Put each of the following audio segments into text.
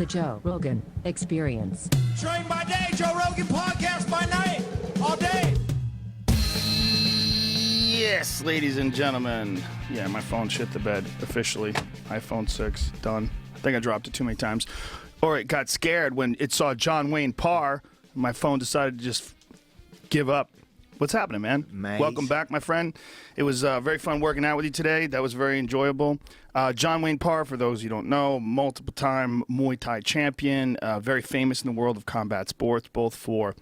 The Joe Rogan Experience. Train by day, Joe Rogan podcast by night, all day. Yes, ladies and gentlemen. Yeah, my phone shit the bed officially. iPhone 6, done. I think I dropped it too many times. Or it got scared when it saw Wayne Parr. My phone decided to just give up. What's happening, man? Mate. Welcome back, my friend. It was very fun working out with you today. That was very enjoyable. Wayne Parr, for those you don't know, multiple-time Muay Thai champion, very famous in the world of combat sports, both for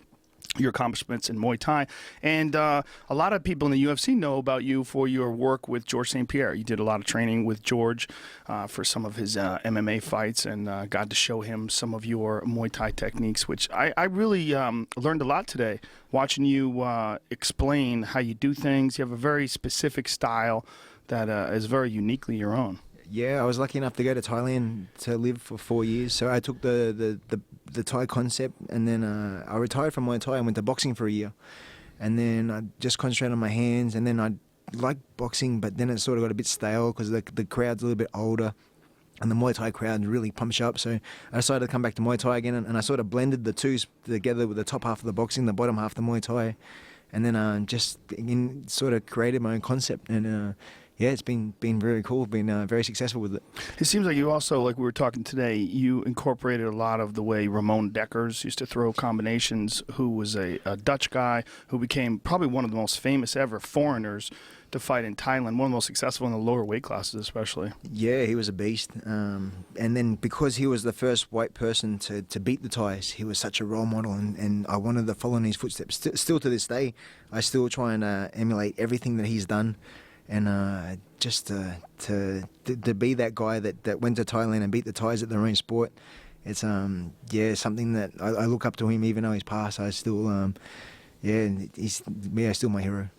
your accomplishments in Muay Thai. And a lot of people in the UFC know about you for your work with George St-Pierre. You did a lot of training with George for some of his MMA fights and got to show him some of your Muay Thai techniques, which I really learned a lot today watching you explain how you do things. You have a very specific style that is very uniquely your own. Yeah, I was lucky enough to go to Thailand to live for 4 years. So I took the Thai concept, and then I retired from Muay Thai and went to boxing for a year. And then I just concentrated on my hands, and then I liked boxing, but then it sort of got a bit stale because the crowd's a little bit older, and the Muay Thai crowd really pumps you up. So I decided to come back to Muay Thai again, and I sort of blended the two together with the top half of the boxing, the bottom half of the Muay Thai, and then just sort of created my own concept. And yeah, it's been very cool. Been very successful with it. It seems like you also, like we were talking today, you incorporated a lot of the way Ramon Dekkers used to throw combinations, who was a Dutch guy who became probably one of the most famous ever foreigners to fight in Thailand, one of the most successful in the lower weight classes especially. Yeah, he was a beast. And then because he was the first white person to beat the Thais, he was such a role model, and I wanted to follow in his footsteps. Still to this day, I still try and emulate everything that he's done. And just to be that guy that went to Thailand and beat the Thais at their own sport, it's something that I look up to him. Even though he's passed, I still he's still my hero.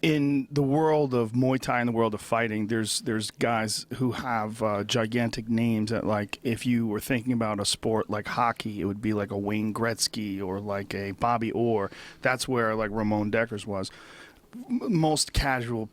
In the world of Muay Thai and the world of fighting, there's guys who have gigantic names that, like, if you were thinking about a sport like hockey, it would be like a Wayne Gretzky or like a Bobby Orr. That's where like Ramon Dekkers was. Most casual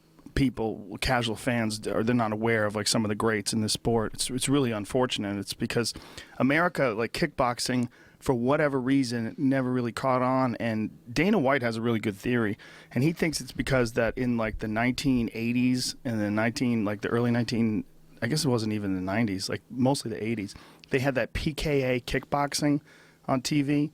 fans, they're not aware of like some of the greats in this sport. It's really unfortunate. It's because America, like kickboxing, for whatever reason, never really caught on. And Dana White has a really good theory, and he thinks it's because that in like the 1980s and the early 19, I guess it wasn't even the 90s, like mostly the 80s, they had that PKA kickboxing on TV,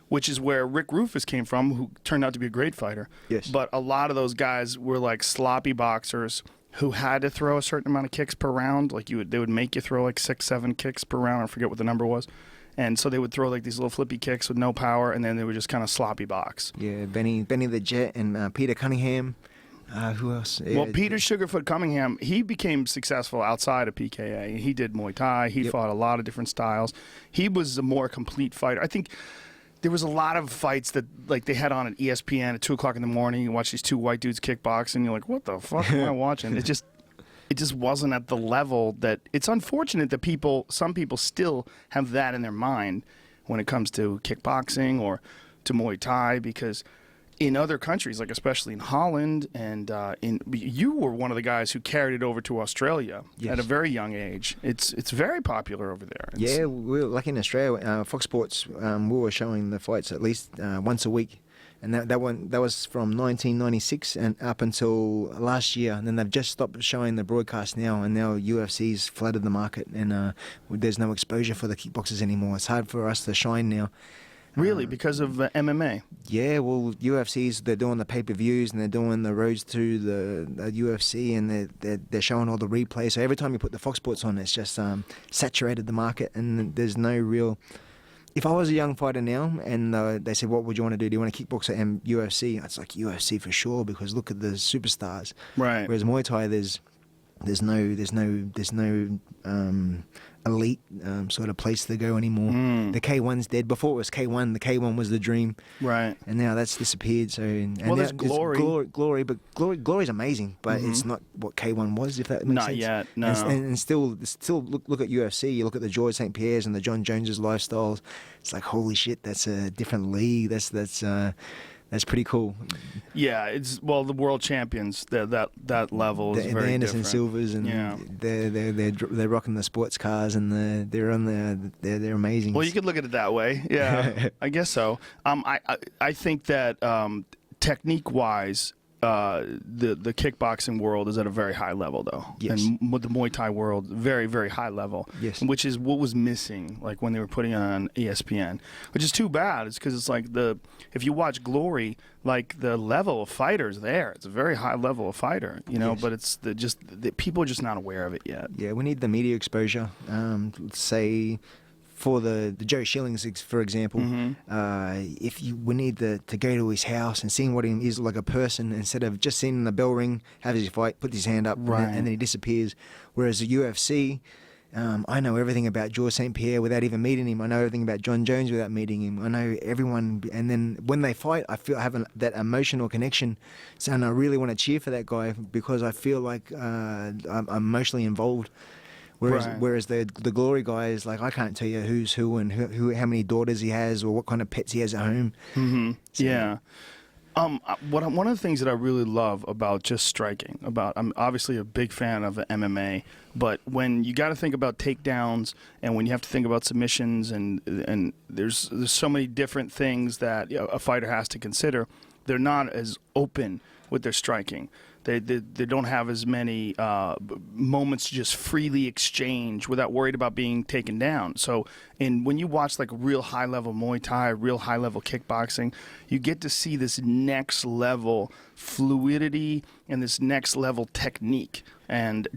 which is where Rick Rufus came from, who turned out to be a great fighter. Yes. But a lot of those guys were like sloppy boxers who had to throw a certain amount of kicks per round. Like they would make you throw like 6-7 kicks per round. I forget what the number was. And so they would throw like these little flippy kicks with no power, and then they would just kind of sloppy box. Yeah, Benny the Jet and Peter Cunningham. Who else? Well, Peter Sugarfoot Cunningham, he became successful outside of PKA. He did Muay Thai. He fought a lot of different styles. He was a more complete fighter. I think there was a lot of fights that like they had on at ESPN at 2 o'clock in the morning. You watch these two white dudes kickbox, and you're like, what the fuck am I watching? It just wasn't at the level that. It's unfortunate that some people still have that in their mind when it comes to kickboxing or to Muay Thai, because in other countries, like especially in Holland, and you were one of the guys who carried it over to Australia at a very young age. It's very popular over there. Yeah, we were lucky in Australia. Fox Sports, we were showing the fights at least once a week, and that was from 1996 and up until last year. And then they've just stopped showing the broadcast now, and now UFC's flooded the market, and there's no exposure for the kickboxers anymore. It's hard for us to shine now. Really, because of MMA? Yeah, well, UFC's, they're doing the pay-per-views, and they're doing the roads to the UFC, and they're showing all the replays. So every time you put the Fox Sports on, it's just saturated the market, and there's no real. If I was a young fighter now, and they said, "What would you want to do? Do you want to kickbox or UFC?" It's like UFC for sure, because look at the superstars. Right. Whereas Muay Thai, there's no elite sort of place to go anymore. The K1's dead. Before it was K1, the K1 was the dream. Right. And now that's disappeared. So well, there's Glory. Glory, but Glory's amazing, but it's not what K1 was, if that makes sense. Not yet, no. And still look at UFC, you look at the George St-Pierre's and the John Jones's lifestyles, it's like, holy shit, that's a different league. That's pretty cool. Yeah, it's the world champions. That level is The very Anderson different. Silvers, and Yeah. they're rocking the sports cars, and they're amazing. Well, you could look at it that way. Yeah, I guess so. I think that technique wise, the kickboxing world is at a very high level, though. Yes. And the Muay Thai world, very, very high level. Yes. Which is what was missing, like when they were putting it on ESPN, which is too bad. It's because it's like if you watch Glory, like the level of fighters there, it's a very high level of fighter, Yes. but it's the people are just not aware of it yet. Yeah, we need the media exposure. Say, for the Joe Schillings, for example, we need to go to his house and seeing what he is like a person, instead of just seeing the bell ring, have his fight, put his hand up, Right. and then he disappears. Whereas the UFC, I know everything about George St-Pierre without even meeting him. I know everything about John Jones without meeting him. I know everyone, and then when they fight, I have that emotional connection, and I really want to cheer for that guy because I feel like I'm emotionally involved. Right. Whereas the Glory guy is like, I can't tell you who's who and how many daughters he has or what kind of pets he has at home. Mm-hmm. So- Yeah. One of the things that I really love about just striking, I'm obviously a big fan of MMA, but when you got to think about takedowns and when you have to think about submissions and there's so many different things that a fighter has to consider, they're not as open with their striking. They don't have as many moments to just freely exchange without worried about being taken down. So, when you watch like real high level Muay Thai, real high level kickboxing, you get to see this next level fluidity and this next level technique. And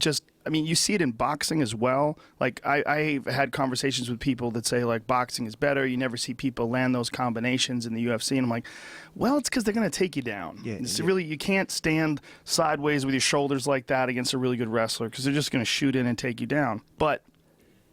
you see it in boxing as well. Like I've had conversations with people that say like boxing is better. You never see people land those combinations in the UFC. And I'm like, well, it's because they're going to take you down. Yeah, Really, you can't stand sideways with your shoulders like that against a really good wrestler because they're just going to shoot in and take you down. But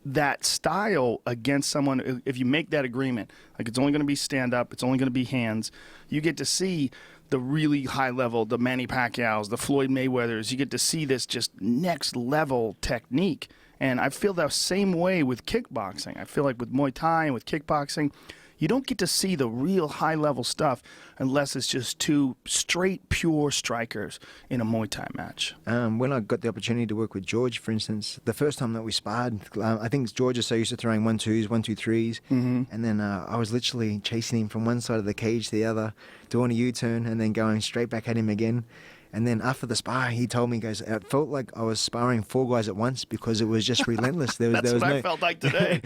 that style against someone, if you make that agreement, like it's only going to be stand up, it's only going to be hands, you get to see the really high level, the Manny Pacquiao's, the Floyd Mayweathers. You get to see this just next level technique. And I feel that same way with kickboxing. I feel like with Muay Thai and with kickboxing, you don't get to see the real high level stuff unless it's just two straight, pure strikers in a Muay Thai match. When I got the opportunity to work with George, for instance, the first time that we sparred, I think George is so used to throwing 1-2s, 1-2-3s, and then I was literally chasing him from one side of the cage to the other, doing a U-turn, and then going straight back at him again. And then after the spar, he told me, goes, it felt like I was sparring 4 guys at once because it was just relentless. That's what I felt like today.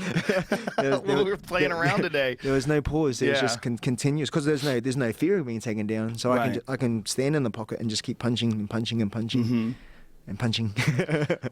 We were playing around today. There was no pause. It was Yeah. just continuous because there's no fear of being taken down. So Right. I can stand in the pocket and just keep punching and punching and punching. And punching.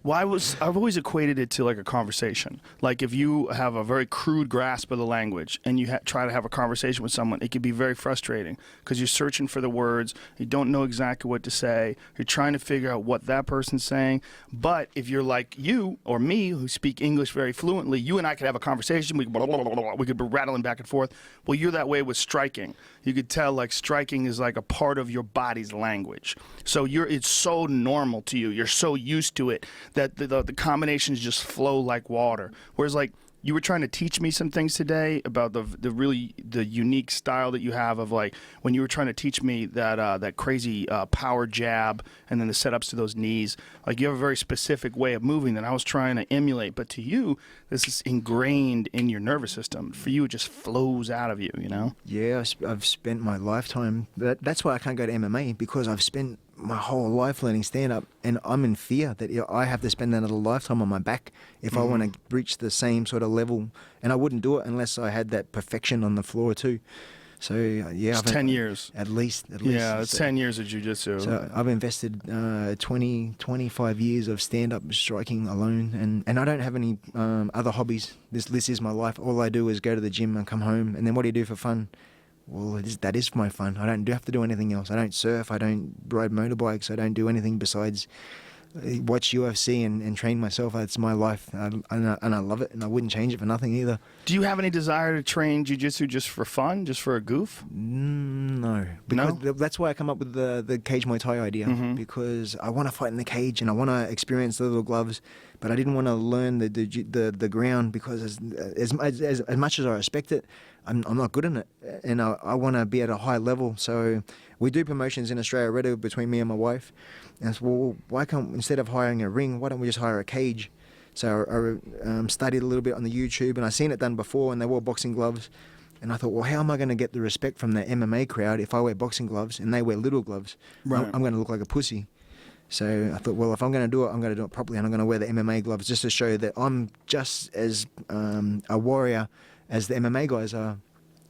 Well, I've always equated it to like a conversation. Like if you have a very crude grasp of the language and you try to have a conversation with someone, it can be very frustrating because you're searching for the words, you don't know exactly what to say, you're trying to figure out what that person's saying. But if you're like you or me who speak English very fluently, you and I could have a conversation, we could be rattling back and forth. Well, you're that way with striking. You could tell like striking is like a part of your body's language. So it's so normal to you. You're so used to it that the combinations just flow like water. Whereas like you were trying to teach me some things today about the unique style that you have of like when you were trying to teach me that crazy power jab and then the setups to those knees. Like you have a very specific way of moving that I was trying to emulate, but to you this is ingrained in your nervous system. For you it just flows out of you, you know? Yeah, I've spent my lifetime. That's why I can't go to MMA, because I've spent my whole life learning stand-up, and I'm in fear that I have to spend another lifetime on my back if I want to reach the same sort of level. And I wouldn't do it unless I had that perfection on the floor too. So yeah, It's 10 years. At least. Yeah, it's So- 10 years of jiu-jitsu. So I've invested 25 years of stand-up striking alone, and I don't have any other hobbies. This is my life. All I do is go to the gym and come home. And then what do you do for fun? Well, that is my fun. I don't have to do anything else. I don't surf. I don't ride motorbikes. I don't do anything besides watch UFC and train myself. It's my life, and I love it, and I wouldn't change it for nothing either. Do you have any desire to train jiu-jitsu just for fun, just for a goof? No, because that's why I come up with the cage Muay Thai idea, because I want to fight in the cage and I want to experience the little gloves, but I didn't want to learn the ground, because as much as I respect it, I'm not good in it, and I want to be at a high level. So we do promotions in Australia already between me and my wife. And I said, well, why can't, instead of hiring a ring, why don't we just hire a cage? So I studied a little bit on the YouTube, and I seen it done before, and they wore boxing gloves. And I thought, well, how am I going to get the respect from the MMA crowd if I wear boxing gloves and they wear little gloves? Right. I'm going to look like a pussy. So I thought, well, if I'm going to do it, I'm going to do it properly, and I'm going to wear the MMA gloves just to show that I'm just as a warrior as the MMA guys are.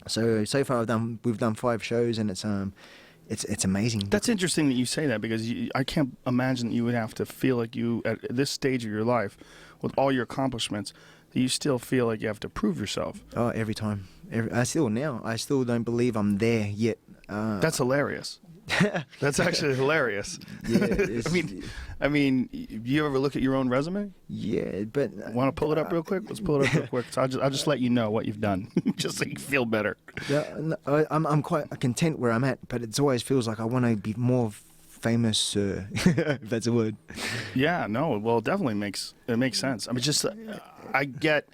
So far we've done 5 shows, and it's amazing. That's interesting that you say that, because I can't imagine that you would have to feel like you, at this stage of your life, with all your accomplishments, that you still feel like you have to prove yourself. Oh, every time. I still don't believe I'm there yet. That's hilarious. That's actually hilarious. Yeah, I mean, you ever look at your own resume? Yeah, but Want to pull it up real quick? Let's pull it up real quick. So I'll just let you know what you've done, just so you feel better. yeah, I'm quite content where I'm at, but it always feels like I want to be more famous, if that's a word. Yeah, no, well, it definitely makes sense. I mean, just I get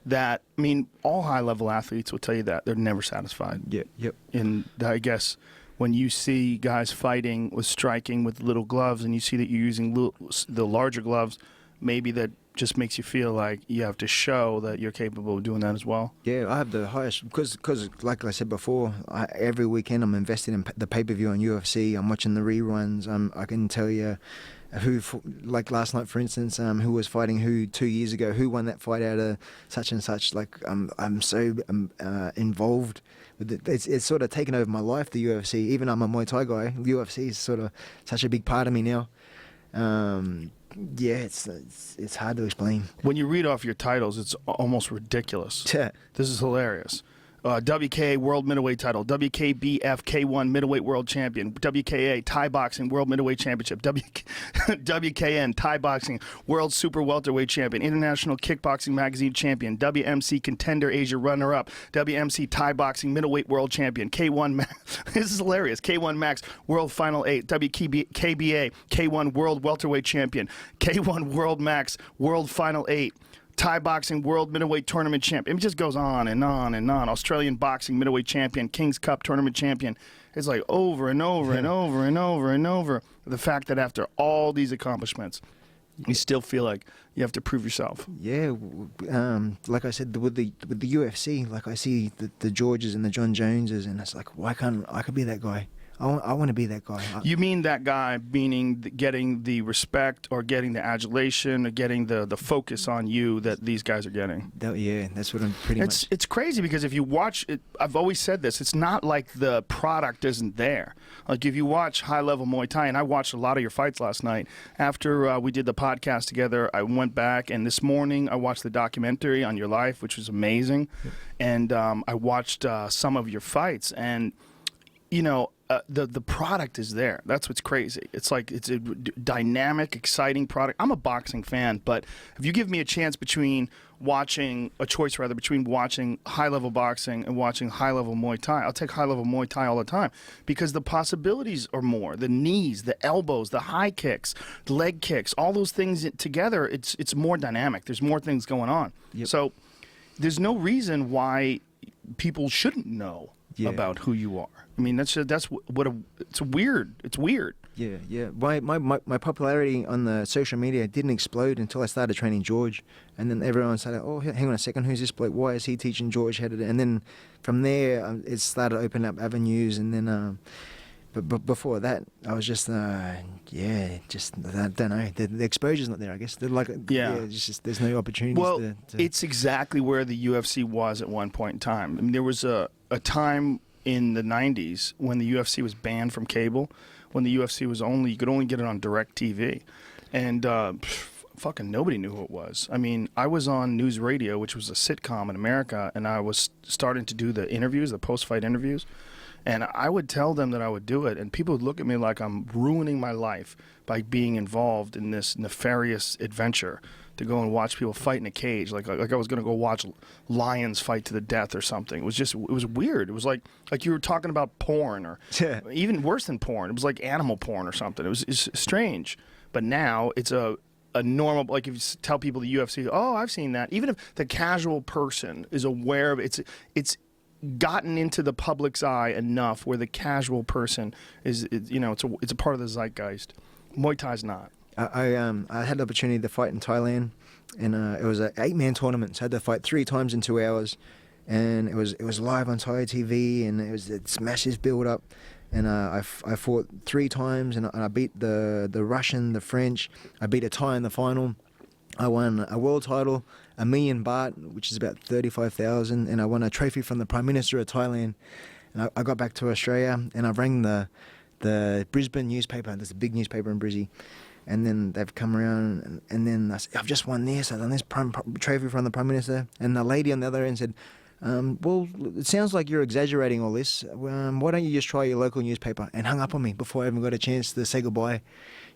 that. I mean, all high-level athletes will tell you that they're never satisfied. Yep. And I guess when you see guys fighting with striking with little gloves, and you see that you're using the larger gloves, maybe that just makes you feel like you have to show that you're capable of doing that as well. Yeah, I have the highest, because like I said before, every weekend I'm invested in the pay-per-view on UFC. I'm watching the reruns. I can tell you who, like last night, for instance, who was fighting who 2 years ago, who won that fight out of such and such. Like, I'm so involved with it. It's sort of taken over my life, the UFC. Even I'm a Muay Thai guy, UFC is sort of such a big part of me now. Yeah, it's hard to explain. When you read off your titles, it's almost ridiculous. This is hilarious. WKA World Middleweight Title, WKBF K1 Middleweight World Champion, WKA Thai Boxing World Middleweight Championship, WKN Thai Boxing World Super Welterweight Champion, International Kickboxing Magazine Champion, WMC Contender Asia Runner-Up, WMC Thai Boxing Middleweight World Champion, K1 this is hilarious, K1 Max World Final 8, WKBA K1 World Welterweight Champion, K1 World Max World Final 8, Thai Boxing World Middleweight Tournament Champion. It just goes on and on and on. Australian Boxing Middleweight Champion, King's Cup Tournament Champion. It's like over and over and over and over and over. The fact that after all these accomplishments, you still feel like you have to prove yourself. Yeah, like I said, with the UFC, like I see the Georges and the John Joneses, and it's like, why can't I could be that guy? I want to be that guy. You mean that guy, meaning getting the respect or getting the adulation or getting the focus on you that these guys are getting? Yeah, that's what I'm pretty much. It's crazy, because if you watch it, I've always said this, it's not like the product isn't there. Like if you watch high-level Muay Thai, and I watched a lot of your fights last night. After we did the podcast together, I went back, and this morning I watched the documentary on your life, which was amazing. Yeah. And I watched some of your fights, and you know, the product is there. That's what's crazy. It's like it's a dynamic, exciting product. I'm a boxing fan, but if you give me a choice between watching high-level boxing and watching high-level Muay Thai, I'll take high-level Muay Thai all the time, because the possibilities are more. The knees, the elbows, the high kicks, the leg kicks, all those things together, it's more dynamic. There's more things going on. Yep. So there's no reason why people shouldn't know about who you are. I mean, it's weird. It's weird. Yeah. My popularity on the social media didn't explode until I started training George, and then everyone said, "Oh, hang on a second, who's this bloke? Why is he teaching George how to do?" And then from there, it started opening up avenues, and then. But before that, I was just, I don't know. The exposure's not there, I guess. It's just there's no opportunities. Well, it's exactly where the UFC was at one point in time. I mean, there was a time in the 90s when the UFC was banned from cable, when the UFC was you could only get it on direct TV. And fucking nobody knew who it was. I mean, I was on News Radio, which was a sitcom in America, and I was starting to do the interviews, the post-fight interviews. And I would tell them that I would do it, and people would look at me like I'm ruining my life by being involved in this nefarious adventure to go and watch people fight in a cage, like I was going to go watch lions fight to the death or something. It was weird. It was like you were talking about porn, or even worse than porn. It was like animal porn or something. It's strange. But now it's a normal, like if you tell people the UFC, oh, I've seen that. Even if the casual person is aware of it, it's gotten into the public's eye enough where the casual person is you know, it's a part of the zeitgeist. Muay Thai's not. I had the opportunity to fight in Thailand, and it was an 8-man tournament. So I had to fight 3 times in 2 hours, and it was live on Thai TV, and it's massive build up. And I fought 3 times, and I beat the Russian, the French. I beat a Thai in the final. I won a world title, $1 million baht, which is about 35,000, and I won a trophy from the Prime Minister of Thailand. And I got back to Australia, and I rang the Brisbane newspaper. There's a big newspaper in Brizzy, and then they've come around, and then I said, I've just won this. I've done this trophy from the Prime Minister, and the lady on the other end said, well, it sounds like you're exaggerating all this. Why don't you just try your local newspaper? And hung up on me before I even got a chance to say goodbye.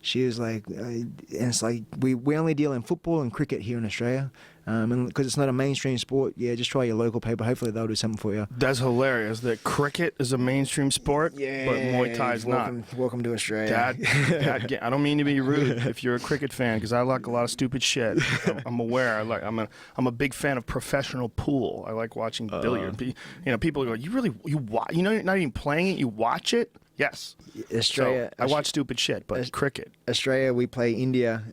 She was like, and it's like, we only deal in football and cricket here in Australia. And because it's not a mainstream sport, yeah, just try your local paper. Hopefully they'll do something for you. That's hilarious that cricket is a mainstream sport, Yeah, but Muay Thai is not. Welcome to Australia. I don't mean to be rude if you're a cricket fan, because I like a lot of stupid shit. I'm aware. I'm a big fan of professional pool. I like watching billiard. You know, people go, you watch? You know, you're not even playing it. You watch it. Yes. Australia. So I watch stupid shit, but cricket. Australia, we play India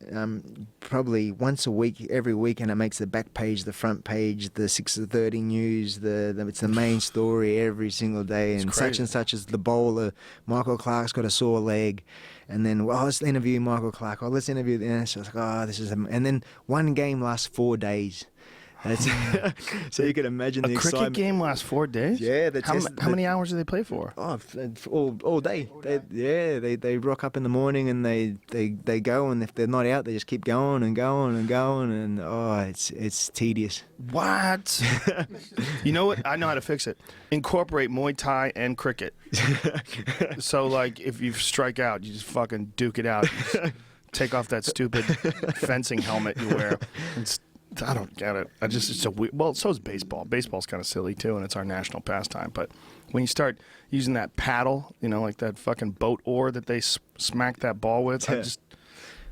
probably once a week, every week, and it makes the back page, the front page, the 6:30 news. It's the main story every single day. And such is the bowler. Michael Clark's got a sore leg, and then let's interview Michael Clark. Let's interview. And it's just like, this is. And then one game lasts 4 days. So you can imagine the excitement. A cricket game lasts 4 days? Yeah. How many hours do they play for? Oh, all day. They rock up in the morning and they go, and if they're not out, they just keep going and going and going, and it's tedious. What? You know what? I know how to fix it. Incorporate Muay Thai and cricket. So like, if you strike out, you just fucking duke it out. You just take off that stupid fencing helmet you wear. I don't get it. It's a weird. Well, so is baseball. Baseball's kind of silly too, and it's our national pastime. But when you start using that paddle, you know, like that fucking boat oar that they smack that ball with,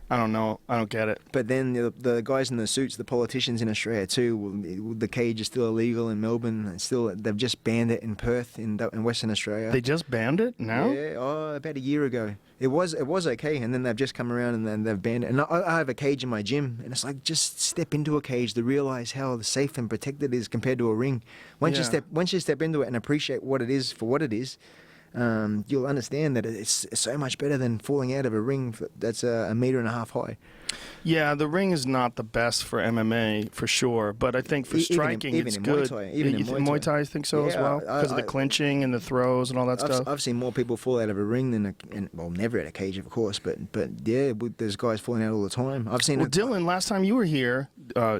I don't know. I don't get it. But then the guys in the suits, the politicians in Australia too, the cage is still illegal in Melbourne. They've just banned it in Perth in Western Australia. They just banned it now? Yeah, about a year ago. It was okay, and then they've just come around and then they've banned it. And I have a cage in my gym, and it's like, just step into a cage to realize how safe and protected it is compared to a ring. Once you step into it and appreciate what it is for what it is, you'll understand that it's so much better than falling out of a ring that's 1.5 meters high. Yeah, the ring is not the best for MMA for sure, but I think for striking it's good. Muay Thai, you think so as well? Because of the clinching and the throws and all that stuff? I've seen more people fall out of a ring than never at a cage, of course, but yeah, there's guys falling out all the time. I've seen. Well, Dylan, last time you were here,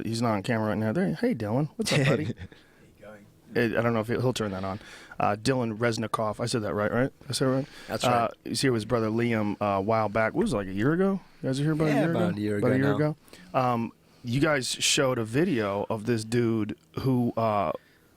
he's not on camera right now. Hey, Dylan, what's up, buddy? I don't know if he'll turn that on. Dylan Resnikoff. I said that right? I said it right? That's right. He's here with his brother Liam a while back. What was it, like a year ago? You guys were here about a year ago? About a year ago. You guys showed a video of this dude who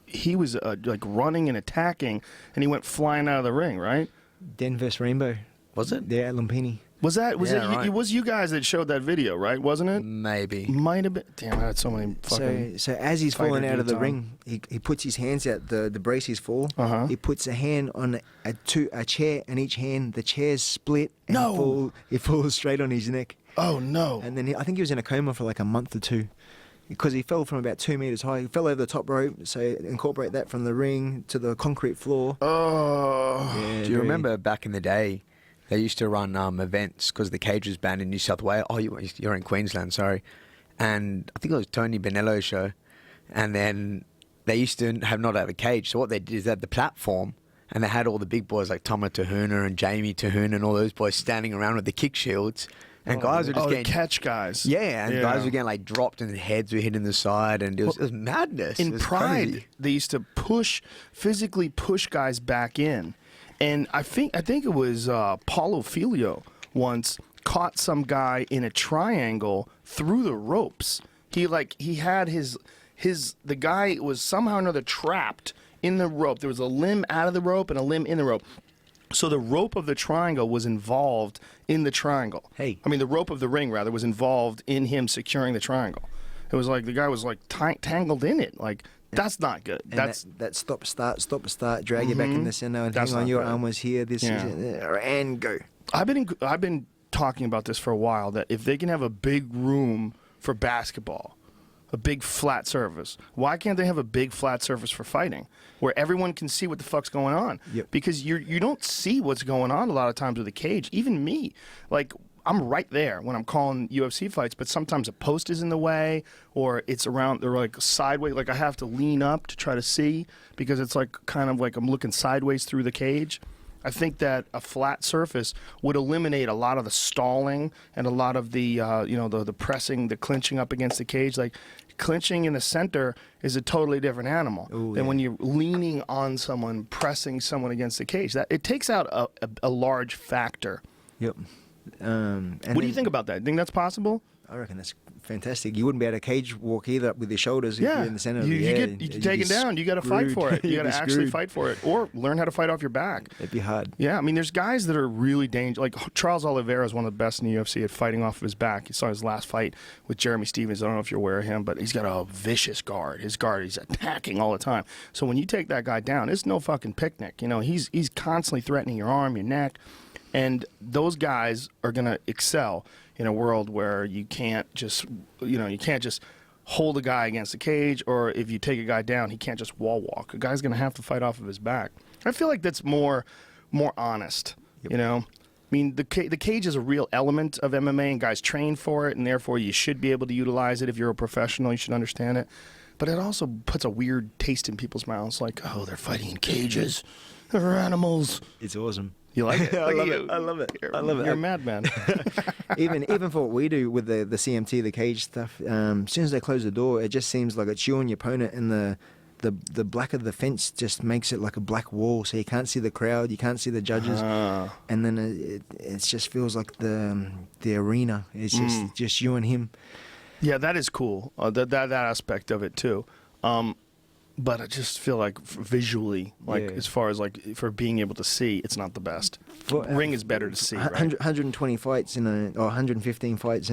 he was like running and attacking, and he went flying out of the ring, right? Denver's Rainbow. Was it? Yeah, at Lumpini. Was it? Right. It was you guys that showed that video, right? Wasn't it? Maybe. Might have been. Damn, I had so many fucking. So as he's falling out of the ring, he puts his hands out the brace he's full. He puts a hand on a chair, and each hand the chair's split. And he falls straight on his neck. Oh no! And then I think he was in a coma for like a month or two, because he fell from about 2 meters high. He fell over the top rope. So incorporate that from the ring to the concrete floor. Oh. Yeah, do you remember back in the day? They used to run events because the cage was banned in New South Wales. Oh, you're in Queensland, sorry. And I think it was Tony Bonello's show. And then they used to not have a cage. So what they did is they had the platform, and they had all the big boys like Tomo Tahuna and Jamie Tahuna and all those boys standing around with the kick shields. And guys were just getting... catch guys. Yeah, and guys were getting like dropped and heads were hitting the side, and it was madness. In Pride, crazy. They used to physically push guys back in. And I think it was Paulo Filho once caught some guy in a triangle through the ropes. He had the guy was somehow or another trapped in the rope. There was a limb out of the rope and a limb in the rope. So the rope of the triangle was involved in the triangle. The rope of the ring rather was involved in him securing the triangle. It was like the guy was like tangled in it, like That's not good. And that stop start, drag you back in the center, and That's hang on, not your good. arm was here, this Yeah. is and go. I've been talking about this for a while, that if they can have a big room for basketball, a big flat surface, why can't they have a big flat surface for fighting where everyone can see what the fuck's going on? Yep. Because you don't see what's going on a lot of times with a cage. Even me, like, I'm right there when I'm calling UFC fights, but sometimes a post is in the way, or it's around, they're like sideways, like I have to lean up to try to see, because it's like kind of like I'm looking sideways through the cage. I think that a flat surface would eliminate a lot of the stalling and a lot of the the pressing, the clinching up against the cage. Like, clinching in the center is a totally different animal than when you're leaning on someone, pressing someone against the cage. That it takes out a large factor. Yep. What do you think about that? Think that's possible? I reckon that's fantastic. You wouldn't be able to cage walk either with your shoulders if you're in the center of the air. You get taken down. You got to fight for it. You got to actually fight for it, or learn how to fight off your back. It'd be hard. Yeah, I mean, there's guys that are really dangerous. Like Charles Oliveira is one of the best in the UFC at fighting off of his back. You saw his last fight with Jeremy Stevens. I don't know if you're aware of him, but he's got a vicious guard. His guard, he's attacking all the time. So when you take that guy down, it's no fucking picnic. You know, he's constantly threatening your arm, your neck, and those guys are gonna excel in a world where you can't just hold a guy against the cage, or if you take a guy down, he can't just wall walk. A guy's going to have to fight off of his back. I feel like that's more honest, you know? I mean, the cage is a real element of MMA, and guys train for it, and therefore you should be able to utilize it. If you're a professional, you should understand it. But it also puts a weird taste in people's mouths, like, oh, they're fighting in cages. They're animals. It's awesome. You like it? I love it. I love it. I love it. You're a madman. even for what we do with the CMT, the cage stuff, as soon as they close the door, it just seems like it's you and your opponent, and the black of the fence just makes it like a black wall, so you can't see the crowd, you can't see the judges, and then it just feels like the arena is just you and him. Yeah, that is cool. That aspect of it too. But I just feel like visually, as far as like for being able to see, it's not the best. Ring is better to see, right? 120 fights or 115 fights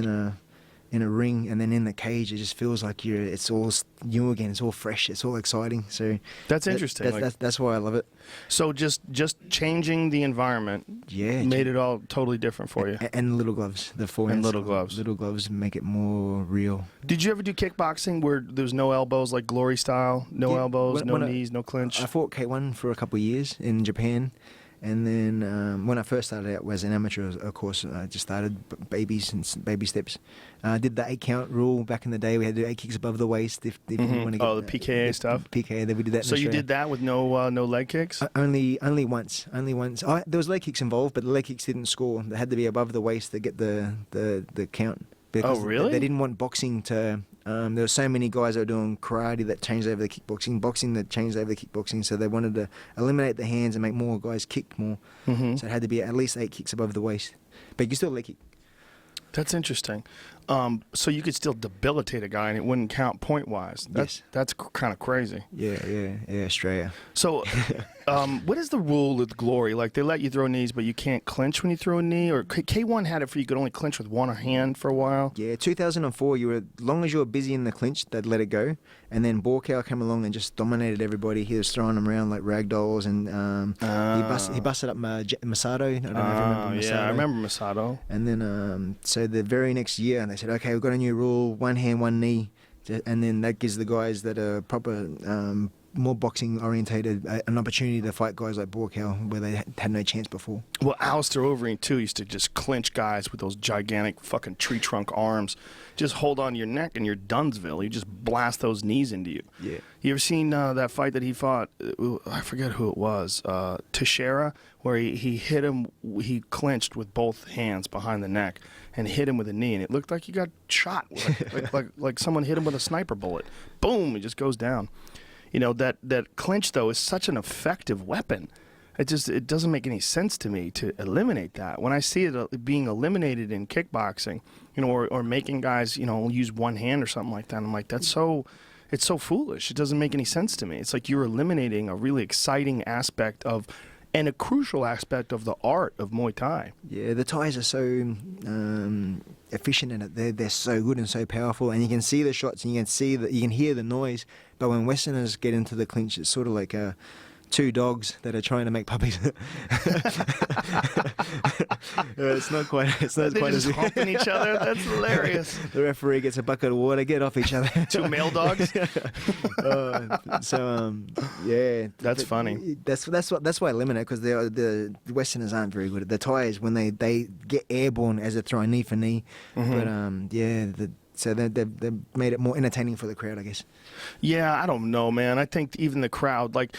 in a ring, and then in the cage, it just feels like it's all new again. It's all fresh. It's all exciting. So that's interesting. That's why I love it. So just changing the environment, made it all totally different for you. And little gloves, the forehand. And little gloves. Little gloves make it more real. Did you ever do kickboxing where there's no elbows, like Glory style? No elbows, no knees, no clinch? I fought K1 for a couple of years in Japan. And then when I first started out as an amateur, of course, I just started baby steps. I did the 8-count rule back in the day. We had to do 8 kicks above the waist if you want to get the PKA stuff. PKA, then we did that. So you did that with no leg kicks? Only once. There was leg kicks involved, but the leg kicks didn't score. They had to be above the waist to get the count. Because really? They didn't want boxing to. There were so many guys that were doing karate that changed over the kickboxing, boxing that changed over the kickboxing. So they wanted to eliminate the hands and make more guys kick more. So it had to be at least 8 kicks above the waist. But you can still leg kick. That's interesting. So you could still debilitate a guy and it wouldn't count point-wise. Yes. That's kind of crazy. Yeah, Australia. So what is the rule with Glory? Like, they let you throw knees, but you can't clinch when you throw a knee? Or K1 had it for you could only clinch with one hand for a while? Yeah, 2004, as long as you were busy in the clinch, they'd let it go. And then Buakaw came along and just dominated everybody. He was throwing them around like rag dolls, and he busted up Masato. I don't know if you remember Masato. Yeah, I remember Masato. And then, so the very next year, they said, okay, we've got a new rule, 1 hand, 1 knee. And then that gives the guys that are proper, more boxing orientated, an opportunity to fight guys like Buakaw where they had no chance before. Well, Alistair Overeem too used to just clinch guys with those gigantic fucking tree trunk arms. Just hold on to your neck and you're Dunsville. You just blast those knees into you. Yeah. You ever seen that fight that he fought? I forget who it was. Teixeira, where he hit him. He clinched with both hands behind the neck and hit him with a knee, and it looked like he got shot, like someone hit him with a sniper bullet. Boom! He just goes down. You know, that clinch, though, is such an effective weapon. It doesn't make any sense to me to eliminate that. When I see it being eliminated in kickboxing, you know, or making guys, you know, use one hand or something like that, I'm like, it's so foolish. It doesn't make any sense to me. It's like you're eliminating a really exciting aspect of and a crucial aspect of the art of Muay Thai. Yeah, the Thais are so efficient in it. They're so good and so powerful, and you can see the shots and you can hear the noise. But when Westerners get into the clinch, it's sort of like two dogs that are trying to make puppies. It's not quite. It's not They're quite just as humping each other. That's hilarious. The referee gets a bucket of water. Get off each other. Two male dogs. Yeah, That's funny. That's why I limit it, because the Westerners aren't very good at the Thais when they get airborne as they're throwing knee for knee. But so they've made it more entertaining for the crowd, I guess. Yeah, I don't know, man. I think even the crowd, like,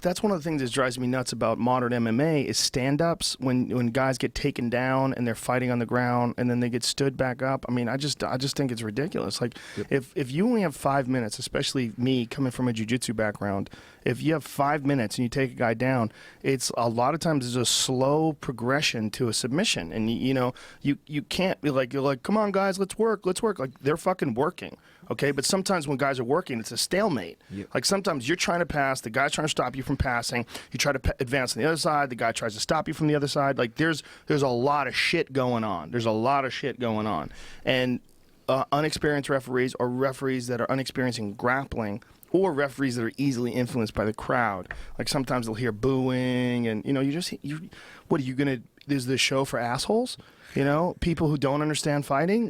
that's one of the things that drives me nuts about modern MMA is stand-ups. When guys get taken down and they're fighting on the ground and then they get stood back up. I mean, I just think it's ridiculous. Like, if you only have 5 minutes, especially me coming from a jiu-jitsu background, if you have 5 minutes and you take a guy down, it's a lot of times there's a slow progression to a submission, and you can't be like, you're like, come on guys, let's work. Like, they're fucking working. Okay, but sometimes when guys are working, it's a stalemate. Yep. Like, sometimes you're trying to pass, the guy's trying to stop you from passing. You try to advance on the other side, the guy tries to stop you from the other side. Like, there's a lot of shit going on. And unexperienced referees, or referees that are unexperienced in grappling, or referees that are easily influenced by the crowd. Like, sometimes they'll hear booing, and what are you gonna? Is this show for assholes? People who don't understand fighting.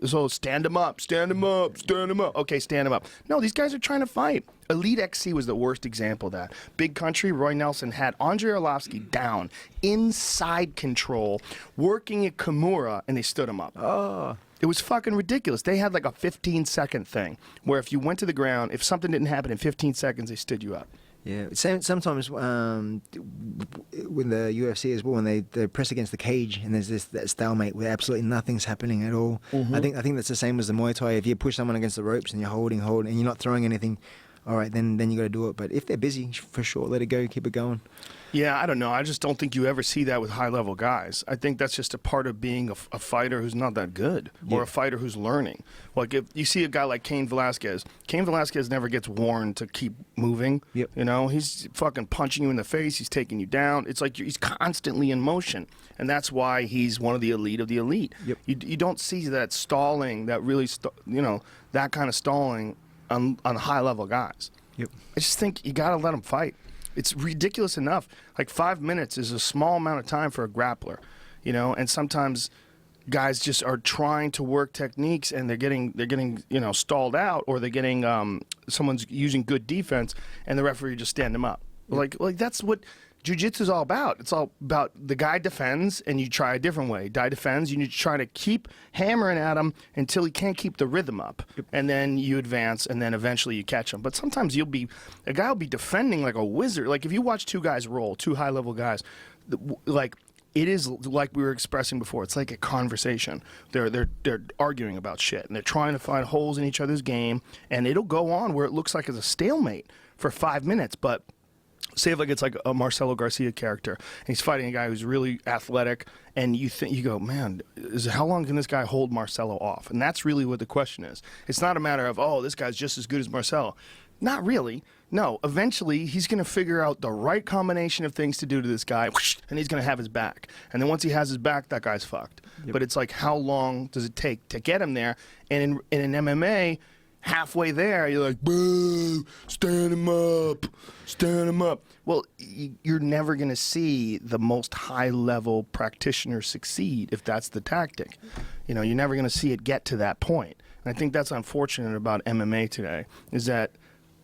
So stand them up. Okay, stand them up. No, these guys are trying to fight. Elite XC was the worst example of that. Big Country, Roy Nelson had Andrei Arlovsky down, inside control, working at Kimura, and they stood him up. Oh. It was fucking ridiculous. They had like a 15-second thing where if you went to the ground, if something didn't happen in 15 seconds, they stood you up. Yeah, sometimes when the UFC as well, when they press against the cage and there's that stalemate where absolutely nothing's happening at all. Mm-hmm. I think that's the same as the Muay Thai. If you push someone against the ropes and you're holding, and you're not throwing anything, all right, then you got to do it. But if they're busy, for sure, let it go, keep it going. Yeah, I don't know. I just don't think you ever see that with high-level guys. I think that's just a part of being a fighter who's not that good, or a fighter who's learning. Like, if you see a guy like Cain Velasquez never gets warned to keep moving. Yep. He's fucking punching you in the face. He's taking you down. It's like he's constantly in motion, and that's why he's one of the elite of the elite. Yep. You don't see that stalling, that really, that kind of stalling on high-level guys. Yep. I just think you got to let them fight. It's ridiculous enough. Like, 5 minutes is a small amount of time for a grappler, and sometimes guys just are trying to work techniques and they're getting stalled out, or they're getting someone's using good defense and the referee just stand them up. Like that's what jiu-jitsu is all about. It's all about the guy defends and you try a different way. Guy defends, you need to try to keep hammering at him until he can't keep the rhythm up. Yep. And then you advance, and then eventually you catch him. But sometimes a guy will be defending like a wizard. Like, if you watch two guys roll, two high-level guys, like, it is like we were expressing before. It's like a conversation. They're arguing about shit, and they're trying to find holes in each other's game, and it'll go on where it looks like it's a stalemate for 5 minutes, but say like it's like a Marcelo Garcia character, and he's fighting a guy who's really athletic, and you go, man, how long can this guy hold Marcelo off? And that's really what the question is. It's not a matter of, oh, this guy's just as good as Marcelo. Not really. No, eventually he's going to figure out the right combination of things to do to this guy, and he's going to have his back. And then once he has his back, that guy's fucked. Yep. But it's like, how long does it take to get him there? And in an MMA, halfway there, you're like, boo, stand him up. Well, you're never going to see the most high-level practitioner succeed if that's the tactic. You're never going to see it get to that point. And I think that's unfortunate about MMA today, is that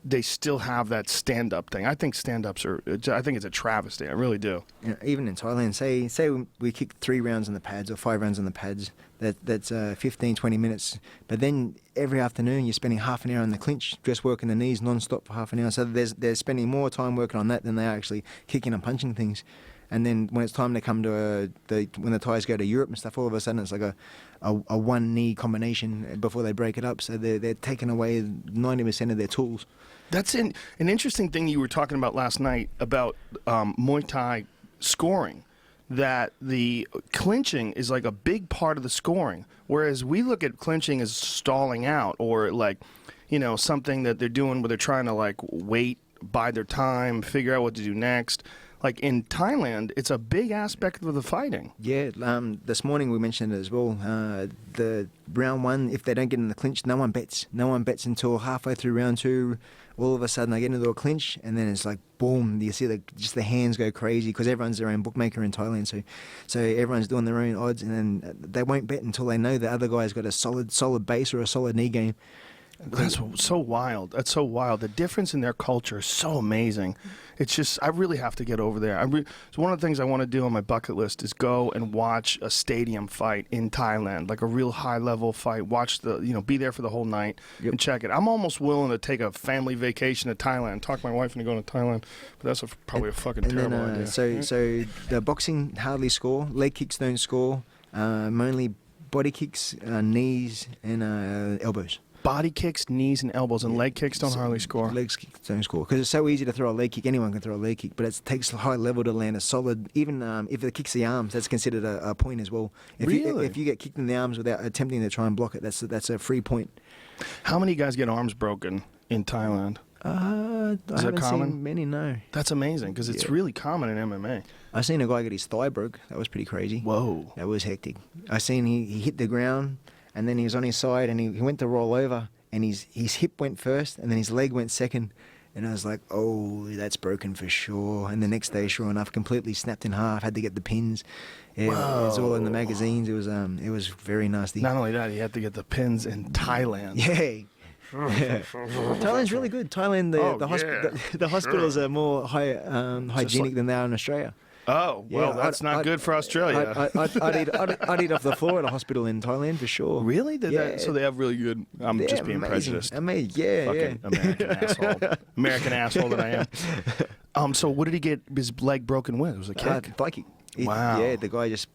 they still have that stand-up thing. I think stand-ups I think it's a travesty. I really do. Even in Thailand, say we kick 3 rounds on the pads or 5 rounds on the pads, that's 15, 20 minutes. But then every afternoon you're spending half an hour on the clinch, just working the knees non-stop for half an hour. So they're spending more time working on that than they are actually kicking and punching things. And then when it's time to come to when the Thais go to Europe and stuff, all of a sudden it's like a one knee combination before they break it up. So they're taking away 90% of their tools. That's an interesting thing you were talking about last night about Muay Thai scoring, that the clinching is like a big part of the scoring, whereas we look at clinching as stalling out, or like, something that they're doing where they're trying to like wait, bide their time, figure out what to do next. like in Thailand, it's a big aspect of the fighting. Yeah, this morning we mentioned it as well. The round one, if they don't get in the clinch, no one bets. No one bets until halfway through round two. All of a sudden they get into a clinch, and then it's like boom. You see just the hands go crazy because everyone's their own bookmaker in Thailand. So everyone's doing their own odds, and then they won't bet until they know the other guy's got a solid base or a solid knee game. That's so wild. That's so wild. The difference in their culture is so amazing. It's just, I really have to get over there. So one of the things I want to do on my bucket list is go and watch a stadium fight in Thailand, like a real high-level fight. Watch be there for the whole night and check it. I'm almost willing to take a family vacation to Thailand, talk my wife into going to Thailand, but that's probably a fucking terrible idea. So the boxing hardly score. Leg kicks don't score. Mainly body kicks, knees, and elbows. Body kicks, knees, and elbows, and leg kicks don't hardly score. Legs kicks don't score because it's so easy to throw a leg kick. Anyone can throw a leg kick, but it takes a high level to land a solid. Even if it kicks the arms, that's considered a point as well. If you get kicked in the arms without attempting to try and block it, that's a free point. How many guys get arms broken in Thailand? I haven't seen many. No. That's amazing because it's really common in MMA. I seen a guy get his thigh broke. That was pretty crazy. Whoa. That was hectic. I seen he hit the ground. And then he was on his side, and he went to roll over, and his hip went first, and then his leg went second. And I was like, oh, that's broken for sure. And the next day, sure enough, completely snapped in half, had to get the pins. Yeah, it was all in the magazines. It was very nasty. Not only that, he had to get the pins in Thailand. Yeah. Thailand's really good. Thailand, the hospitals are more hygienic than they are in Australia. Oh, well, that's not good for Australia. I'd eat off the floor at a hospital in Thailand for sure. Really? So they have really good... I'm just being prejudiced. Amazing. Fucking American asshole. American asshole that I am. So what did he get his leg broken with? It was a kick? Thigh kick. Wow. Yeah, the guy just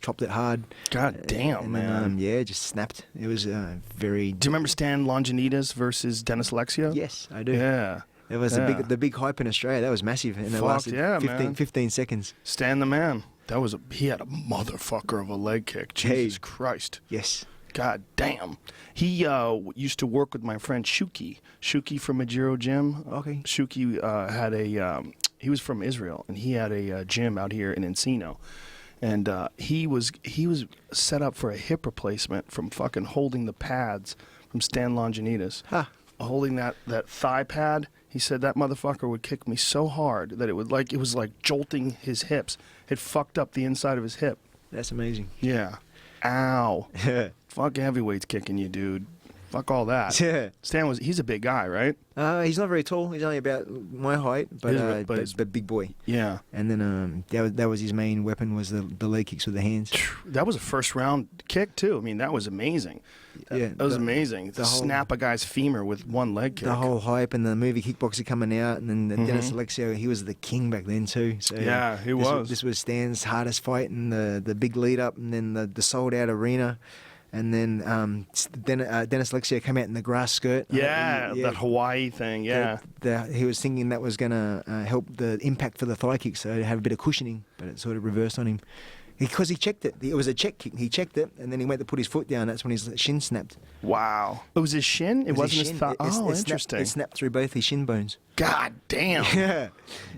chopped it hard. God damn, man. Just snapped. It was very... Do you remember Stan Longinidis versus Dennis Alexio? Yes, I do. Yeah. It was the big hype in Australia. That was massive. And it lasted 15 seconds. Stan the man. He had a motherfucker of a leg kick. Jesus Christ. Yes. God damn. He used to work with my friend Shuki from Boonchu Gym. Okay. Shuki had he was from Israel, and he had a gym out here in Encino. And he was set up for a hip replacement from fucking holding the pads from Stan Longinidis. Huh. Holding that thigh pad. He said that motherfucker would kick me so hard that it was like jolting his hips. It fucked up the inside of his hip. That's amazing. Yeah. Ow. Fuck heavyweights kicking you, dude. Fuck all that. Yeah. Stan he's a big guy, right? He's not very tall. He's only about my height, but big boy. Yeah. And then that was his main weapon was the leg kicks with the hands. That was a first round kick too. I mean, that was amazing. That was amazing. To snap a guy's femur with one leg kick. The whole hype and the movie Kickboxing coming out, and then Dennis Alexio, he was the king back then too. So yeah, he was. This was Stan's hardest fight, and the big lead up, and then the sold out arena. And then Dennis Alexio came out in the grass skirt. That Hawaii thing, yeah. He was thinking that was going to help the impact for the thigh kick, so to have a bit of cushioning, but it sort of reversed on him. Because he checked it. It was a check kick. He checked it, and then he went to put his foot down. That's when his shin snapped. Wow. It was his shin? It wasn't his thigh? Interesting. It snapped through both his shin bones. God damn. Yeah.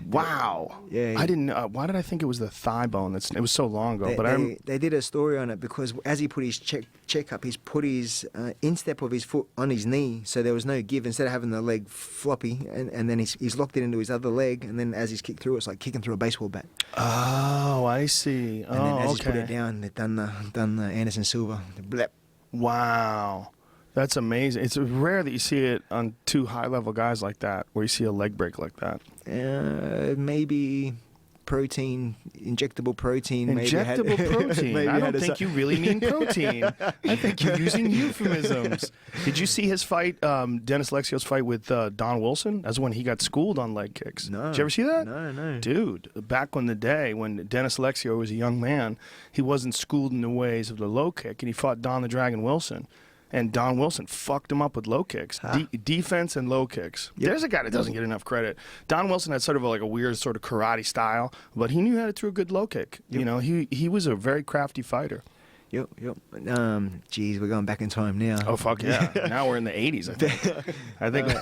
Wow. Yeah. I didn't know. Why did I think it was the thigh bone? It was so long ago. They did a story on it because as he put his check up, he's put his instep of his foot on his knee, so there was no give. Instead of having the leg floppy, and then he's locked it into his other leg, and then as he's kicked through, it's like kicking through a baseball bat. Oh, I see. And then as he's put it down, they've done the Anderson Silva. Blep. Wow. That's amazing. It's rare that you see it on two high-level guys like that, where you see a leg break like that. Maybe protein, injectable protein. Injectable protein? I don't think you really mean protein. I think you're using euphemisms. Did you see his fight, Dennis Alexio's fight with Don Wilson? That's when he got schooled on leg kicks. No. Did you ever see that? No. Dude, back in the day when Dennis Alexio was a young man, he wasn't schooled in the ways of the low kick, and he fought Don the Dragon Wilson. And Don Wilson fucked him up with low kicks, defense and low kicks. Yep. There's a guy that doesn't get enough credit. Don Wilson had sort of a weird sort of karate style, but he knew how to throw a good low kick. Yep. You know, he was a very crafty fighter. Yep. Geez, we're going back in time now. Oh fuck yeah! Now we're in the 80s, I think.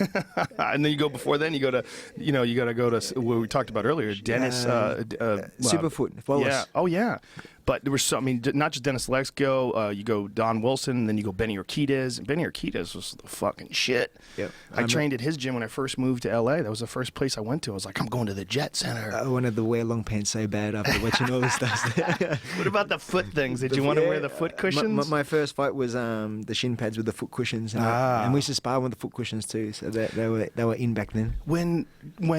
And then you go before then. You go to, you got to go to what we talked about earlier, Dennis. Superfoot. Wallace. Yeah. Oh yeah. But there was not just Dennis Lexco. You go Don Wilson, and then you go Benny Urquidez. And Benny Urquidez was the fucking shit. Yep. I trained at his gym when I first moved to LA. That was the first place I went to. I was like, I'm going to the Jet Center. I wanted to wear long pants so bad after watching all this stuff. What about the foot things? Did you want to wear the foot cushions? My first fight was the shin pads with the foot cushions, and we used to spar with the foot cushions too. So they were in back then. When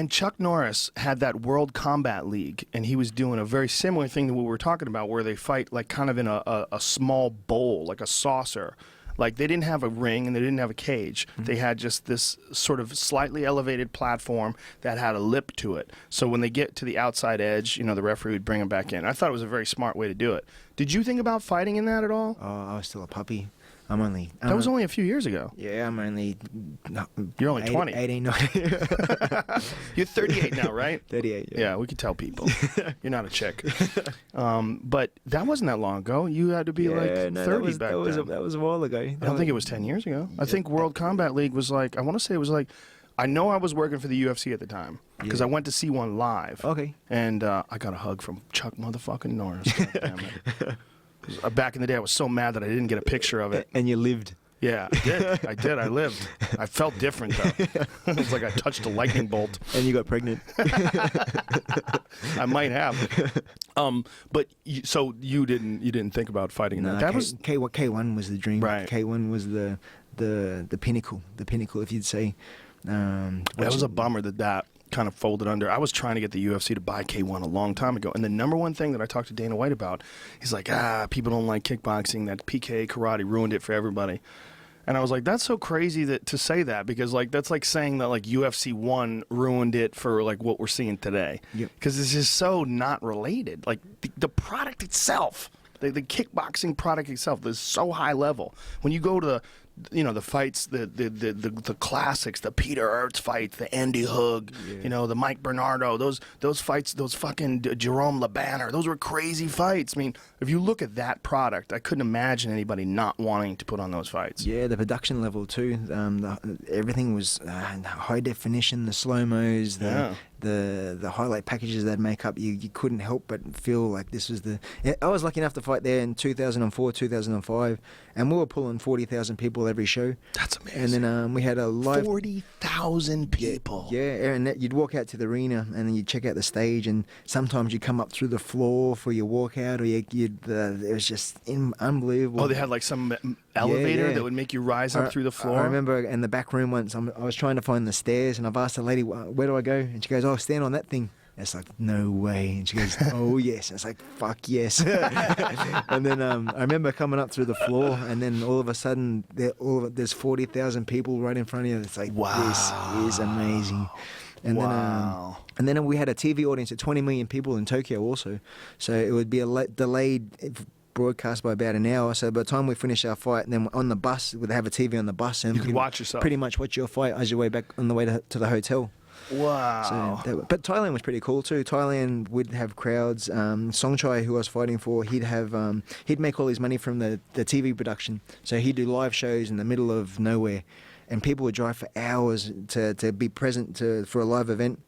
Chuck Norris had that World Combat League, and he was doing a very similar thing to what we were talking about, where they fight like kind of in a small bowl, like a saucer. Like they didn't have a ring and they didn't have a cage. Mm-hmm. They had just this sort of slightly elevated platform that had a lip to it. So when they get to the outside edge, the referee would bring them back in. I thought it was a very smart way to do it. Did you think about fighting in that at all? Oh, I was still a puppy. That was only a few years ago. Yeah, I'm only... You're only 20. 18, 19. You're 38 now, right? 38, yeah. Yeah, we can tell people. You're not a chick. But that wasn't that long ago. You had to be 30 back then. That was a while ago. I don't think it was 10 years ago. I think World Combat League was like, I want to say it was like, I know I was working for the UFC at the time because I went to see one live. Okay. And I got a hug from Chuck motherfucking Norris. God damn it. Back in the day, I was so mad that I didn't get a picture of it. And you lived. Yeah, I did. I lived. I felt different, though. It was like I touched a lightning bolt. And you got pregnant. I might have. But so you didn't think about fighting in that? That was K1 was the dream. Right. K1 was the pinnacle. The pinnacle, if you'd say. That was a bummer that kind of folded under. I was trying to get the UFC to buy K1 a long time ago, and the number one thing that I talked to Dana White about, he's like, people don't like kickboxing, that PK karate ruined it for everybody. And I was like, that's so crazy to say that, because like that's like saying that like UFC 1 ruined it for like what we're seeing today. Because it's just so not related. Like the product itself, the kickboxing product itself is so high level. When you go to the fights, the classics, the Peter Aerts fights, the Andy Hug, the Mike Bernardo, those fights, those fucking Jerome LeBanner, those were crazy fights. I mean, if you look at that product, I couldn't imagine anybody not wanting to put on those fights. Yeah, the production level too. Everything was high definition, the slow-mos, the highlight packages that make up, you couldn't help but feel like this was I was lucky enough to fight there in 2004, 2005, and we were pulling 40,000 people every show. That's amazing. And then we had a live... 40,000 people. Yeah, and you'd walk out to the arena and then you'd check out the stage, and sometimes you'd come up through the floor for your walkout, or it was just unbelievable. Oh, they had like some elevator that would make you rise up through the floor? I remember in the back room once, I was trying to find the stairs, and I've asked the lady, where do I go? And she goes, oh, stand on that thing. And it's like, no way. And she goes, oh, yes. And it's like, fuck, yes. And then I remember coming up through the floor, and then all of a sudden, there's 40,000 people right in front of you. It's like, wow. This is amazing. And then we had a TV audience of 20 million people in Tokyo also. So it would be a delayed broadcast by about an hour. So by the time we finish our fight, and then on the bus, we'd have a TV on the bus, and you could watch yourself. Pretty much watch your fight as your way back on the way to the hotel. Wow. But Thailand was pretty cool too. Thailand would have crowds. Songchai, who I was fighting for, he'd make all his money from the TV production. So he'd do live shows in the middle of nowhere, and people would drive for hours to be present for a live event.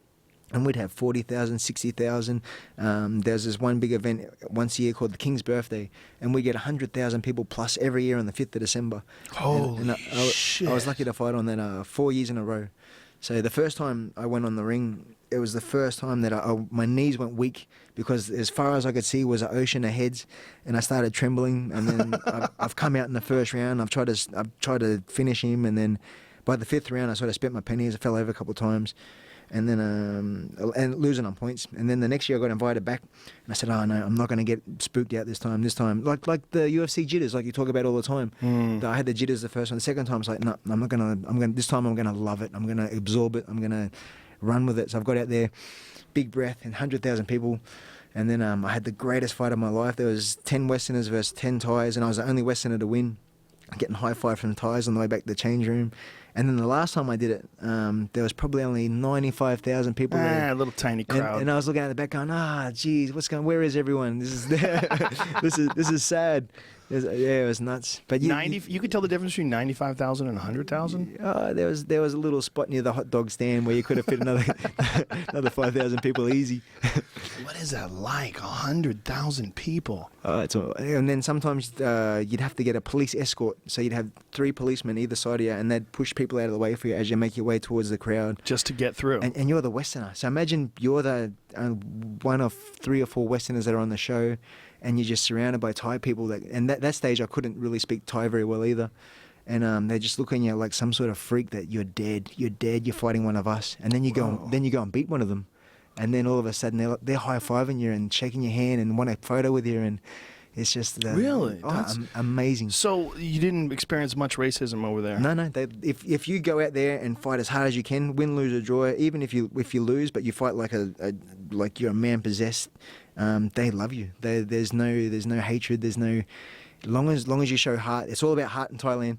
And we'd have 40,000, 60,000. There's this one big event once a year called the King's Birthday, and we get 100,000 people plus every year on the 5th of December. Holy shit. I was lucky to fight on that 4 years in a row. So the first time I went on the ring, it was the first time that my knees went weak, because as far as I could see was an ocean of heads, and I started trembling. And then I've come out in the first round. I've tried to finish him, and then by the 5th round I sort of spent my pennies. I fell over a couple of times. And then and losing on points. And then the next year I got invited back, and I said, oh no, I'm not going to get spooked out this time. Like the UFC jitters, like you talk about all the time. I had the jitters the first one. The second time I was like, no, this time I'm going to love it. I'm going to absorb it. I'm going to run with it. So I've got out there, big breath, and 100,000 people. And then I had the greatest fight of my life. There was 10 Westerners versus 10 Thais, and I was the only Westerner to win. getting high-five from Thais on the way back to the change room. And then the last time I did it, there was probably only 95,000 people there. A little tiny crowd. And I was looking at the back going, geez, where is everyone? This is this is sad. It was nuts. But you could tell the difference between 95,000 and 100,000? There was a little spot near the hot dog stand where you could have fit another 5,000 people easy. What is that like? 100,000 people? And then sometimes you'd have to get a police escort. So you'd have 3 policemen either side of you, and they'd push people out of the way for you as you make your way towards the crowd. Just to get through. And you're the Westerner. So imagine you're the one of 3 or 4 Westerners that are on the show, and you're just surrounded by Thai people. And that stage, I couldn't really speak Thai very well either. And they just look at you like some sort of freak that you're dead. You're dead. You're fighting one of us. And then you go and beat one of them. And then all of a sudden they're high-fiving you and shaking your hand and want a photo with you. And it's just really amazing. So you didn't experience much racism over there? No. If you go out there and fight as hard as you can, win, lose or draw, even if you lose, but you fight like like you're a man possessed, they love you. There's no hatred. There's no long as you show heart. It's all about heart in Thailand.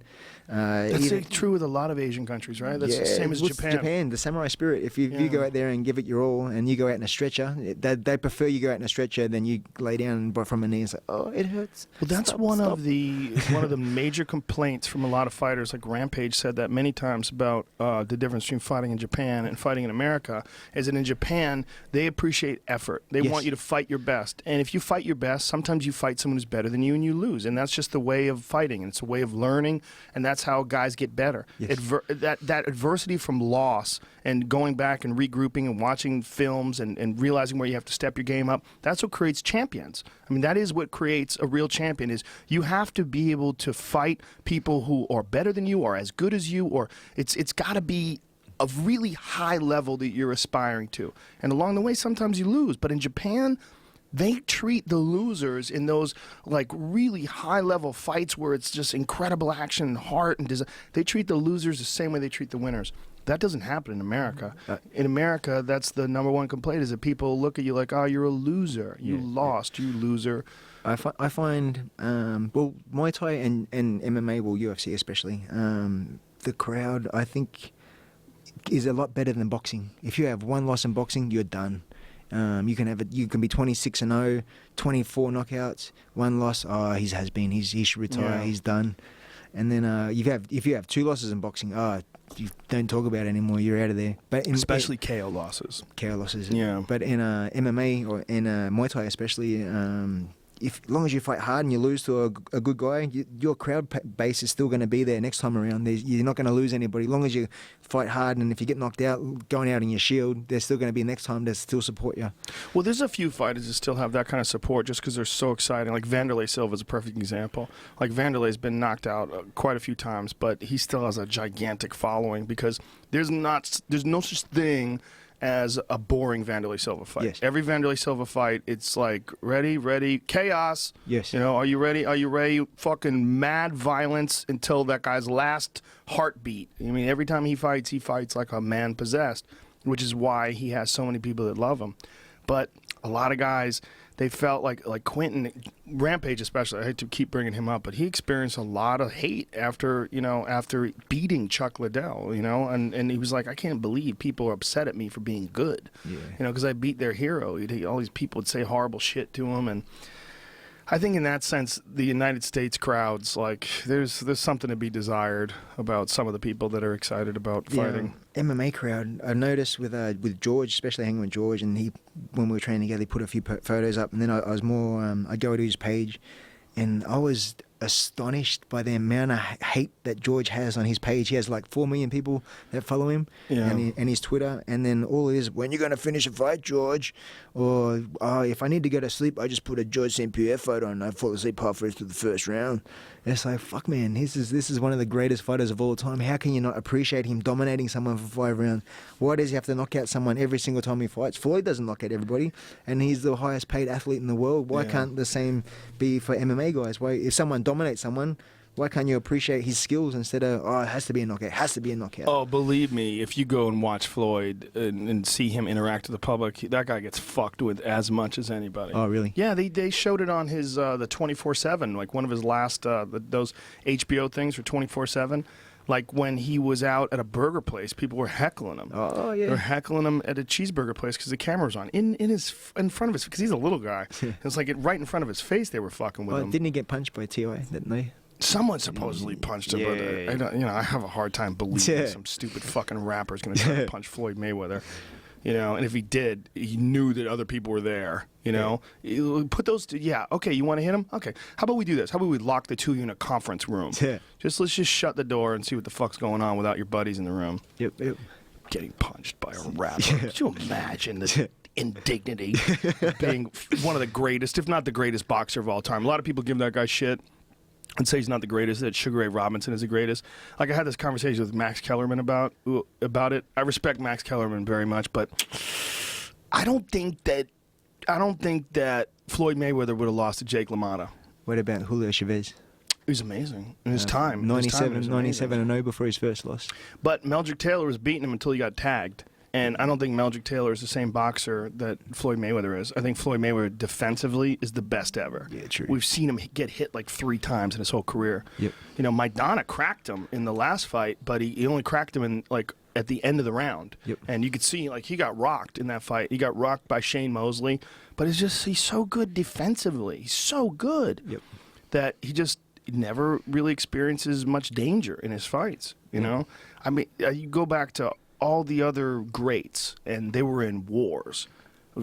That's true with a lot of Asian countries, right? That's the same as Japan. Japan, the samurai spirit. If you go out there and give it your all, and you go out in a stretcher, they prefer you go out in a stretcher than you lay down from a knee and say, "Oh, it hurts." Well, that's one of the major complaints from a lot of fighters. Like Rampage said that many times about the difference between fighting in Japan and fighting in America. Is that in Japan they appreciate effort. They want you to fight your best, and if you fight your best, sometimes you fight someone who's better than you and you lose, and that's just the way of fighting. And it's a way of learning, and that's how guys get better. Yes. That adversity from loss and going back and regrouping and watching films and realizing where you have to step your game up, that's what creates champions. I mean, that is what creates a real champion. Is you have to be able to fight people who are better than you or as good as you, or it's got to be a really high level that you're aspiring to. And along the way, sometimes you lose. But in Japan, they treat the losers in those like really high level fights where it's just incredible action and heart and design. They treat the losers the same way they treat the winners. That doesn't happen in America. In America, that's the number one complaint, is that people look at you like, oh, you're a loser. You lost, you loser. I find Muay Thai and MMA, well, UFC especially, the crowd, I think, is a lot better than boxing. If you have one loss in boxing, you're done. You can be 26-0, 24 knockouts, 1 loss. Oh, he should retire. He's done. And then if you have 2 losses in boxing, you don't talk about it anymore. You're out of there. But especially KO losses. KO losses. Yeah. But in MMA or in Muay Thai especially, as long as you fight hard and you lose to a good guy, your crowd base is still going to be there next time around. You're not going to lose anybody. As long as you fight hard, and if you get knocked out, going out in your shield, they're still going to be next time to still support you. Well, there's a few fighters that still have that kind of support just because they're so exciting. Like Vanderlei Silva is a perfect example. Like Vanderlei's been knocked out quite a few times, but he still has a gigantic following because there's no such thing as a boring Vanderlei Silva fight. Yes. Every Vanderlei Silva fight, it's like ready, chaos. Yes. You know, are you ready? Are you ready? Fucking mad violence until that guy's last heartbeat. I mean, every time he fights like a man possessed, which is why he has so many people that love him. But a lot of guys, they felt like Quentin, Rampage especially, I hate to keep bringing him up, but he experienced a lot of hate after beating Chuck Liddell, and he was like, I can't believe people are upset at me for being good, because I beat their hero. All these people would say horrible shit to him, and I think in that sense, the United States crowds, like, there's something to be desired about some of the people that are excited about fighting. MMA crowd, I've noticed with George, especially hanging with George, and when we were training together, he put a few photos up, and then I was more, I'd go to his page, and I was astonished by the amount of hate that George has on his page. He has like 4 million people that follow him, and his Twitter, and then all it is, when you're going to finish a fight, George, or if I need to go to sleep, I just put a George st-Pierre photo and I fall asleep halfway through the first round. And it's like, fuck, man, this is one of the greatest fighters of all time. How can you not appreciate him dominating someone for 5 rounds? Why does he have to knock out someone every single time he fights? Floyd doesn't knock out everybody, and he's the highest paid athlete in the world. Why can't the same be for MMA guys? Why, if someone dominates someone, Why can't you appreciate his skills instead of, oh, it has to be a knockout, it has to be a knockout? Oh, believe me, if you go and watch Floyd and see him interact with the public, that guy gets fucked with as much as anybody. Oh, really? Yeah, they showed it on his the 24/7, like one of his last those HBO things for 24/7. Like when he was out at a burger place, people were heckling him. Oh, yeah. They were heckling him at a cheeseburger place because the camera was on in front of his, because he's a little guy. It was like right in front of his face. They were fucking with him. Didn't he get punched by T.I.? Didn't they? Someone supposedly punched him, but Yeah. I don't, I have a hard time believing Yeah. some stupid fucking rapper is going to try to punch Floyd Mayweather. And if he did, he knew that other people were there. You put those. Okay. You want to hit him? Okay. How about we do this? How about we lock the two of you in a conference room? Yeah. Let's just shut the door and see what the fuck's going on without your buddies in the room. Yep. Getting punched by a rapper. Could you imagine the indignity of being one of the greatest, if not the greatest boxer of all time? A lot of people give that guy shit and say he's not the greatest, that Sugar Ray Robinson is the greatest. Like, I had this conversation with Max Kellerman about it. I respect Max Kellerman very much, but I don't think that Floyd Mayweather would have lost to Jake LaMotta. What about Julio Chavez? He was amazing in his time. 97-0 before his first loss. But Meldrick Taylor was beating him until he got tagged. And I don't think Meldrick Taylor is the same boxer that Floyd Mayweather is. I think Floyd Mayweather defensively is the best ever. Yeah, true. We've seen him get hit like 3 times in his whole career. Yep. Maidana cracked him in the last fight, but he only cracked him in at the end of the round. Yep. And you could see he got rocked in that fight. He got rocked by Shane Mosley, but he's so good defensively. He's so good that he just never really experiences much danger in his fights. I mean, you go back to all the other greats, and they were in wars.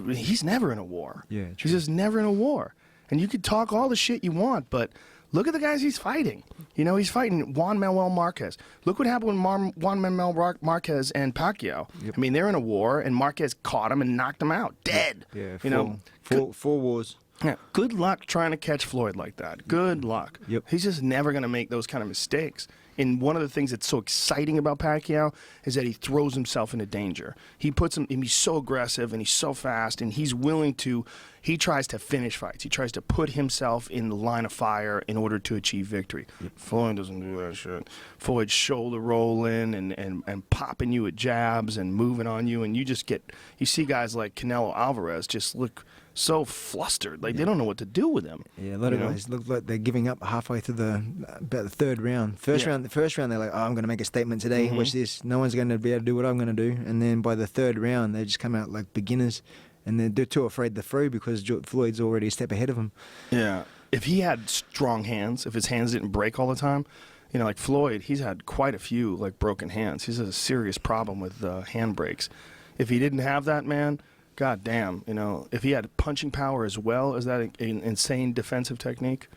He's never in a war. Yeah, true. He's just never in a war. And you could talk all the shit you want, but look at the guys he's fighting. He's fighting Juan Manuel Marquez. Look what happened with Juan Manuel Marquez and Pacquiao. Yep. I mean, they're in a war, and Marquez caught him and knocked him out, dead. Yeah, four wars. Yeah, good luck trying to catch Floyd like that. Good luck. Yep. He's just never going to make those kind of mistakes. And one of the things that's so exciting about Pacquiao is that he throws himself into danger. He's so aggressive and he's so fast, and he tries to finish fights. He tries to put himself in the line of fire in order to achieve victory. Floyd doesn't do that shit. Floyd's shoulder rolling and popping you at jabs and moving on you, and you see guys like Canelo Alvarez just look so flustered, like they don't know what to do with him. Yeah, a lot of guys look like they're giving up halfway through about the third round. The first round they're like, I'm going to make a statement today. Watch this. No one's going to be able to do what I'm going to do. And then by the third round, they just come out like beginners, and they're too afraid to throw because Floyd's already a step ahead of him. Yeah, if he had strong hands, if his hands didn't break all the time, like Floyd, he's had quite a few like broken hands. He's a serious problem with hand breaks. If he didn't have that, man. God damn, if he had punching power as well as that insane defensive technique,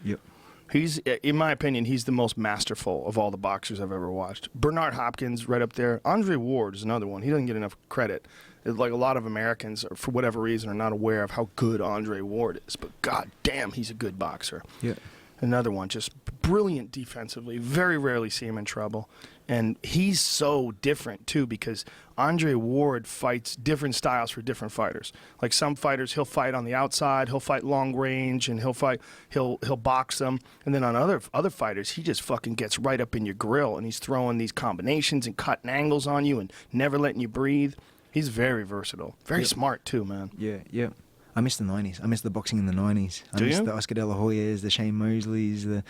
he's, in my opinion, he's the most masterful of all the boxers I've ever watched. Bernard Hopkins right up there. Andre Ward is another one. He doesn't get enough credit. Like a lot of Americans, for whatever reason, are not aware of how good Andre Ward is. But god damn, he's a good boxer. Yeah. Another one, just brilliant defensively. Very rarely see him in trouble. And he's so different, too, because Andre Ward fights different styles for different fighters. Like some fighters, he'll fight on the outside, he'll fight long range, and he'll box them. And then on other fighters, he just fucking gets right up in your grill, and he's throwing these combinations and cutting angles on you and never letting you breathe. He's very versatile. Very smart, too, man. Yeah. I miss the 90s. I miss the boxing in the 90s. I miss the Oscar De La Hoyas, the Shane Mosleys,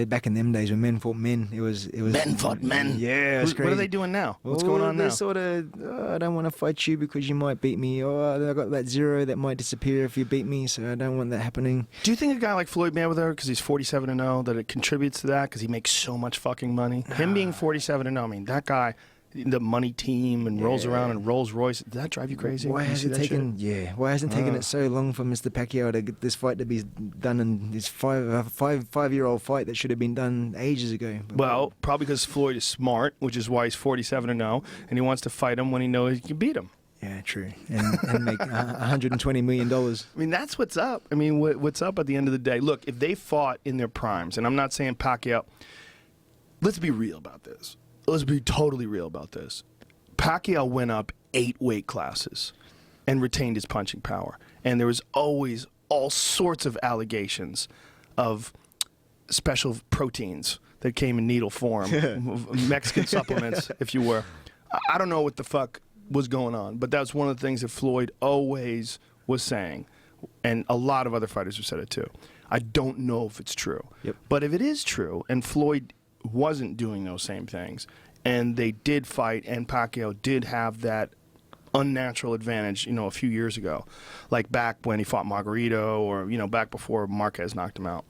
back in them days when men fought men. It was men fought men. Yeah, it was crazy. What are they doing now? What's going on now? They're sort of, I don't want to fight you because you might beat me. I got that zero that might disappear if you beat me, so I don't want that happening. Do you think a guy like Floyd Mayweather, because he's 47-0, that it contributes to that because he makes so much fucking money? Him being 47-0, I mean, that guy, the money team, and rolls around in Rolls Royce. Does that drive you crazy? Why hasn't taken it so long for Mr. Pacquiao to get this fight to be done in this five-year-old fight that should have been done ages ago? Well, probably because Floyd is smart, which is why he's 47-0, and he wants to fight him when he knows he can beat him. Yeah, true. And make $120 million. I mean, that's what's up. I mean, what's up at the end of the day? Look, if they fought in their primes, and I'm not saying Pacquiao, let's be real about this. Let's be totally real about this. Pacquiao went up 8 weight classes and retained his punching power. And there was always all sorts of allegations of special proteins that came in needle form, Mexican supplements, if you were. I don't know what the fuck was going on, but that's one of the things that Floyd always was saying, and a lot of other fighters have said it too. I don't know if it's true, but if it is true, and Floyd wasn't doing those same things, and they did fight, and Pacquiao did have that unnatural advantage, you know, a few years ago, like back when he fought Margarito, or you know, back before Marquez knocked him out.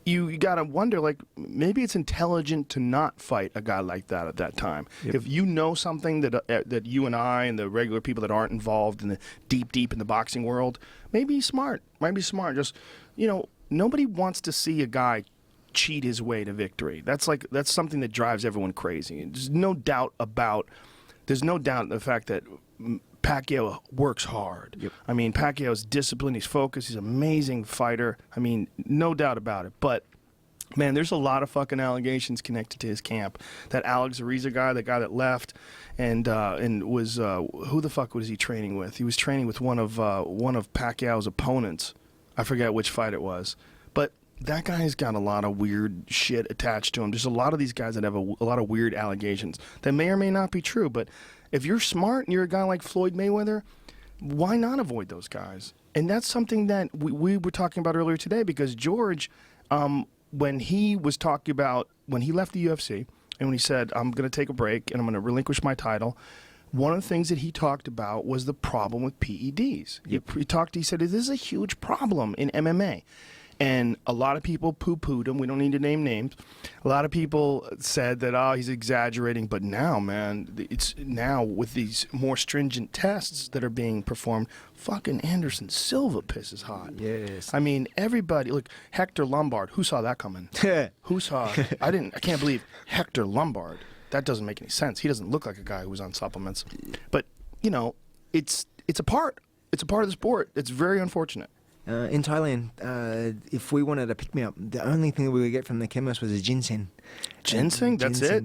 You gotta wonder, like, maybe it's intelligent to not fight a guy like that at that time. If you know something that you and I and the regular people that aren't involved in the deep in the boxing world, maybe smart. Might be smart. Just, you know, nobody wants to see a guy cheat his way to victory. That's something that drives everyone crazy. There's no doubt in the fact that Pacquiao works hard. I mean, Pacquiao's disciplined, he's focused, he's an amazing fighter. I mean, no doubt about it. But, man, there's a lot of fucking allegations connected to his camp. That Alex Ariza guy, the guy that left, and was who the fuck was he training with? He was training with one of Pacquiao's opponents. I forget which fight it was. But that guy's got a lot of weird shit attached to him. There's a lot of these guys that have a lot of weird allegations that may or may not be true, but if you're smart and you're a guy like Floyd Mayweather, why not avoid those guys? And that's something that we were talking about earlier today, because George, when he was talking about, when he left the UFC and when he said, I'm going to take a break and I'm going to relinquish my title, one of the things that he talked about was the problem with PEDs. He said, this is a huge problem in MMA. And a lot of people poo-pooed him. We don't need to name names. A lot of people said that, oh, he's exaggerating. But now, man, it's now with these more stringent tests that are being performed, fucking Anderson Silva pisses hot. Yes. I mean, everybody, look, Hector Lombard, who saw that coming? Who saw, I can't believe Hector Lombard. That doesn't make any sense. He doesn't look like a guy who was on supplements. But, you know, it's a part of the sport. It's very unfortunate. In Thailand, if we wanted a pick-me-up, the only thing that we would get from the chemist was a ginseng. Ginseng? That's it?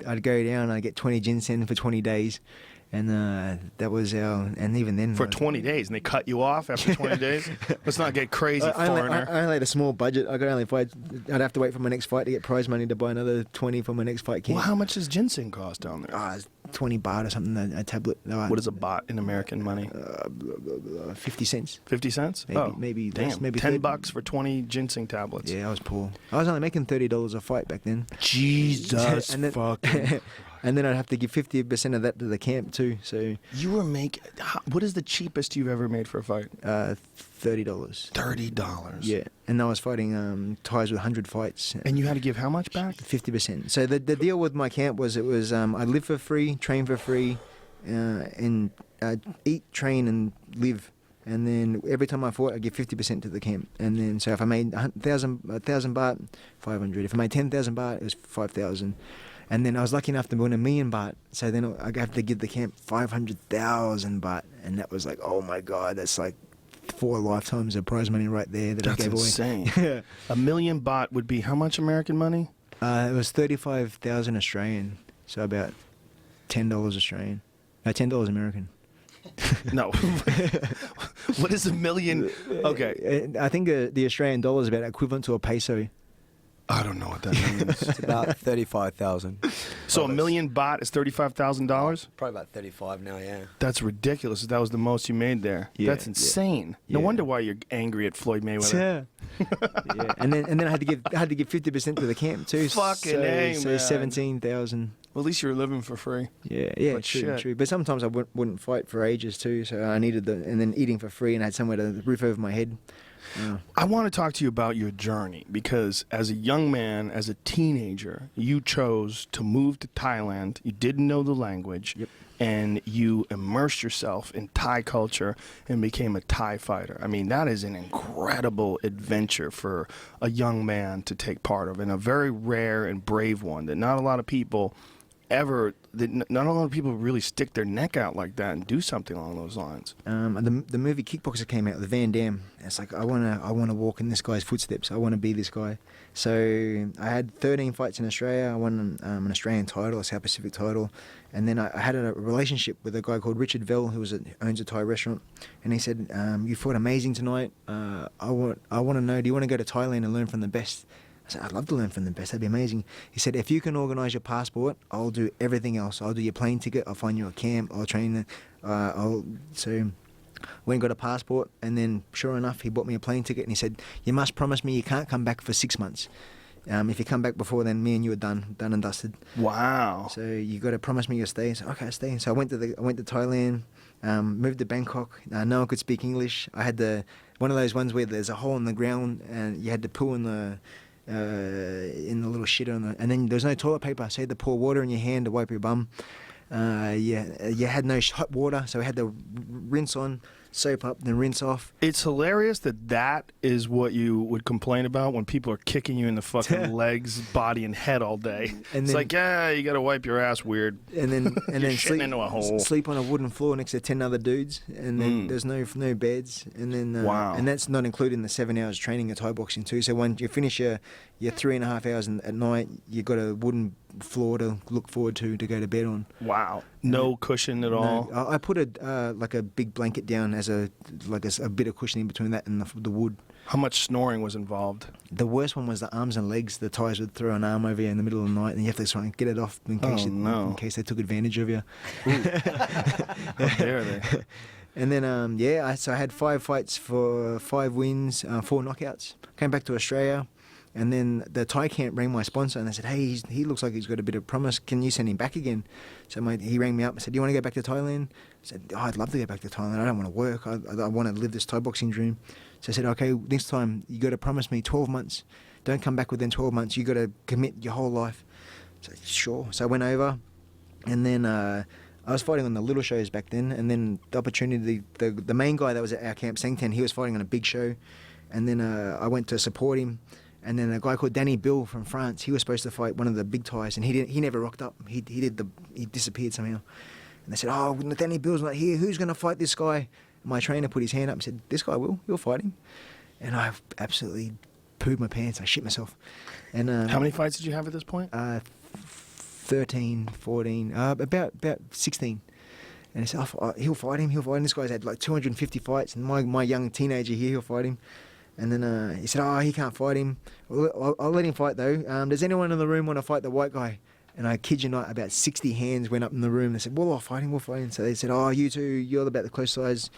I'd go down, I'd get 20 ginseng for 20 days. And that was our, and even then... For 20 days, and they cut you off after 20 days? Let's not get crazy, foreigner. I only had a small budget. I could only fight. I'd have to wait for my next fight to get prize money to buy another 20 for my next fight camp. Well, how much does ginseng cost down there? It's 20 baht or something, a tablet. What is a baht in American money? 50 cents. 50 cents? Maybe damn. less, maybe $10 for 20 ginseng tablets. Yeah, I was poor. I was only making $30 a fight back then. Jesus fucking... And then I'd have to give 50% of that to the camp too. So you were making... What is the cheapest you've ever made for a fight? $30. $30? Yeah. And I was fighting Thais with 100 fights. And you had to give how much back? 50%. So the deal with my camp was I'd live for free, train for free, and eat, train, and live. And then every time I fought, I'd give 50% to the camp. And then, so if I made 1,000 baht, 500. If I made 10,000 baht, it was 5,000. And then I was lucky enough to win 1 million baht. So then I have to give the camp 500,000 baht. And that was like, oh my God, that's like 4 lifetimes of prize money right there that I gave away. That's insane. 1 million baht would be how much American money? It was 35,000 Australian. So about $10 Australian. No, $10 American. No. What is 1 million? Okay. I think the Australian dollar is about equivalent to a peso. I don't know what that means. It's about 35,000. So 1 million baht is $35,000? Probably about 35 now, yeah. That's ridiculous. That was the most you made there. Yeah, that's insane. Yeah. No wonder why you're angry at Floyd Mayweather. Yeah. And then I had to give 50% to the camp too. Fucking A, so man. 17,000. Well, at least you were living for free. Yeah, But shit. true. But sometimes I wouldn't fight for ages too, so I needed and then eating for free, and I had somewhere to roof over my head. Yeah. I want to talk to you about your journey, because as a young man, as a teenager, you chose to move to Thailand. You didn't know the language, and you immersed yourself in Thai culture and became a Thai fighter. I mean, that is an incredible adventure for a young man to take part of, and a very rare and brave one that not a lot of people not a lot of people really stick their neck out like that and do something along those lines. The movie Kickboxer came out with Van Damme. It's like I wanna walk in this guy's footsteps. I want to be this guy. So I had 13 fights in Australia. I won an Australian title, a South Pacific title, and then I had a relationship with a guy called Richard Vell, who owns a Thai restaurant, and he said, "You fought amazing tonight. I want to know. Do you want to go to Thailand and learn from the best?" I said, I'd love to learn from the best. That'd be amazing. He said, if you can organise your passport, I'll do everything else. I'll do your plane ticket. I'll find you a camp. I'll train. So went and got a passport, and then sure enough, he bought me a plane ticket, and he said, you must promise me you can't come back for 6 months. If you come back before then, me and you are done and dusted. Wow. So you got to promise me you'll stay. So okay, I stay. So I went to Thailand, moved to Bangkok. No one could speak English. I had one of those ones where there's a hole in the ground, and you had to poo in the little shit and then there was no toilet paper, so you had to pour water in your hand to wipe your bum. You had no hot water, so we had to rinse on, soap up, then rinse off. It's hilarious that is what you would complain about when people are kicking you in the fucking legs, body, and head all day. And it's then, like, you got to wipe your ass weird. And then Shitting into a hole. sleep on a wooden floor next to 10 other dudes, and then there's no beds. And then Wow. and that's not including the 7 hours training of Thai boxing too. So when you finish your 3.5 hours at night, you got a wooden floor to look forward to go to bed on. Wow. No cushion at all. No, I put like a big blanket down as a bit of cushion in between that and the wood. How much snoring was involved? The worst one was the arms and legs. The Thais would throw an arm over you in the middle of the night, and you have to try and get it off in case they took advantage of you. How dare they? And then so I had 5 fights for 5 wins, 4 knockouts. Came back to Australia. And then the Thai camp rang my sponsor, and they said, hey, he looks like he's got a bit of promise. Can you send him back again? So he rang me up and said, do you want to go back to Thailand? I said, I'd love to go back to Thailand. I don't want to work. I want to live this Thai boxing dream. So I said, okay, this time you got to promise me 12 months. Don't come back within 12 months. You got to commit your whole life. So sure. So I went over, and then I was fighting on the little shows back then. And then the opportunity, the main guy that was at our camp, Sengten, he was fighting on a big show. And then I went to support him. And then a guy called Danny Bill from France, he was supposed to fight one of the big Thais, and he never rocked up. He disappeared somehow. And they said, oh, Danny Bill's not here. Who's going to fight this guy? And my trainer put his hand up and said, this guy will. He'll fight him. And I absolutely pooed my pants. I shit myself. And how many fights did you have at this point? 13, 14, about 16. And I said, oh, he'll fight him. This guy's had like 250 fights, and my young teenager here, he'll fight him. And then he said, oh, he can't fight him. I'll let him fight, though. Does anyone in the room want to fight the white guy? And I kid you not, about 60 hands went up in the room. They said, well, I'll fight him. So they said, oh, you two, you're about the close size.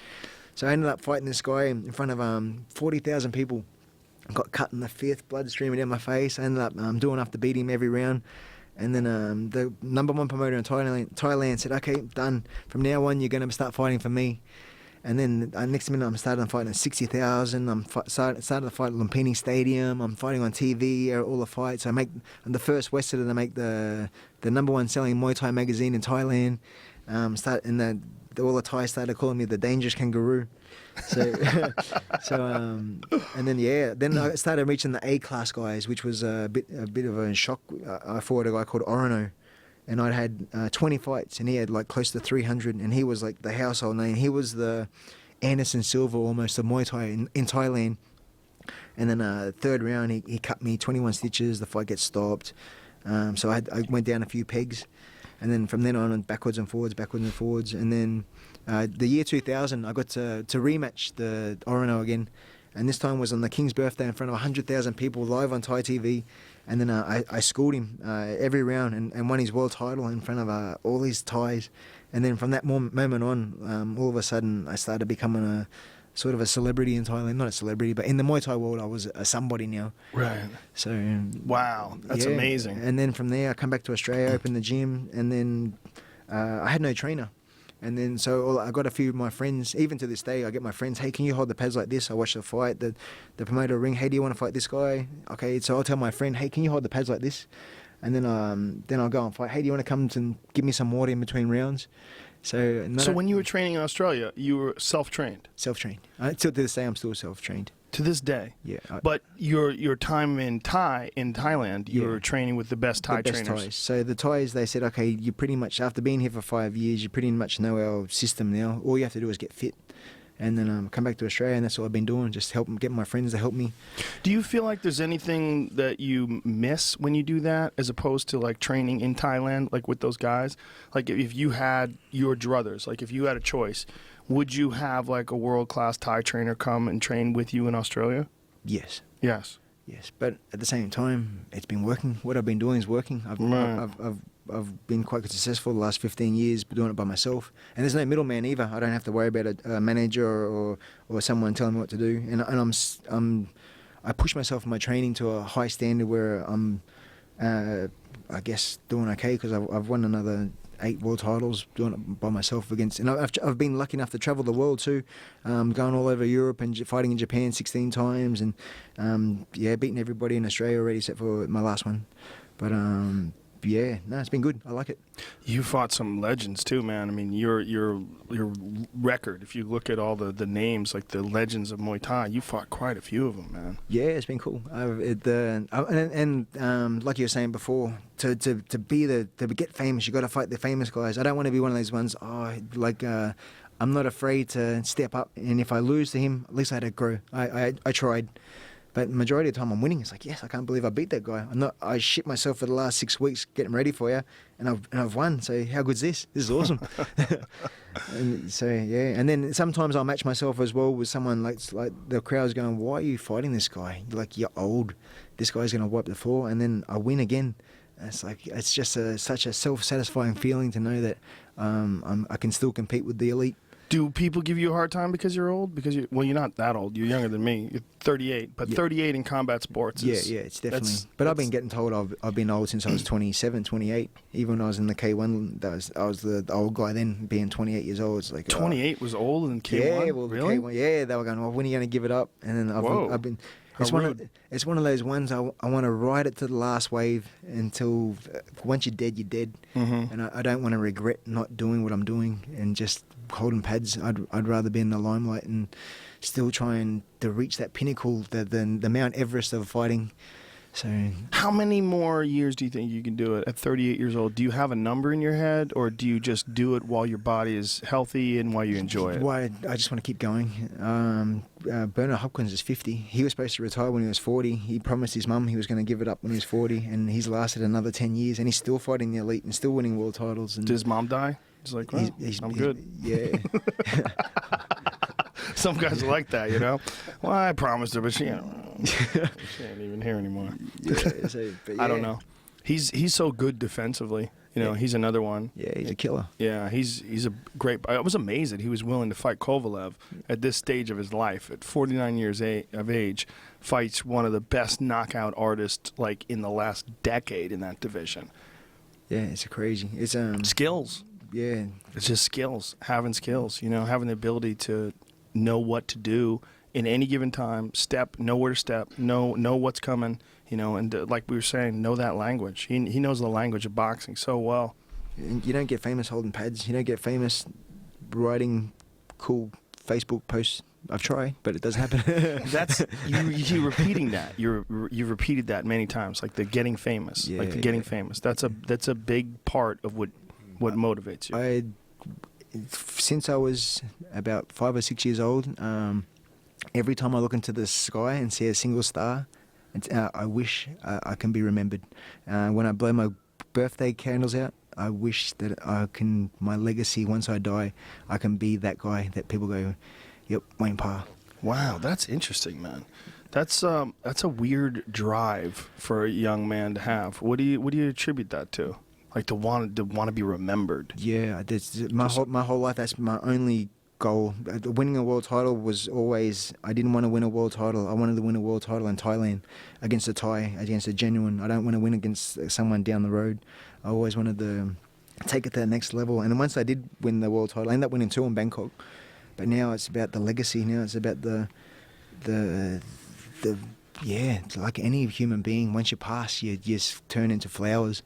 So I ended up fighting this guy in front of 40,000 people. Got cut in the fifth, blood streaming down my face. I ended up doing enough to beat him every round. And then the number one promoter in Thailand said, okay, done. From now on, you're going to start fighting for me. And then next minute, I'm starting fighting at 60,000. I'm started to fight at Lumpini Stadium. I'm fighting on TV, all the fights. I'm the first Westerner to make the number one selling Muay Thai magazine in Thailand. All the Thais started calling me the dangerous kangaroo. So, and then I started reaching the A class guys, which was a bit of a shock. I fought a guy called Orono. And I'd had 20 fights, and he had like close to 300, and he was like the household name. He was the Anderson Silva almost of Muay Thai in Thailand. And then third round, he cut me 21 stitches. The fight gets stopped. So I went down a few pegs. And then from then on, backwards and forwards. And then the year 2000, I got to rematch the Orono again. And this time was on the King's birthday in front of 100,000 people live on Thai TV. And then I schooled him every round and won his world title in front of all these Thais. And then from that moment on, all of a sudden, I started becoming a sort of a celebrity in Thailand. Not a celebrity, but in the Muay Thai world, I was a somebody now. Right. So wow, that's amazing. And then from there, I come back to Australia, opened the gym, and then I had no trainer. And then so I got a few of my friends, even to this day, I get my friends, hey, can you hold the pads like this? I watch the fight, the promoter will ring, hey, do you want to fight this guy? Okay, so I'll tell my friend, hey, can you hold the pads like this? And then I'll go and fight, hey, do you want to come and give me some water in between rounds? So when you were training in Australia, you were self-trained? Self-trained. Till to this day, I'm still self-trained. To this day? Yeah. But your time in Thailand, you were training with the best Thai trainers? Thais. So the Thais, they said, okay, you pretty much, after being here for 5 years, you pretty much know our system now. All you have to do is get fit. And then come back to Australia, and that's what I've been doing, just get my friends to help me. Do you feel like there's anything that you miss when you do that, as opposed to like training in Thailand, like with those guys? Like if you had your druthers, like if you had a choice, would you have like a world-class Thai trainer come and train with you in Australia? Yes. Yes. Yes, but at the same time, it's been working. What I've been doing is working. I've been quite successful the last 15 years doing it by myself. And there's no middleman either. I don't have to worry about a manager or someone telling me what to do. And I push myself in my training to a high standard where I'm, I guess, doing okay because I've won another 8 world titles doing it by myself against, and I've been lucky enough to travel the world too, going all over Europe and fighting in Japan 16 times, and beating everybody in Australia already except for my last one. But it's been good. I like it. You fought some legends too, man. I mean, your record, if you look at all the names, like the legends of Muay Thai, you fought quite a few of them, man. Yeah, it's been cool. Like you were saying before, to get famous, you got to fight the famous guys. I don't want to be one of those ones. I'm not afraid to step up, and if I lose to him, at least I had to grow. I tried. But majority of the time I'm winning. It's like, yes, I can't believe I beat that guy. I shit myself for the last 6 weeks getting ready for you, and I've won. So how good's this? This is awesome. And so yeah, and then sometimes I'll match myself as well with someone like the crowd's going, why are you fighting this guy? Like, you're old. This guy's gonna wipe the floor, and then I win again. And it's like, it's just such a self-satisfying feeling to know that I can still compete with the elite. Do people give you a hard time because you're old? Because you're not that old. You're younger than me. You're 38, but 38 in combat sports is... Yeah, it's definitely... But I've been getting told I've been old since I was 27, 28. Even when I was in the K1, I was the old guy then, being 28 years old. It's like... 28 was old in K1? Yeah, well, really? K1, yeah, they were going, well, when are you going to give it up? And then I've been... It's one of those ones I want to ride it to the last wave until once you're dead, you're dead. Mm-hmm. And I don't want to regret not doing what I'm doing and just holding pads. I'd rather be in the limelight and still trying to reach that pinnacle, the Mount Everest of fighting. So, how many more years do you think you can do it at 38 years old? Do you have a number in your head, or do you just do it while your body is healthy and while you enjoy it? Well, I just want to keep going. Bernard Hopkins is 50. He was supposed to retire when he was 40. He promised his mum he was going to give it up when he was 40, and he's lasted another 10 years, and he's still fighting the elite and still winning world titles. And did his mom die? He's like, well, I'm good. Yeah. Some guys are like that, you know. Well, I promised her, but she ain't even here anymore. I don't know. He's so good defensively. You know, he's another one. Yeah, he's a killer. Yeah, he's a great. I was amazed that he was willing to fight Kovalev at this stage of his life, at 49 years of age. Fights one of the best knockout artists like in the last decade in that division. Yeah, it's crazy. It's skills. Yeah, it's just skills. Having skills. You know, having the ability to know what to do in any given time, know where to step, know what's coming, you know, and like we were saying, know that language. He knows the language of boxing so well. You don't get famous holding pads. You don't get famous writing cool Facebook posts. I've tried, but it doesn't happen. That's you repeating that. You've repeated that many times, like the getting famous, famous. That's a big part of what motivates you. Since I was about 5 or 6 years old, every time I look into the sky and see a single star, I wish I can be remembered. When I blow my birthday candles out, I wish that my legacy, once I die, I can be that guy that people go, yep, Wayne Parr. Wow, that's interesting, man. That's a weird drive for a young man to have. What do you attribute that to? Like to want to be remembered. Yeah, my whole life. That's my only goal. Winning a world title was always. I didn't want to win a world title. I wanted to win a world title in Thailand against a Thai, against a genuine. I don't want to win against someone down the road. I always wanted to take it to the next level. And once I did win the world title, I ended up winning 2 in Bangkok. But now it's about the legacy. Now it's about the yeah, like any human being, once you pass, you just turn into flowers.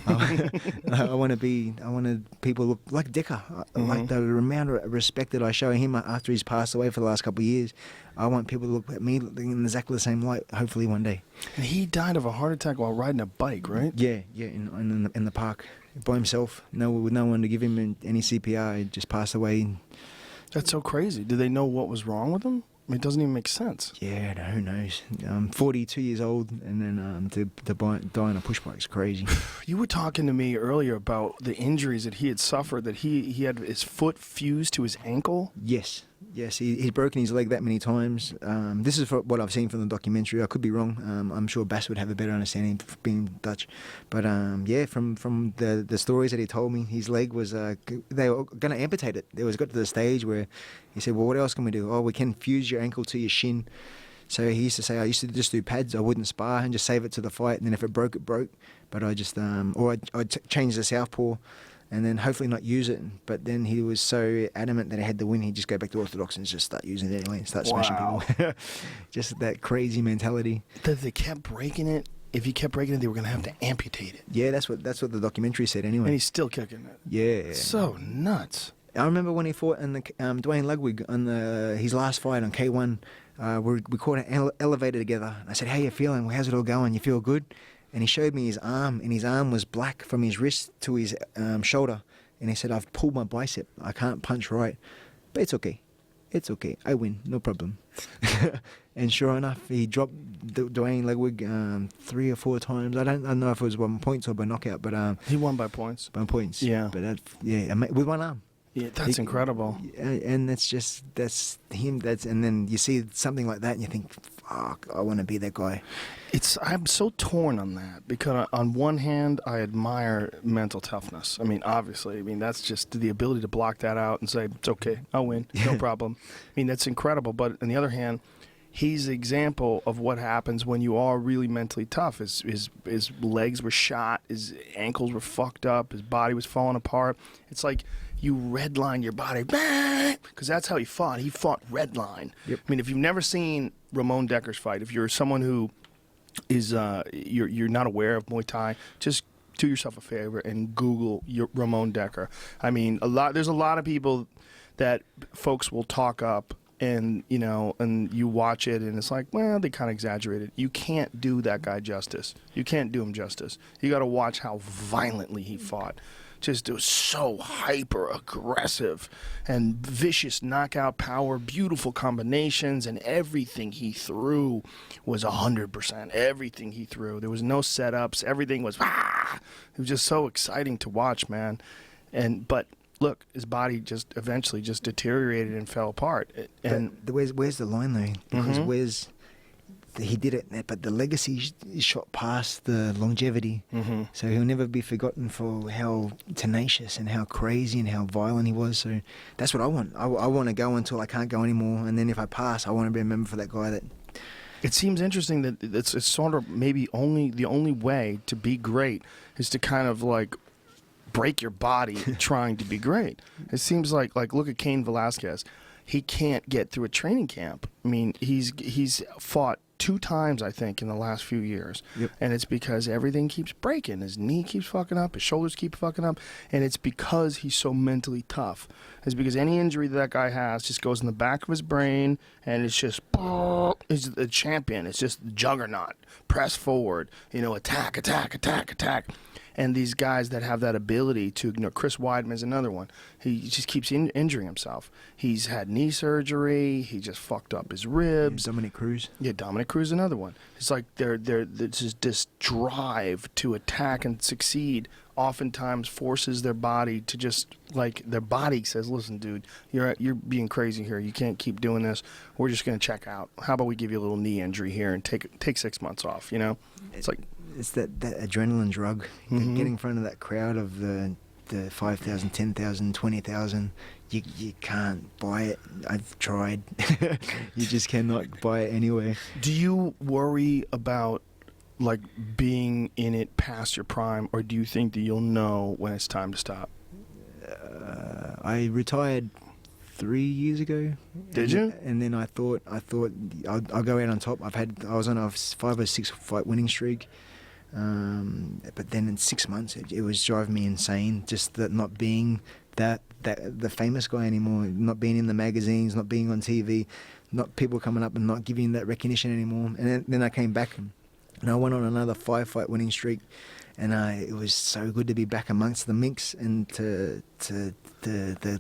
I want people to look like Dekker. Like the amount of respect that I show him after he's passed away for the last couple of years. I want people to look at me in exactly the same light, hopefully one day. And he died of a heart attack while riding a bike, right? Yeah, in the park by himself. With no one to give him any CPR. He just passed away. That's so crazy. Did they know what was wrong with him? I mean, it doesn't even make sense. Yeah, no, who knows? 42 years old, and then to die on a push bike is crazy. You were talking to me earlier about the injuries that he had suffered, that he had his foot fused to his ankle? Yes. Yes, he's broken his leg that many times. This is what I've seen from the documentary. I could be wrong. I'm sure Bass would have a better understanding being Dutch. But yeah, from the stories that he told me, his leg was, they were going to amputate it. It was got to the stage where he said, well, what else can we do? Oh, we can fuse your ankle to your shin. So he used to say, I used to just do pads. I wouldn't spar and just save it to the fight. And then if it broke, it broke. But I just, I'd change the southpaw and then hopefully not use it. But then he was so adamant that I had to win, he'd just go back to orthodox and just start using it anyway and start smashing people. Just that crazy mentality. That they kept breaking it. If he kept breaking it, they were going to have to amputate it. Yeah, that's what the documentary said anyway. And he's still kicking it. Yeah. So nuts. I remember when he fought in the Dwayne Ludwig on his last fight on K1. We caught an elevator together. I said, "How you feeling? How's it all going? You feel good?" And he showed me his arm, and his arm was black from his wrist to his shoulder. And he said, "I've pulled my bicep. I can't punch right, but it's okay. It's okay. I win. No problem." And sure enough, he dropped Dwayne Ludwig 3 or 4 times. I don't know if it was 1 point or by knockout, but he won by points. By points. Yeah. But with one arm. Yeah, that's incredible. And that's him. And then you see something like that, and you think, "Fuck, I want to be that guy." I'm so torn on that because on one hand, I admire mental toughness. I mean, obviously, that's just the ability to block that out and say, "It's okay, I'll win, no problem." I mean, that's incredible. But on the other hand, he's an example of what happens when you are really mentally tough. His legs were shot, his ankles were fucked up, his body was falling apart. It's like you redline your body, because that's how he fought. He fought redline. Yep. I mean, if you've never seen Ramon Dekkers fight, if you're someone who is you're not aware of Muay Thai, just do yourself a favor and Google Ramon Dekker. I mean, there's a lot of people that folks will talk up, and and you watch it and it's like, well, they kind of exaggerated. You can't do that guy justice. You can't do him justice. You got to watch how violently he fought. Just it was so hyper aggressive and vicious knockout power, beautiful combinations, and everything he threw was 100%. Everything he threw, there was no setups. Everything was It was just so exciting to watch, man. But look, his body just eventually just deteriorated and fell apart. And where's the line though? Because he did it, but the legacy is shot past the longevity. So he'll never be forgotten for how tenacious and how crazy and how violent he was. So that's what I want. I want to go until I can't go anymore, and then if I pass, I want to be remembered for that guy that. It seems interesting that it's sort of maybe the only way to be great is to kind of like break your body trying to be great. It seems like look at Cain Velasquez. He can't get through a training camp. I mean, he's fought 2 times, I think, in the last few years. Yep. And it's because everything keeps breaking. His knee keeps fucking up. His shoulders keep fucking up. And it's because he's so mentally tough. It's because any injury that guy has just goes in the back of his brain, and it's just, he's the champion. It's just the juggernaut. Press forward. Attack, attack, attack, attack. And these guys that have that ability to ignore. Chris Weidman is another one. He just keeps injuring himself. He's had knee surgery. He just fucked up his ribs. Dominic Cruz. Yeah, Dominic Cruz is another one. It's like there's just this drive to attack and succeed oftentimes forces their body to just, like, their body says, "Listen, dude, you're being crazy here. You can't keep doing this. We're just going to check out. How about we give you a little knee injury here and take 6 months off?" It's like... It's that adrenaline drug. Get in front of that crowd of the 5,000, 10,000, 20,000. You can't buy it. I've tried. You just cannot buy it anyway. Do you worry about, like, being in it past your prime, or do you think that you'll know when it's time to stop? I retired 3 years ago. Did you? And then I thought I'll go out on top. I was on a 5 or 6 fight winning streak. But then in 6 months, it was driving me insane. Just that not being the famous guy anymore, not being in the magazines, not being on TV, not people coming up and not giving that recognition anymore. And then I came back and I went on another 5 fight winning streak, and it was so good to be back amongst the minks and to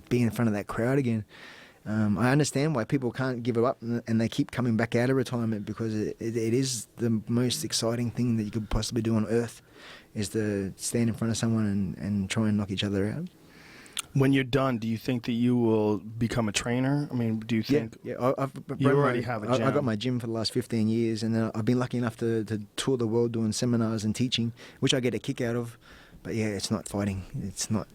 be in front of that crowd again. I understand why people can't give it up and they keep coming back out of retirement, because it is the most exciting thing that you could possibly do on earth, is to stand in front of someone and try and knock each other out. When you're done, do you think that you will become a trainer? I mean, do you think... You already have a gym. I got my gym for the last 15 years, and I've been lucky enough to tour the world doing seminars and teaching, which I get a kick out of. But yeah, it's not fighting. It's not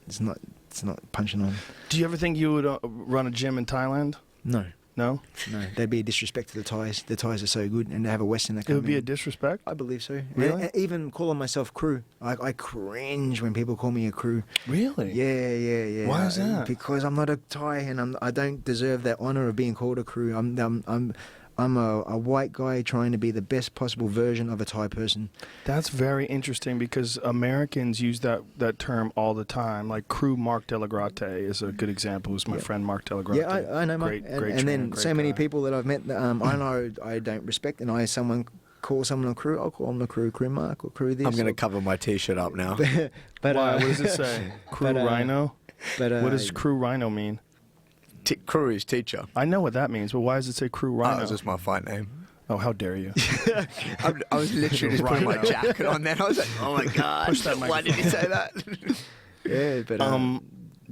punching on. Do you ever think you would run a gym in Thailand? No. No? No, that'd be a disrespect to the Thais. The Thais are so good, and to have a Western that It would be a disrespect? I believe so. Really? And even calling myself crew. I cringe when people call me a crew. Really? Yeah. Why is that? Because I'm not a Thai, and I don't deserve that honor of being called a crew. I'm a white guy trying to be the best possible version of a Thai person. That's very interesting because Americans use that term all the time. Like crew Mark Delagrate is a good example. It was my friend Mark Delagrate. Yeah, I know, great, Mark. great And trainer, then great so many guy. people that I've met, I know I don't respect, and someone calls someone a crew, I'll call them a crew Mark or crew this. I'm going to cover my T-shirt up now. but Why? What does it say? Crew Rhino? But What does crew Rhino mean? Crew is teacher. I know what that means, but why does it say crew Rhino? That was just my fight name. Oh, how dare you! I was literally just putting my Rhino. jacket on then. I was like, oh my God, Push that why did you say that? yeah, but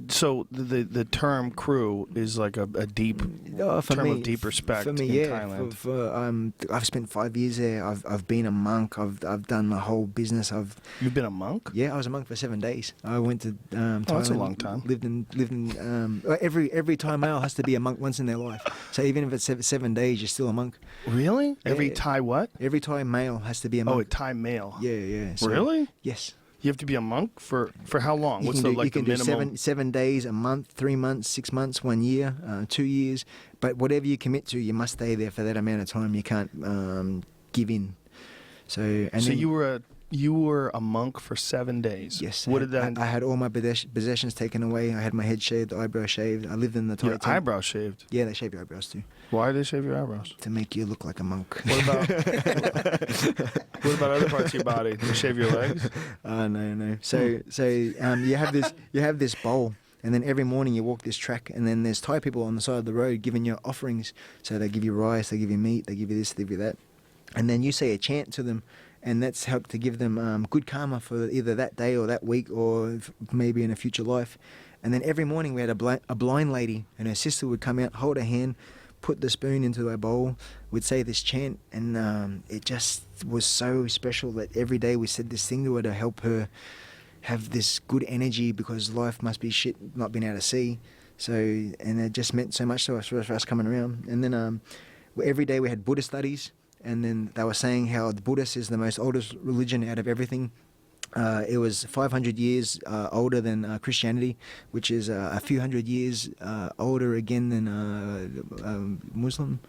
So the term crew is like a deep term of deep respect for me, in yeah. Thailand. I've spent 5 years there. I've been a monk. I've done the whole business. You've been a monk? Yeah, I was a monk for 7 days. I went to Thailand. that's a long time. Lived in every Thai male has to be a monk once in their life. So even if it's 7 days, you're still a monk. Really? Every Yeah. Thai what? Every Thai male has to be a monk. Oh, a Thai male. Yeah. So, Really? Yes. You have to be a monk for how long? What's You can do minimum? 7 days, a month, 3 months, 6 months, 1 year, 2 years. But whatever you commit to, you must stay there for that amount of time. You can't give in. So then, you were a monk for 7 days. Yes. What did that? I had all my possessions taken away. I had my head shaved, eyebrows shaved. I lived in the Thai Your tent. eyebrows shaved. Yeah, they shave your eyebrows too, Why did they shave your eyebrows? to make you look like a monk. What about what about other parts of your body? Did they shave your legs? No. So you have this bowl, and then every morning you walk this track, and then there's Thai people on the side of the road giving you offerings. So they give you rice, they give you meat, they give you this, they give you that, and then you say a chant to them, and that's helped to give them good karma for either that day or that week or maybe in a future life. And then every morning we had a blind lady, and her sister would come out, hold her hand, put the spoon into a bowl, would say this chant, and it just was so special that every day we said this thing to her to help her have this good energy, because life must be shit not being able to see. So, and it just meant so much to us for us coming around. And then every day we had Buddha studies, and then they were saying how the Buddhist is the most oldest religion out of everything. It was 500 years older than Christianity, which is a few hundred years older again than Muslim.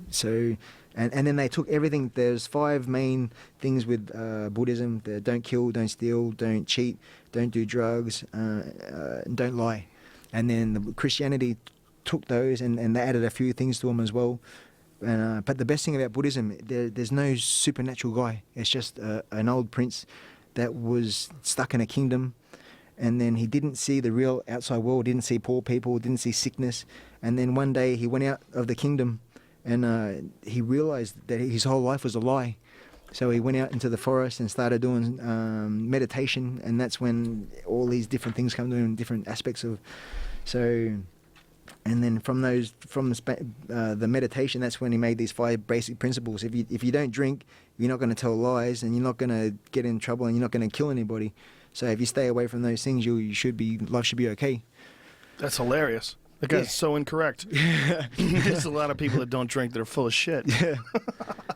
So, and then they took everything. There's 5 main things with Buddhism: don't kill, don't steal, don't cheat, don't do drugs, and don't lie. And then the Christianity took those and they added a few things to them as well. But the best thing about Buddhism, there's no supernatural guy. It's just an old prince that was stuck in a kingdom, and then he didn't see the real outside world, didn't see poor people, didn't see sickness. And then one day he went out of the kingdom, and he realized that his whole life was a lie. So he went out into the forest and started doing meditation, and that's when all these different things come to him, different aspects of. So. And then from the meditation, that's when he made these 5 basic principles. If you don't drink, you're not going to tell lies, and you're not going to get in trouble, and you're not going to kill anybody. So if you stay away from those things, life should be okay. That's hilarious. That guy's so incorrect. There's a lot of people that don't drink that are full of shit. Yeah.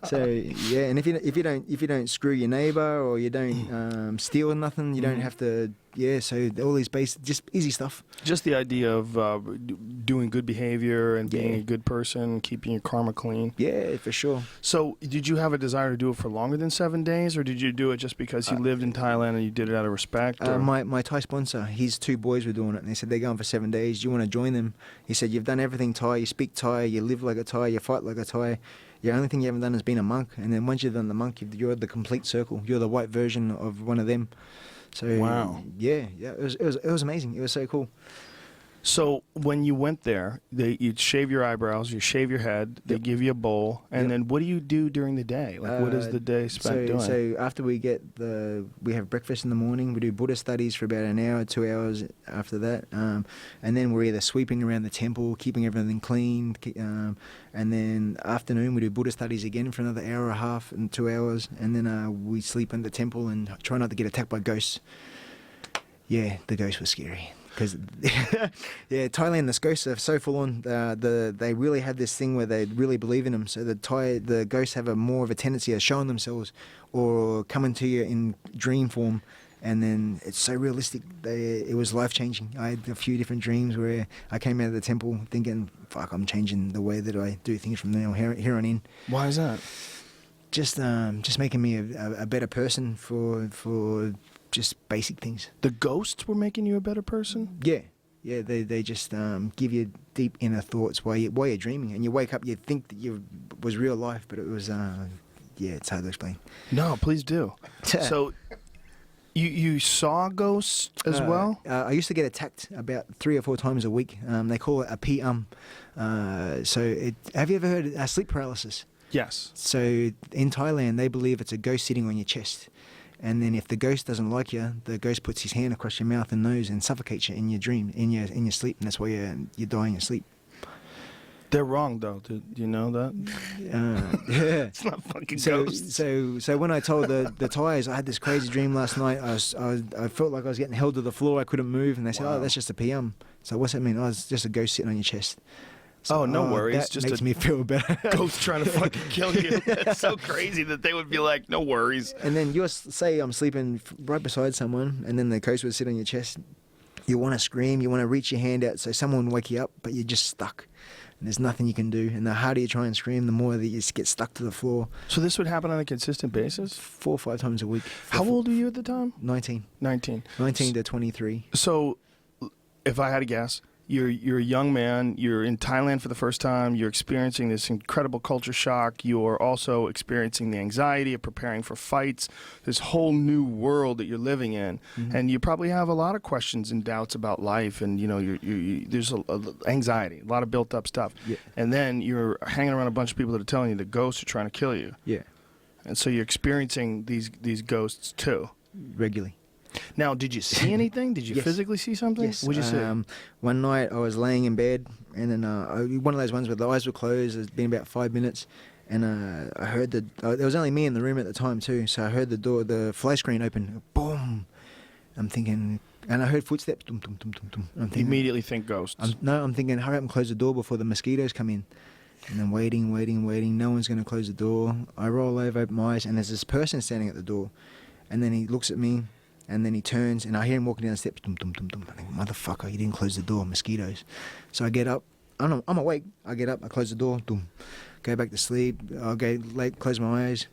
So yeah, and if you don't screw your neighbor, or you don't steal nothing, you don't have to. Yeah, so all these just easy stuff. Just the idea of doing good behavior and being a good person, keeping your karma clean. Yeah, for sure. So did you have a desire to do it for longer than 7 days, or did you do it just because you lived in Thailand and you did it out of respect? My Thai sponsor, his 2 boys were doing it, and they said they're going for 7 days. Do you want to join them? He said, you've done everything Thai, you speak Thai, you live like a Thai, you fight like a Thai. The only thing you haven't done is been a monk, and then once you've done the monk, you're the complete circle. You're the white version of one of them. So wow. Yeah, it was amazing. It was so cool. So when you went there, you'd shave your eyebrows, you shave your head, they give you a bowl, and then what do you do during the day? Like, what is the day spent doing? So after we have breakfast in the morning, we do Buddha studies for about an hour, 2 hours after that, and then we're either sweeping around the temple, keeping everything clean, and then afternoon we do Buddha studies again for another hour and a half and 2 hours, and then we sleep in the temple and try not to get attacked by ghosts. Yeah, the ghosts were scary. Because, Thailand, the ghosts are so full on. They really have this thing where they really believe in them. So the ghosts have more of a tendency of showing themselves or coming to you in dream form. And then it's so realistic. It was life-changing. I had a few different dreams where I came out of the temple thinking, fuck, I'm changing the way that I do things from now here on in. Why is that? Just making me a better person for just basic things. The ghosts were making you a better person? Yeah, they just give you deep inner thoughts while you're dreaming, and you wake up, you think that you was real life, but it was it's hard to explain. No, please do. So you saw ghosts as well? I used to get attacked about 3 or 4 times a week. They call it a have you ever heard of sleep paralysis? Yes. So in Thailand, they believe it's a ghost sitting on your chest. And then if the ghost doesn't like you, the ghost puts his hand across your mouth and nose and suffocates you in your dream, in your sleep, and that's why you die in your sleep. They're wrong, though. Do you know that? Yeah. It's not fucking ghosts. So when I told the Thais, I had this crazy dream last night. I felt like I was getting held to the floor. I couldn't move, and they said, "Oh, that's just a PM." So what's that mean? Oh, it's just a ghost sitting on your chest. So, no worries. That just makes me feel better. Ghost trying to fucking kill you. That's so crazy that they would be like, no worries. And then you say I'm sleeping right beside someone, and then the ghost would sit on your chest. You want to scream, you want to reach your hand out so someone will wake you up, but you're just stuck. And there's nothing you can do. And the harder you try and scream, the more that you get stuck to the floor. So this would happen on a consistent basis? 4 or 5 times a week. How old were you at the time? 19. 19. 19 to 23. So if I had to guess, you're a young man, you're in Thailand for the first time, you're experiencing this incredible culture shock, you're also experiencing the anxiety of preparing for fights, this whole new world that you're living in, and you probably have a lot of questions and doubts about life, and there's a anxiety, a lot of built up stuff, and then you're hanging around a bunch of people that are telling you the ghosts are trying to kill you, and so you're experiencing these ghosts too. Regularly. Now, did you see anything? Did you physically see something? Yes. What did you see? One night I was laying in bed, and then one of those ones where the eyes were closed. It's been about 5 minutes, and I heard there was only me in the room at the time too. So I heard the door, the fly screen open. Boom! I'm thinking, and I heard footsteps. Dum, dum, dum, dum, dum. I'm thinking, immediately think ghosts. I'm thinking, hurry up and close the door before the mosquitoes come in. And then waiting. No one's going to close the door. I roll over, open my eyes, and there's this person standing at the door. And then he looks at me. And then he turns, and I hear him walking down the steps. Dum, dum, dum, dum. I think, motherfucker, he didn't close the door. Mosquitoes. So I get up. I'm awake. I get up. I close the door. Boom. Go back to sleep. I'll go late. Close my eyes.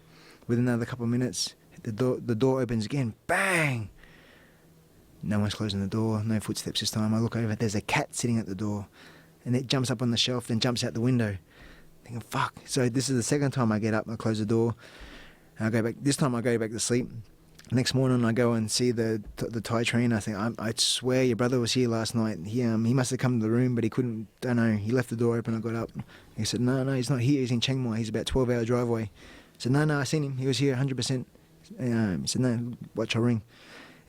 Within another couple of minutes, the door opens again. Bang. No one's closing the door. No footsteps this time. I look over. There's a cat sitting at the door, and it jumps up on the shelf, then jumps out the window. Thinking, fuck. So this is the second time I get up. I close the door. And I go back. This time I go back to sleep. Next morning I go and see the Thai trainer. I think, I swear your brother was here last night. He must have come to the room, but he couldn't. Don't know. He left the door open. I got up. He said, no, he's not here. He's in Chiang Mai. He's about 12-hour drive away. I said, no, I seen him. He was here 100%. He said, no, watch, I'll ring.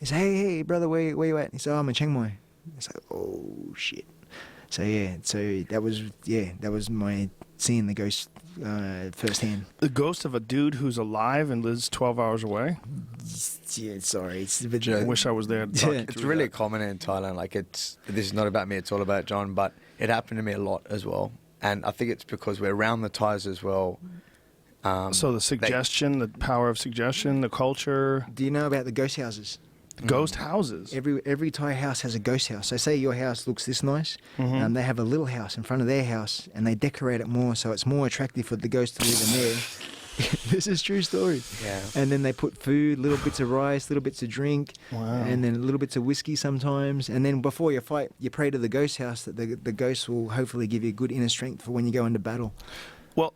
He said, hey brother, where you at? He said, I'm in Chiang Mai. I said, oh shit. So that was my seeing the ghost firsthand. The ghost of a dude who's alive and lives 12 hours away? Yeah, sorry. It's a bit, I wish I was there to talk you It's through really that. common in Thailand. Like, this is not about me, it's all about John, but it happened to me a lot as well. And I think it's because we're around the Thais as well. So the suggestion, the power of suggestion, the culture. Do you know about the ghost houses? Ghost houses. Every Thai house has a ghost house. So say your house looks this nice, they have a little house in front of their house, and they decorate it more so it's more attractive for the ghost to live in there. This is true story. Yeah. And then they put food, little bits of rice, little bits of drink, and then little bits of whiskey sometimes. And then before you fight, you pray to the ghost house that the ghost will hopefully give you good inner strength for when you go into battle. Well,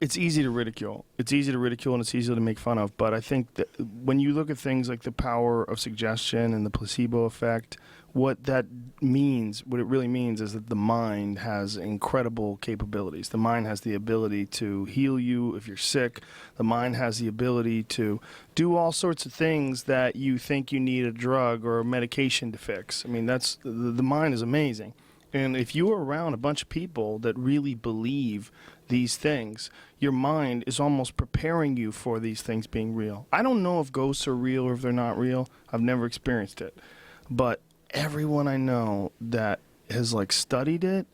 it's easy to ridicule. It's easy to ridicule and it's easy to make fun of. But I think that when you look at things like the power of suggestion and the placebo effect, what that means, what it really means is that the mind has incredible capabilities. The mind has the ability to heal you if you're sick. The mind has the ability to do all sorts of things that you think you need a drug or a medication to fix. I mean, the mind is amazing. And if you are around a bunch of people that really believe these things, your mind is almost preparing you for these things being real. I don't know if ghosts are real or if they're not real. I've never experienced it. But everyone I know that has like studied it,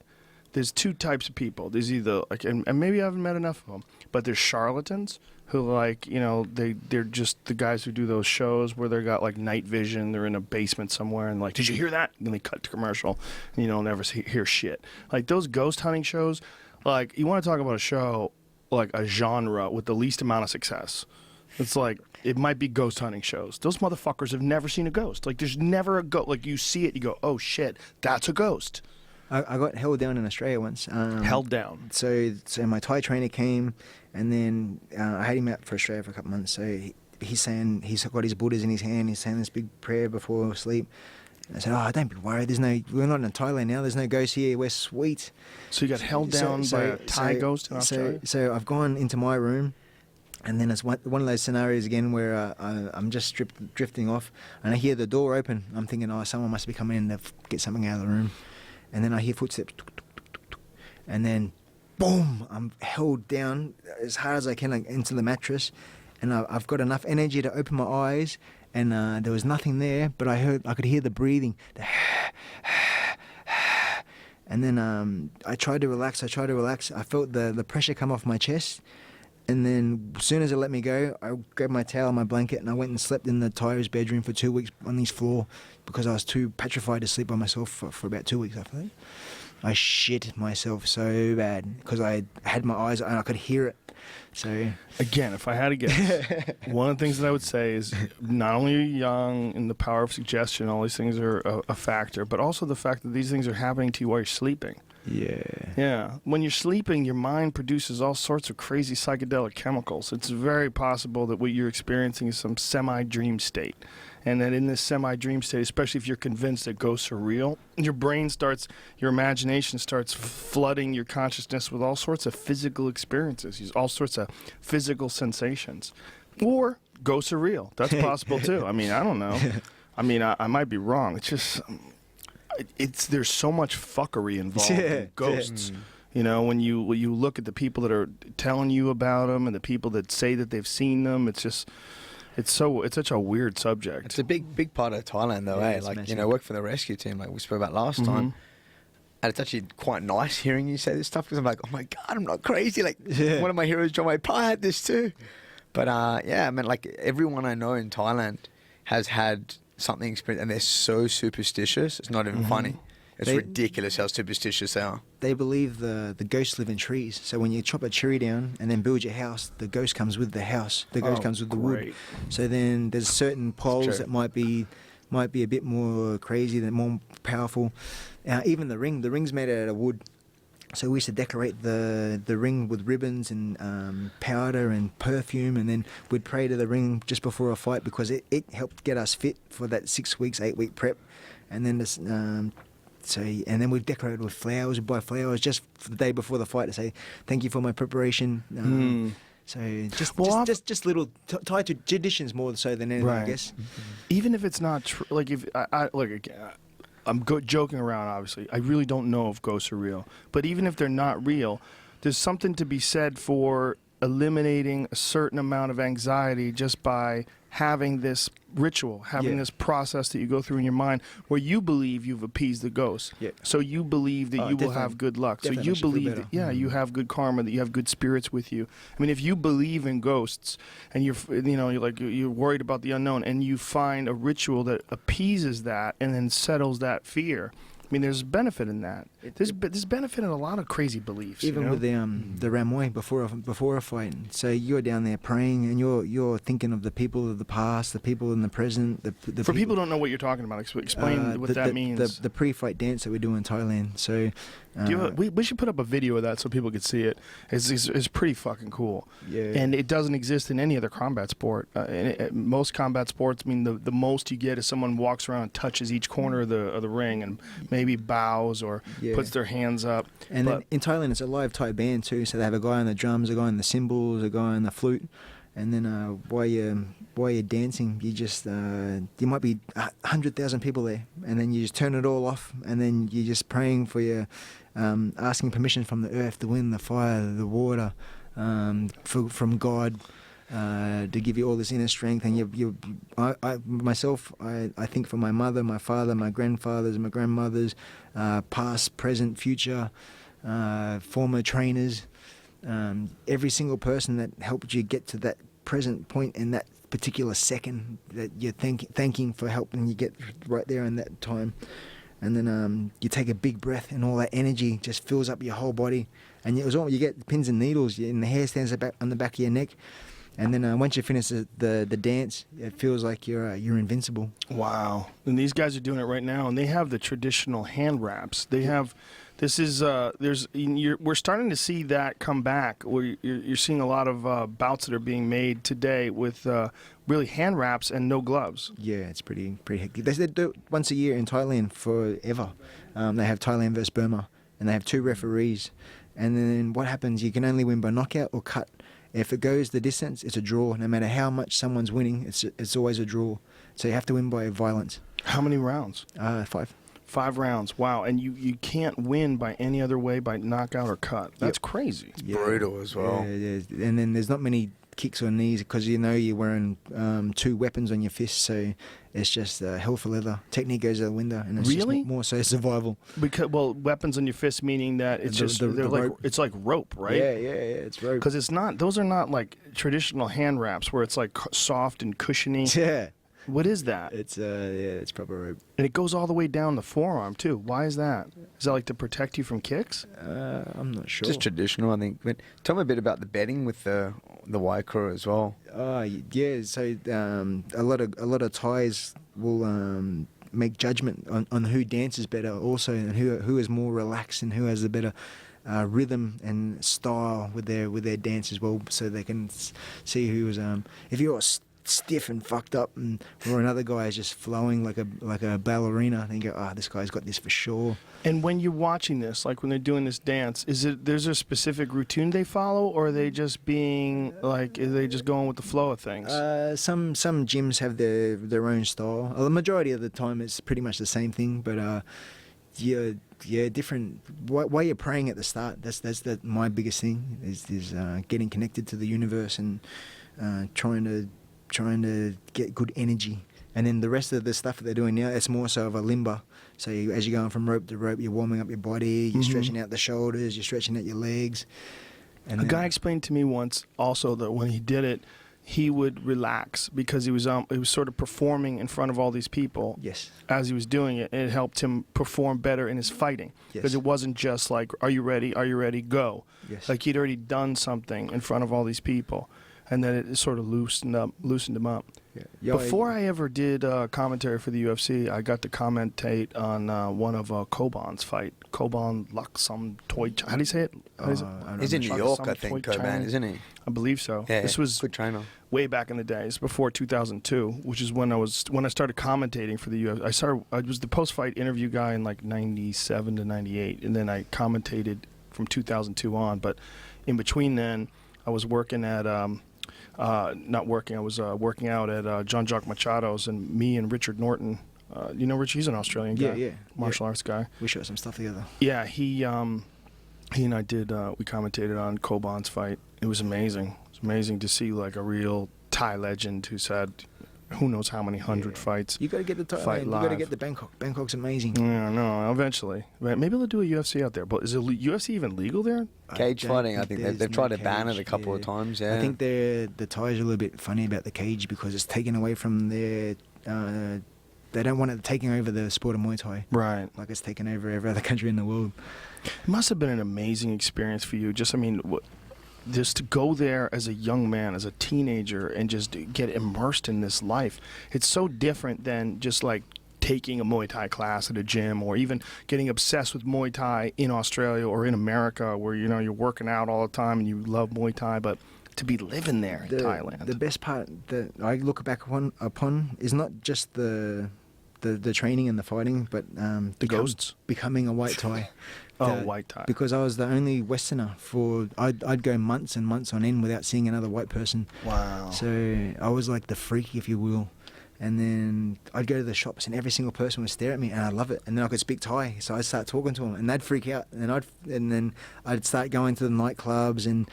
there's two types of people. There's either like, and maybe I haven't met enough of them, but there's charlatans who like, you know, they're just the guys who do those shows where they got like night vision. They're in a basement somewhere and like, did you hear that? And then they cut to commercial and you don't ever hear shit. Like those ghost hunting shows, like you want to talk about a show, like a genre with the least amount of success. It's like, it might be ghost hunting shows. Those motherfuckers have never seen a ghost. Like there's never a ghost. Like you see it, you go, oh shit, that's a ghost. I got held down in Australia once. Held down. So my Thai trainer came, and then I had him out for Australia for a couple of months. So he's saying he's got his Buddhas in his hand. He's saying this big prayer before sleep. And I said, "Oh, don't be worried. We're not in Thailand now. There's no ghosts here. We're sweet." So you got held down by a Thai ghost in Australia. So I've gone into my room, and then it's one of those scenarios again where I'm just drifting off, and I hear the door open. I'm thinking, "Oh, someone must be coming in to get something out of the room." And then I hear footsteps, and then, boom! I'm held down as hard as I can into the mattress, and I've got enough energy to open my eyes, and there was nothing there, but I could hear the breathing, and then I tried to relax. I felt the pressure come off my chest, and then as soon as it let me go, I grabbed my towel, my blanket, and I went and slept in the Ty's bedroom for 2 weeks on his floor because I was too petrified to sleep by myself for about 2 weeks after that. I shit myself so bad because I had my eyes and I could hear it. So again, if I had to guess, one of the things that I would say is not only are you young and the power of suggestion, all these things are a factor, but also the fact that these things are happening to you while you're sleeping. Yeah. When you're sleeping, your mind produces all sorts of crazy psychedelic chemicals. It's very possible that what you're experiencing is some semi-dream state. And that in this semi-dream state, especially if you're convinced that ghosts are real, your imagination starts flooding your consciousness with all sorts of physical experiences, all sorts of physical sensations. Or ghosts are real. That's possible too. I mean, I don't know. I mean, I might be wrong. It's just... there's so much fuckery involved in ghosts. You know, when you look at the people that are telling you about them and the people that say that they've seen them, it's such a weird subject. It's a big part of Thailand though, Yeah, like, massive. you know, work for the rescue team like we spoke about last time. And it's actually quite nice hearing you say this stuff because I'm like, oh my God, I'm not crazy. Like one of my heroes, John Wayne Parr, had this too. But yeah, I mean, like everyone I know in Thailand has had something experience, and they're so superstitious. It's not even funny. It's ridiculous how superstitious they are. They believe the ghosts live in trees. So when you chop a tree down and then build your house, the ghost comes with the house. The ghost comes with the wood. So then there's certain poles that might be a bit more crazy, that more powerful. Even the ring's made out of wood. So we used to decorate the ring with ribbons and powder and perfume, and then we'd pray to the ring just before a fight because it helped get us fit for that 6 weeks, 8 week prep. And then this, and then we'd decorate with flowers. We'd buy flowers just for the day before the fight to say thank you for my preparation. So just little tied to traditions more so than anything, I guess. Even if it's not true, like if I'm joking around, obviously. I really don't know if ghosts are real. But even if they're not real, there's something to be said for eliminating a certain amount of anxiety just by having this ritual, having this process that you go through in your mind where you believe you've appeased the ghost. So you believe that you will have good luck. So you believe that, you have good karma, that you have good spirits with you. I mean, if you believe in ghosts and you're worried about the unknown and you find a ritual that appeases that and then settles that fear, mean, there's benefit in that. There's benefit in a lot of crazy beliefs. Even you know? with the Ramon before a fight. So you're down there praying, and you're thinking of the people of the past, the people in the present. The For people who don't know what you're talking about, explain what that means. The pre-fight dance that we do in Thailand. So we should put up a video of that so people could see it. It's pretty fucking cool. Yeah. And it doesn't exist in any other combat sport. Most combat sports, I mean, the most you get is someone walks around and touches each corner of the ring and maybe bows or puts their hands up. And then in Thailand, it's a live Thai band too. So they have a guy on the drums, a guy on the cymbals, a guy on the flute. And then while you're dancing, you just you might be 100,000 people there, and then you just turn it all off, and then you're just praying for your asking permission from the earth, the wind, the fire, the water, from God. To give you all this inner strength, and I think for my mother, my father, my grandfathers, my grandmothers, past, present, future, former trainers, every single person that helped you get to that present point in that particular second that you're thanking for helping you get right there in that time. And then you take a big breath, and all that energy just fills up your whole body, and you get pins and needles, and the hair stands on the back of your neck. And then once you finish the dance, it feels like you're invincible. Wow! And these guys are doing it right now, and they have the traditional hand wraps. They have, we're starting to see that come back. Where you're seeing a lot of bouts that are being made today with really hand wraps and no gloves. Yeah, it's pretty hectic. They do it once a year in Thailand forever. They have Thailand versus Burma, and they have 2 referees. And then what happens? You can only win by knockout or cut. If it goes the distance, it's a draw. No matter how much someone's winning, it's always a draw. So you have to win by violence. How many rounds? 5. 5 rounds. Wow. And you can't win by any other way, by knockout or cut. That's crazy. It's brutal as well. Yeah. And then there's not many kicks or knees because you're wearing 2 weapons on your fists, so it's just hell for leather. Technique goes out the window, and it's really? just more so survival. Because weapons on your fists meaning that it's it's like rope, right? Yeah, it's rope. Because those are not like traditional hand wraps where it's like soft and cushiony. Yeah. What is that? It's proper rope. And it goes all the way down the forearm too. Why is that? Is that like to protect you from kicks? I'm not sure. Just traditional, I think. But tell me a bit about the betting with the Waikaw as well. Yeah. So a lot of Thais will make judgment on who dances better, also, and who is more relaxed and who has a better rhythm and style with their dance as well, so they can see who's if you're stiff and fucked up, or another guy is just flowing like a ballerina, then you go, this guy's got this for sure. And when you're watching this, like when they're doing this dance, there's a specific routine they follow, or are they just being like, are they just going with the flow of things? Some gyms have their own style. The majority of the time it's pretty much the same thing, but different. While you're praying at the start, that's my biggest thing is getting connected to the universe and trying to get good energy. And then the rest of the stuff that they're doing now, it's more so of a limber. So as you're going from rope to rope, you're warming up your body, you're stretching out the shoulders, you're stretching out your legs. And a guy explained to me once also that when he did it, he would relax because he was sort of performing in front of all these people. Yes. As he was doing it, and it helped him perform better in his fighting. Yes. Because it wasn't just like, are you ready? Are you ready? Go. Yes. Like he'd already done something in front of all these people. And then it sort of loosened him up. Yeah. Before I ever did commentary for the UFC, I got to commentate on one of Coban's fight. Coban Laksam Toy. How do you say it? He's in New York, I think, Coban, isn't he? I believe so. Yeah, this was good trainer. Way back in the days, before 2002, which is when I started commentating for the UFC. I was the post-fight interview guy in like 97 to 98, and then I commentated from 2002 on. But in between then, I was working at not working. I was working out at John Jock Machado's, and me and Richard Norton. You know Rich? He's an Australian guy. Yeah. Martial arts guy. We shot some stuff together. Yeah, he and I did. We commentated on Coban's fight. It was amazing. It was amazing to see like a real Thai legend who's had who knows how many hundred fights. You got to get the Thailand. You got to get the Bangkok. Bangkok's amazing. Yeah, no, eventually. Maybe they'll do a UFC out there. But is UFC even legal there? Cage fighting, I think they've tried to ban it a couple of times. Yeah, I think the Thais are a little bit funny about the cage because it's taken away from their they don't want it taking over the sport of Muay Thai. Right. Like it's taken over every other country in the world. It must have been an amazing experience for you. Just, I mean, just to go there as a young man, as a teenager, and just get immersed in this life. It's so different than just like taking a Muay Thai class at a gym, or even getting obsessed with Muay Thai in Australia or in America, where you're working out all the time and you love Muay Thai, but to be living there in Thailand. The best part that I look back upon is not just the training and the fighting, but The ghosts? becoming a white Thai. White Thai. Because I was the only Westerner I'd go months and months on end without seeing another white person. Wow. So I was like the freak, if you will. And then I'd go to the shops and every single person would stare at me, and I love it. And then I could speak Thai, so I'd start talking to them, and they'd freak out. And then I'd start going to the nightclubs, and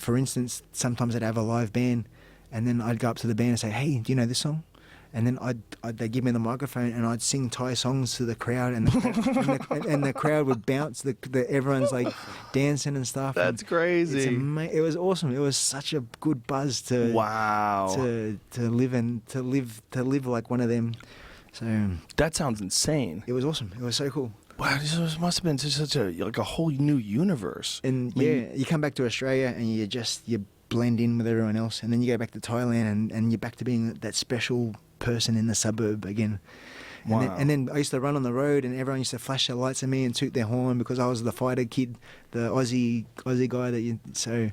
for instance, sometimes I'd have a live band, and then I'd go up to the band and say, "Hey, do you know this song?" And then they'd give me the microphone, and I'd sing Thai songs to the crowd, and the crowd would bounce. Everyone's like dancing and stuff. That's crazy. It was awesome. It was such a good buzz to live like one of them. So that sounds insane. it was awesome. It was so cool. Wow, this must have been such a whole new universe. And you come back to Australia and you blend in with everyone else, and then you go back to Thailand and you're back to being that special person in the suburb again. Wow. And then I used to run on the road, and everyone used to flash their lights at me and toot their horn because I was the fighter kid, the Aussie guy so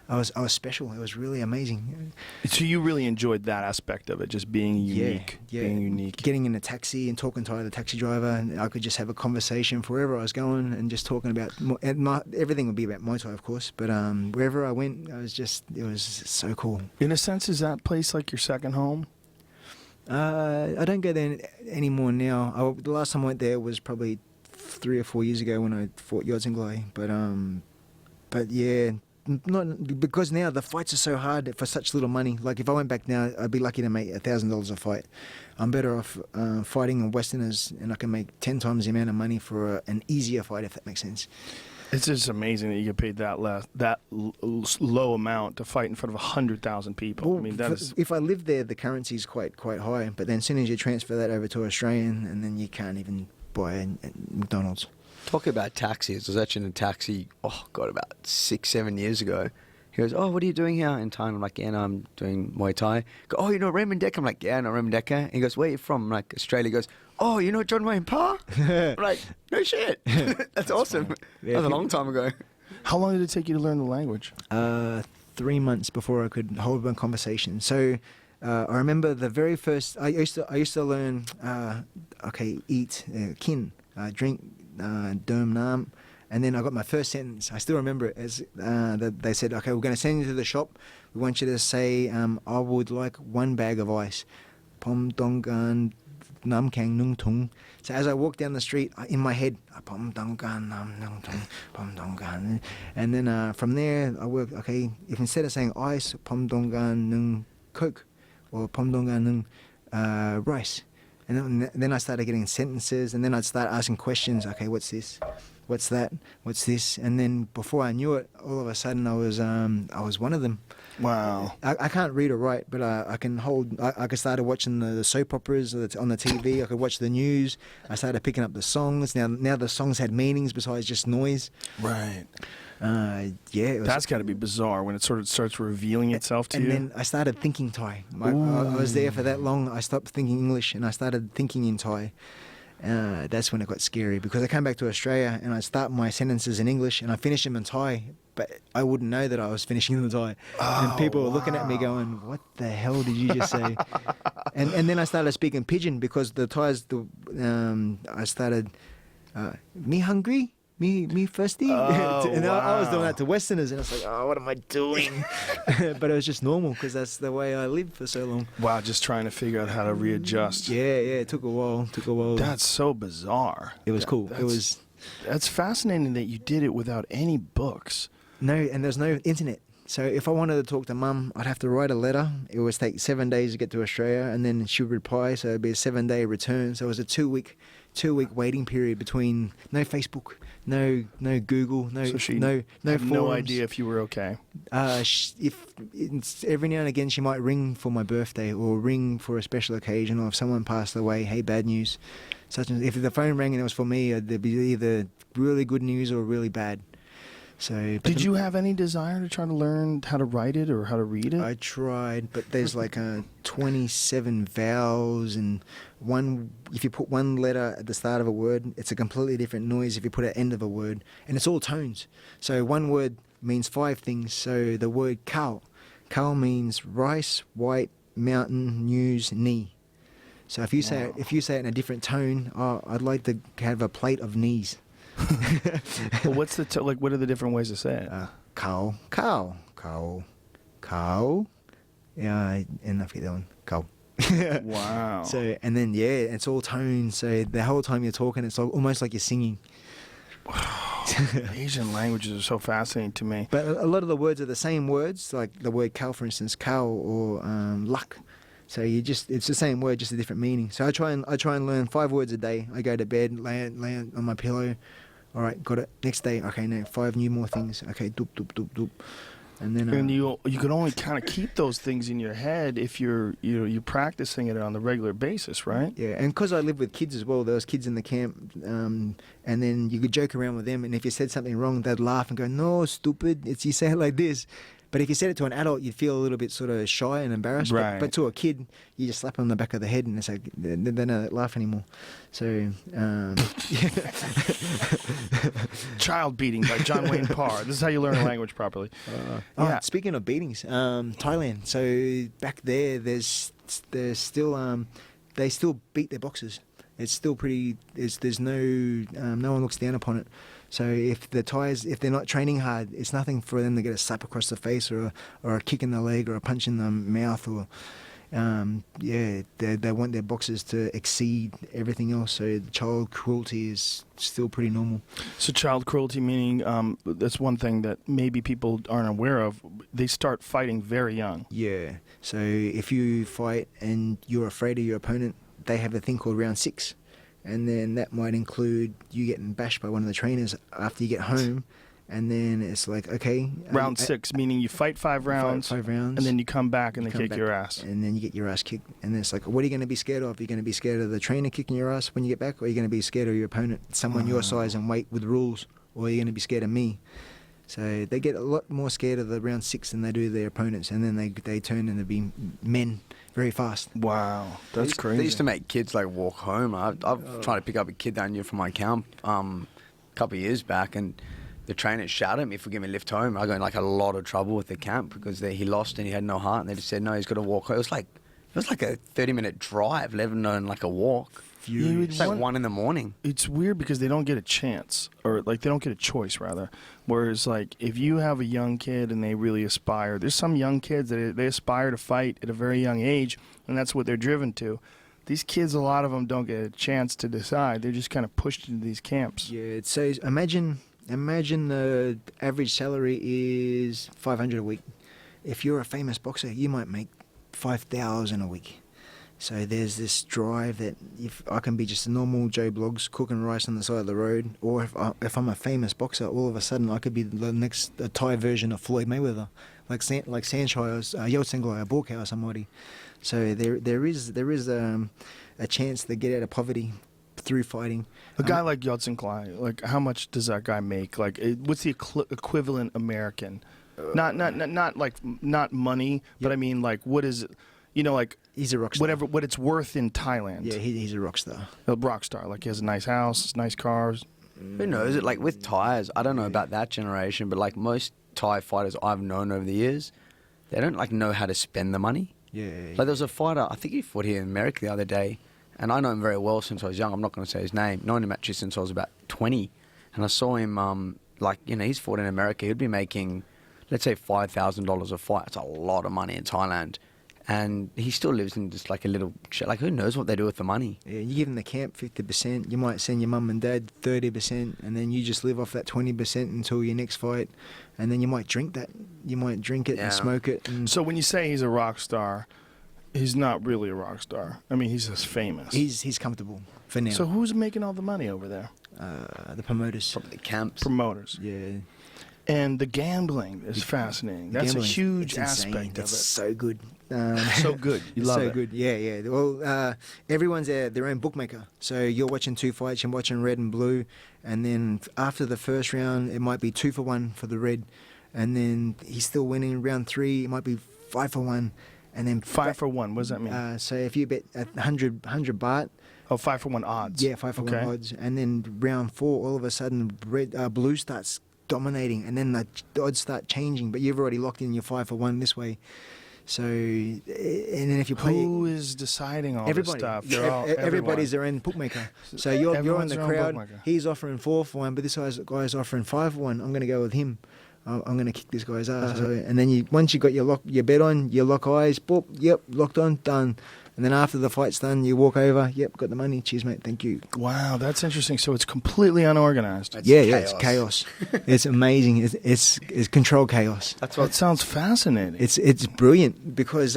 I was special. It was really amazing. So you really enjoyed that aspect of it, just being unique. Yeah. Being unique. Getting in a taxi and talking to the taxi driver, and I could just have a conversation for wherever I was going, and just talking about everything would be about Muay Thai, of course. But wherever I went, it was so cool. In a sense, is that place like your second home? I don't go there anymore now. The last time I went there was probably 3 or 4 years ago when I fought Yodsanglai. But yeah, not because now the fights are so hard for such little money. Like if I went back now, I'd be lucky to make $1,000 a fight. I'm better off fighting in Westerners, and I can make 10 times the amount of money for an easier fight, if that makes sense. It's just amazing that you get paid that low amount to fight in front of 100,000 people. Well, I mean, that is. If I lived there, the currency is quite high. But then as soon as you transfer that over to Australian, and then you can't even buy a McDonald's. Talk about taxis. I was actually in a taxi, about 6-7 years ago. He goes, "Oh, what are you doing here in Thailand?" I'm like, "Yeah, no, I'm doing Muay Thai." I go, "Oh, you know Ramon Dekker?" I'm like, "Yeah, I know Ramon Dekker." And he goes, "Where are you from?" I'm like, "Australia." He goes, "Oh, you know John Wayne Parr?" I'm like, "No shit." That's awesome. Yeah, that was a long time ago. How long did it take you to learn the language? 3 months before I could hold one conversation. So I remember the very first. I used to learn. Eat, kin, drink, dom nam. And then I got my first sentence. I still remember it as they said, "Okay, we're going to send you to the shop. We want you to say, I would like 1 bag of ice. Pom dong gan nam kang nung tung." So as I walked down the street, in my head, pom dong gan nam nung tung, pom dong gan. And then from there, I worked, okay, if instead of saying ice, pom dong gan nung coke, or pom dong gan nung rice. And then I started getting sentences, and then I'd start asking questions. Okay, what's this? What's that? What's this? And then before I knew it, all of a sudden I was one of them. Wow. I can't read or write, but I can hold. I started watching the soap operas on the TV. I could watch the news. I started picking up the songs. Now the songs had meanings besides just noise. Right. It was, That's got to be bizarre when it sort of starts revealing itself to you. And then I started thinking Thai. I was there for that long. I stopped thinking English and I started thinking in Thai. That's when it got scary, because I came back to Australia and I start my sentences in English and I finish them in Thai, but I wouldn't know that I was finishing them in Thai. And people were looking at me going, "What the hell did you just say?" and then I started speaking Pidgin, because the Thais, I started, "Me hungry? Me thirsty?" And I was doing that to Westerners, and I was like, "Oh, what am I doing?" But it was just normal, because that's the way I lived for so long. Wow, just trying to figure out how to readjust. Yeah, it took a while. That's so bizarre. It was cool. That's fascinating that you did it without any books. No, and there's no internet. So if I wanted to talk to Mum, I'd have to write a letter. It would take 7 days to get to Australia, and then she would reply. So it'd be a 7-day return. So it was a 2-week waiting period between no Facebook, no Google, no So she no had forums. no idea if you were okay. If every now and again she might ring for my birthday or ring for a special occasion, or if someone passed away, hey, bad news. Such as if the phone rang and it was for me, there'd be either really good news or really bad. So, Did you have any desire to try to learn how to write it or how to read it? I tried, but there's like 27 vowels, and if you put one letter at the start of a word, it's a completely different noise if you put it at the end of a word, and it's all tones. So one word means 5 things. So the word cow means rice, white, mountain, news, knee. So if you say it in a different tone, I'd like to have a plate of knees. Well, what's what are the different ways to say it? Cow. Yeah, and I forget that one. Cow. Wow. So, and then, it's all tone. So the whole time you're talking, it's almost like you're singing. Asian languages are so fascinating to me. But a lot of the words are the same words, like the word cow, for instance, cow or luck. So it's the same word, just a different meaning. So I try and learn 5 words a day. I go to bed, lay on my pillow. All right, got it. Next day, okay, now 5 more things. Okay, doop, doop, doop, doop. And then And you can only kind of keep those things in your head if you're practicing it on the regular basis, right? Yeah, and because I live with kids as well, there was kids in the camp, and then you could joke around with them, and if you said something wrong, they'd laugh and go, "No, stupid, you say it like this." But if you said it to an adult, you'd feel a little bit sort of shy and embarrassed. Right. But to a kid, you just slap them on the back of the head, and it's like they don't laugh anymore. So, Child beating by John Wayne Parr. This is how you learn a language properly. Yeah. Speaking of beatings, Thailand. So back there's still they still beat their boxers. It's still pretty. There's no one looks down upon it. So if they're not training hard, it's nothing for them to get a slap across the face or a kick in the leg or a punch in the mouth or they want their boxers to exceed everything else. So the child cruelty is still pretty normal. So child cruelty, meaning that's one thing that maybe people aren't aware of. They start fighting very young. Yeah. So if you fight and you're afraid of your opponent, they have a thing called round 6. And then that might include you getting bashed by one of the trainers after you get home. And then it's like, okay. Round 6, meaning you fight 5 rounds. 5 rounds. And then you come back and they come kick back, your ass. And then you get your ass kicked. And then it's like, what are you going to be scared of? Are you going to be scared of the trainer kicking your ass when you get back? Or are you going to be scared of your opponent, someone your size and weight with rules? Or are you going to be scared of me? So they get a lot more scared of the round 6 than they do their opponents. And then they turn into be men very fast. Wow, that's crazy. They used to make kids walk home. I've tried to pick up a kid down here from my camp a couple of years back, and the trainer shouted at me for giving me a lift home. I got in a lot of trouble with the camp because he lost and he had no heart, and they just said no, he's got to walk home. It was like a 30-minute drive, let alone a walk. It's 1 in the morning. It's weird because they don't get a chance, or they don't get a choice rather. Whereas if you have a young kid and they really aspire, there's some young kids that they aspire to fight at a very young age, and that's what they're driven to. These kids, a lot of them don't get a chance to decide. They're just kind of pushed into these camps. Yeah, so imagine the average salary is $500 a week. If you're a famous boxer, you might make $5,000 a week. So there's this drive that if I can be just a normal Joe Bloggs cooking rice on the side of the road, or if I'm a famous boxer, all of a sudden I could be the next Thai version of Floyd Mayweather, like Sanchez, Yotsengloy, or Buakaw, or somebody. So there is a chance to get out of poverty through fighting. A guy like Yotsengloy, how much does that guy make? What's the equivalent American? Not money, but I mean what is it? He's a rock star. What it's worth in Thailand. Yeah, he's a rock star. A rock star. He has a nice house, nice cars. Who knows? With Thais, I don't know about that generation, but most Thai fighters I've known over the years, they don't know how to spend the money. Yeah. There was a fighter, I think he fought here in America the other day, and I know him very well since I was young. I'm not going to say his name. Known him actually since I was about 20, and I saw him. He's fought in America. He'd be making, let's say, $5,000 a fight. It's a lot of money in Thailand. and he still lives in just like a little like who knows what they do with the money. Yeah, you give them the camp 50%. You might send your mum and dad 30%, and then you just live off that 20% until your next fight, and then you might drink that. You might drink it and smoke it. And So when you say he's a rock star, he's not really a rock star. I mean, he's just famous. he's comfortable for now. So who's making all the money over there? The promoters. Probably the camps. Promoters. Yeah. And the gambling is fascinating. That's a Gambling, huge it's insane. aspect of It's it. so good. So good. You love so it. good. Yeah. Well, everyone's their own bookmaker. So you're watching two fights. You're watching red and blue, and then after the first round, it might be 2-1 for the red, and then he's still winning. Round 3, it might be 5-1, and then 5-1. What does that mean? So if you bet 100 baht. Oh, 5-1 odds. Yeah, 5-1 odds, and then round 4, all of a sudden, blue starts dominating, and then the odds start changing. But you've already locked in your 5-1 this way. So, and then if you play, Who is deciding all this stuff? Everybody's their own bookmaker. So you're in Everyone's the their own crowd. bookmaker. He's offering 4-1, but this guy's offering 5-1. I'm going to go with him. I'm going to kick this guy's ass. So, and then once you got your bet on, you lock eyes. Boop, yep, locked on, done. And then after the fight's done, you walk over. Yep, got the money. Cheers, mate. Thank you. Wow, that's interesting. So it's completely unorganized. It's chaos. It's amazing. It's controlled chaos. That sounds fascinating. It's brilliant because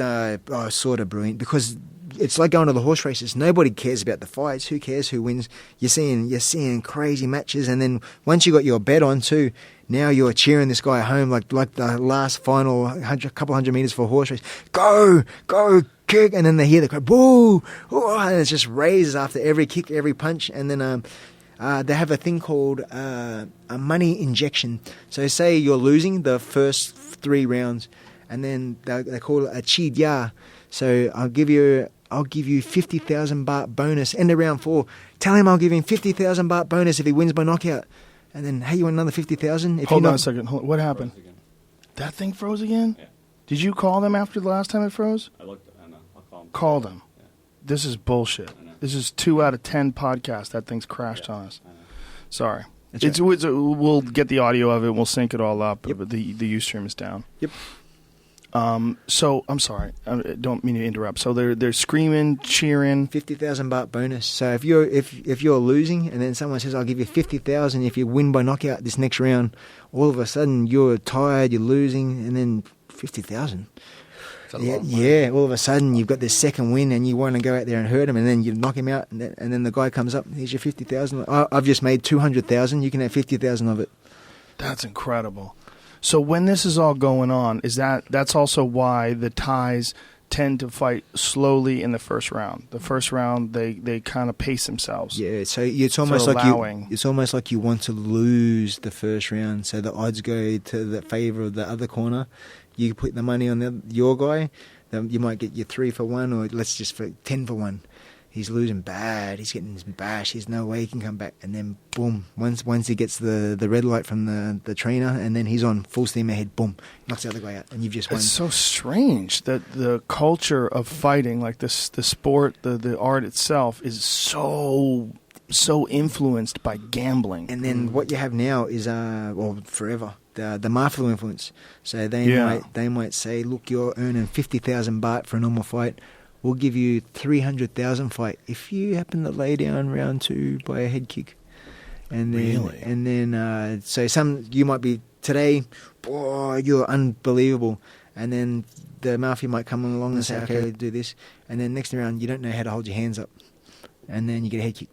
sort of brilliant because it's like going to the horse races. Nobody cares about the fights. Who cares who wins? You're seeing crazy matches, and then once you got your bet on too, now you're cheering this guy home like the last final couple hundred meters for a horse race. Go, kick, and then they hear the crowd, boo, and it just raises after every kick, every punch, and then they have a thing called a money injection. So say you're losing the first 3 rounds, and then they call it a chi dia. So I'll give you 50,000 baht bonus. End of round 4. Tell him I'll give him 50,000 baht bonus if he wins by knockout. And then, hey, you want another 50,000? Hold on a second. What happened? That thing froze again? Yeah. Did you call them after the last time it froze? I looked. I know. I'll call him. Call them. Yeah. This is bullshit. I know. This is 2 out of 10 podcasts. That thing's crashed on us. I know. Sorry. That's We'll get the audio of it. We'll sync it all up. Yep. But the Ustream is down. Yep. So I'm sorry. I don't mean to interrupt. So they're screaming, cheering. 50,000 baht bonus. So if you're losing, and then someone says, "I'll give you 50,000 if you win by knockout this next round," all of a sudden you're tired, you're losing, and then 50,000. Yeah. All of a sudden you've got this second win, and you want to go out there and hurt him, and then you knock him out, and then the guy comes up. Here's your 50,000. I've just made 200,000. You can have 50,000 of it. That's incredible. So when this is all going on, that's also why the Thais tend to fight slowly in the first round. The first round, they kind of pace themselves. Yeah, so it's almost like you want to lose the first round, so the odds go to the favour of the other corner. You put the money on your guy, then you might get your 3-1, or let's just for 10-1. He's losing bad. He's getting bashed. There's no way he can come back. And then, boom, once he gets the red light from the trainer, and then he's on full steam ahead, boom, knocks the other guy out, and you've just won. It's so strange that the culture of fighting, like the sport, the art itself, is so influenced by gambling. And then what you have now is, forever, the mafia influence. So they might say, look, you're earning 50,000 baht for a normal fight. We'll give you 300,000 fight if you happen to lay down round 2 by a head kick. And then, Really? And then, so you might be today, boy, you're unbelievable. And then the mafia might come along and say, okay, do this. And then next round, you don't know how to hold your hands up. And then you get a head kick.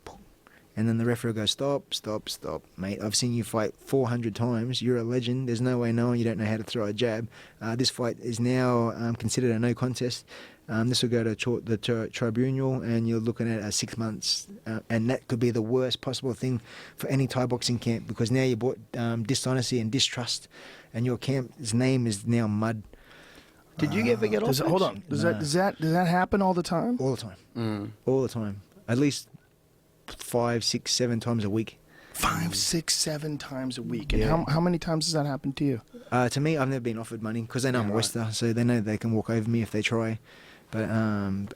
And then the referee will go, stop, mate. I've seen you fight 400 times. You're a legend. There's no way knowing you don't know how to throw a jab. This fight is now considered a no contest. This will go to the tribunal, and you're looking at 6 months. And that could be the worst possible thing for any Thai boxing camp, because now you brought dishonesty and distrust, and your camp's name is now mud. Did you ever get off? Hold on. Does that happen all the time? All the time. All the time. At least 5, 6, 7 times a week. 5, 6, 7 times a week. And Yeah. how many times does that happen to you? To me, I've never been offered money because they know I'm a Wester, so they know they can walk over me if they try. But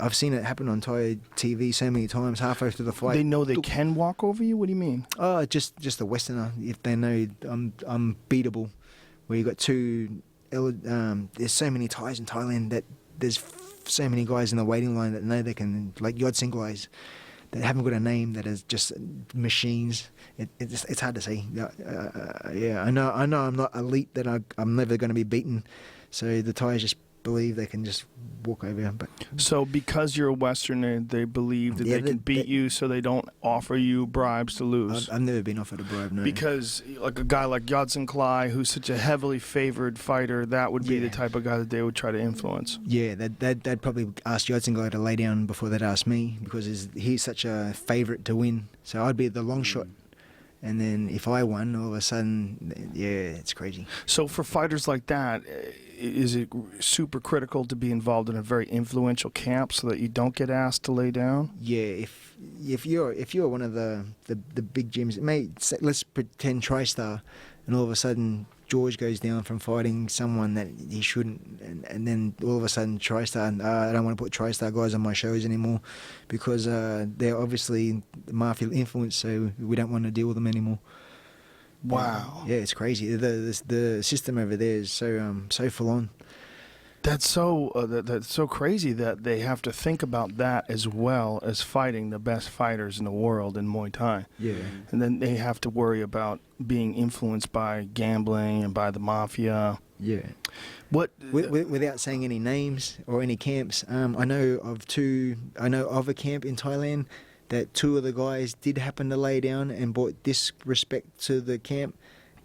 I've seen it happen on Thai TV so many times, halfway through the fight. They know they can walk over you? What do you mean? Oh, just a Westerner. If they know I'm beatable, where you got there's so many Thais in Thailand that there's so many guys in the waiting line that know they can, like Yodsin guys, that haven't got a name, that is just machines. It's hard to say. Yeah, I know I'm not elite, that I'm never going to be beaten. So the Thais just believe they can just walk over. But So because you're a Westerner, they believe that Yeah, they can beat you, so they don't offer you bribes to lose. I've never been offered a bribe, no. Because like a guy like Yodsin Klai, who's such a heavily favored fighter, that would be Yeah. the type of guy that they would try to influence. Yeah, they'd probably ask Yodsin guy to lay down before they'd ask me, because he's such a favourite to win. So I'd be the long shot. And then if I won, all of a sudden, yeah, it's crazy. So for fighters like that, is it super critical to be involved in a very influential camp so that you don't get asked to lay down? Yeah, if you're one of the big gyms, let's pretend TriStar, and all of a sudden George goes down from fighting someone that he shouldn't, and then all of a sudden TriStar, I don't want to put TriStar guys on my shows anymore, because they're obviously mafia influence, so we don't want to deal with them anymore. Wow. Yeah, it's crazy. The system over there is so full on. That's so crazy that they have to think about that as well as fighting the best fighters in the world in Muay Thai. Yeah. And then they have to worry about being influenced by gambling and by the mafia. Yeah. What? Without saying any names or any camps, I know of a camp in Thailand that two of the guys did happen to lay down and brought disrespect to the camp,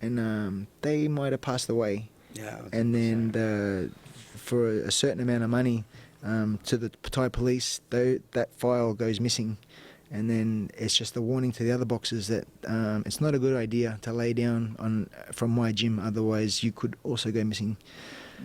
and they might have passed away. Yeah. And then for a certain amount of money, to the Thai police, that file goes missing, and then it's just a warning to the other boxers that it's not a good idea to lay down from my gym, otherwise you could also go missing.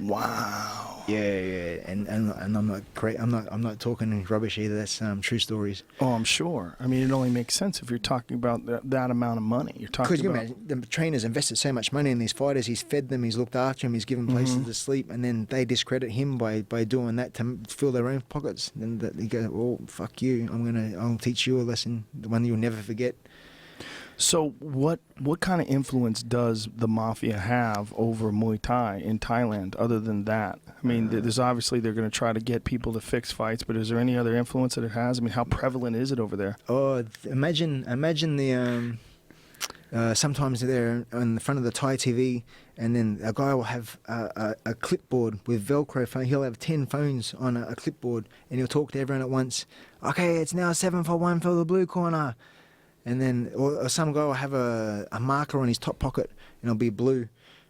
Wow. Yeah, and I'm not great. I'm not talking rubbish either. That's true stories. Oh, I'm sure. I mean, it only makes sense if you're talking about that amount of money. You're talking Because you about. imagine the trainer's invested so much money in these fighters. He's fed them. He's looked after them. He's given places to sleep, and then they discredit him by doing that to fill their own pockets. Then they go, "Well, fuck you. I'll teach you a lesson, the one you'll never forget." So what kind of influence does the mafia have over Muay Thai in Thailand other than that? I mean, there's obviously they're going to try to get people to fix fights, but is there any other influence that it has? I mean, how prevalent is it over there? Oh, imagine the sometimes they're on the front of the Thai TV, and then a guy will have a clipboard with Velcro phone. He'll have 10 phones on a clipboard, and he'll talk to everyone at once. Okay, it's now 7-1 for the blue corner. And then or some guy will have a marker on his top pocket, and it'll be blue.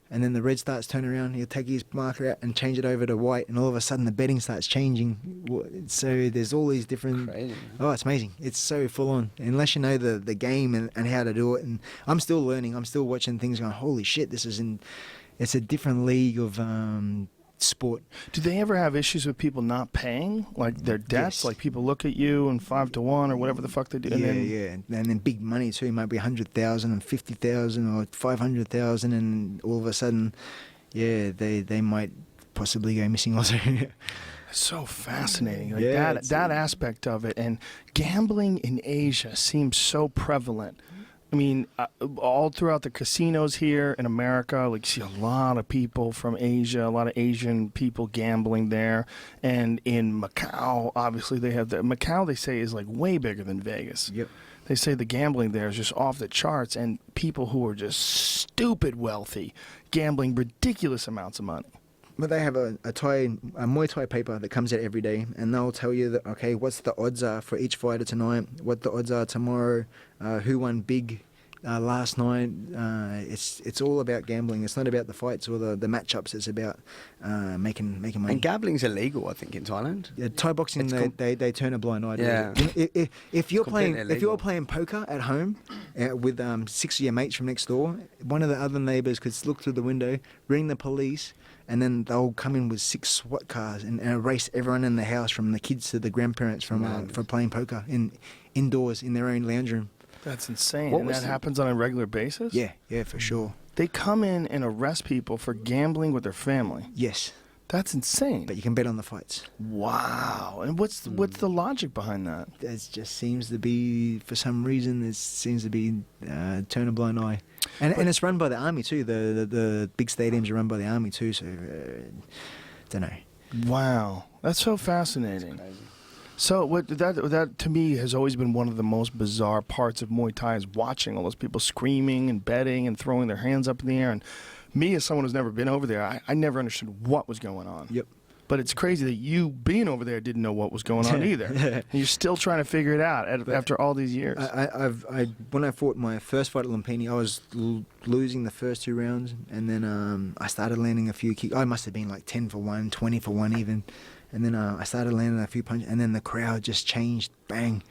And then the red starts turning around. He'll take his marker out and change it over to white, and all of a sudden the betting starts changing. So there's all these different. Crazy. Oh, it's amazing! It's so full on. Unless you know the game and how to do it. And I'm still learning. I'm still watching things, going, holy shit! It's a different league of sport. Do they ever have issues with people not paying, like their debts? Yes. Like people look at you and 5-1 or whatever the fuck they do. And then, And then big money too. It might be 100,000 and 50,000 or 500,000, and all of a sudden, they might possibly go missing also. It's so fascinating. Like Yeah, that aspect of it. And gambling in Asia seems so prevalent. I mean, all throughout the casinos here in America, like you see a lot of people from Asia, a lot of Asian people gambling there. And in Macau, obviously they have Macau, they say, is like way bigger than Vegas. Yep. They say the gambling there is just off the charts, and people who are just stupid wealthy gambling ridiculous amounts of money. But they have a Muay Thai paper that comes out every day, and they'll tell you that, okay, what's the odds are for each fighter tonight, what the odds are tomorrow, who won big last night. It's all about gambling. It's not about the fights or the matchups. It's about making money. And gambling's illegal, I think, in Thailand. Yeah, Thai boxing, they turn a blind eye to Yeah. it. If you're Completely illegal. playing poker at home with 6 of your mates from next door, one of the other neighbours could look through the window, ring the police, and then they'll come in with 6 SWAT cars and erase everyone in the house, from the kids to the grandparents, for playing poker indoors in their own lounge room. That's insane. What And was that the- happens on a regular basis? Yeah, for sure. They come in and arrest people for gambling with their family. Yes, That's insane. but you can bet on the fights. Wow. And what's the logic behind that? It just seems to be, for some reason, it seems to be turn a blind eye. And it's run by the army too. The big stadiums are run by the army too. So don't know. Wow, that's so fascinating. So what that to me has always been one of the most bizarre parts of Muay Thai is watching all those people screaming and betting and throwing their hands up in the air. And me, as someone who's never been over there, I never understood what was going on. Yep. But it's crazy that you being over there didn't know what was going on either. And you're still trying to figure it out after all these years. When I fought my first fight at Lumpini, I was losing the first 2 rounds, and then I started landing a few kicks. I must have been like 10 for 1, 20 for 1 even. And then I started landing a few punches, and then the crowd just changed, bang.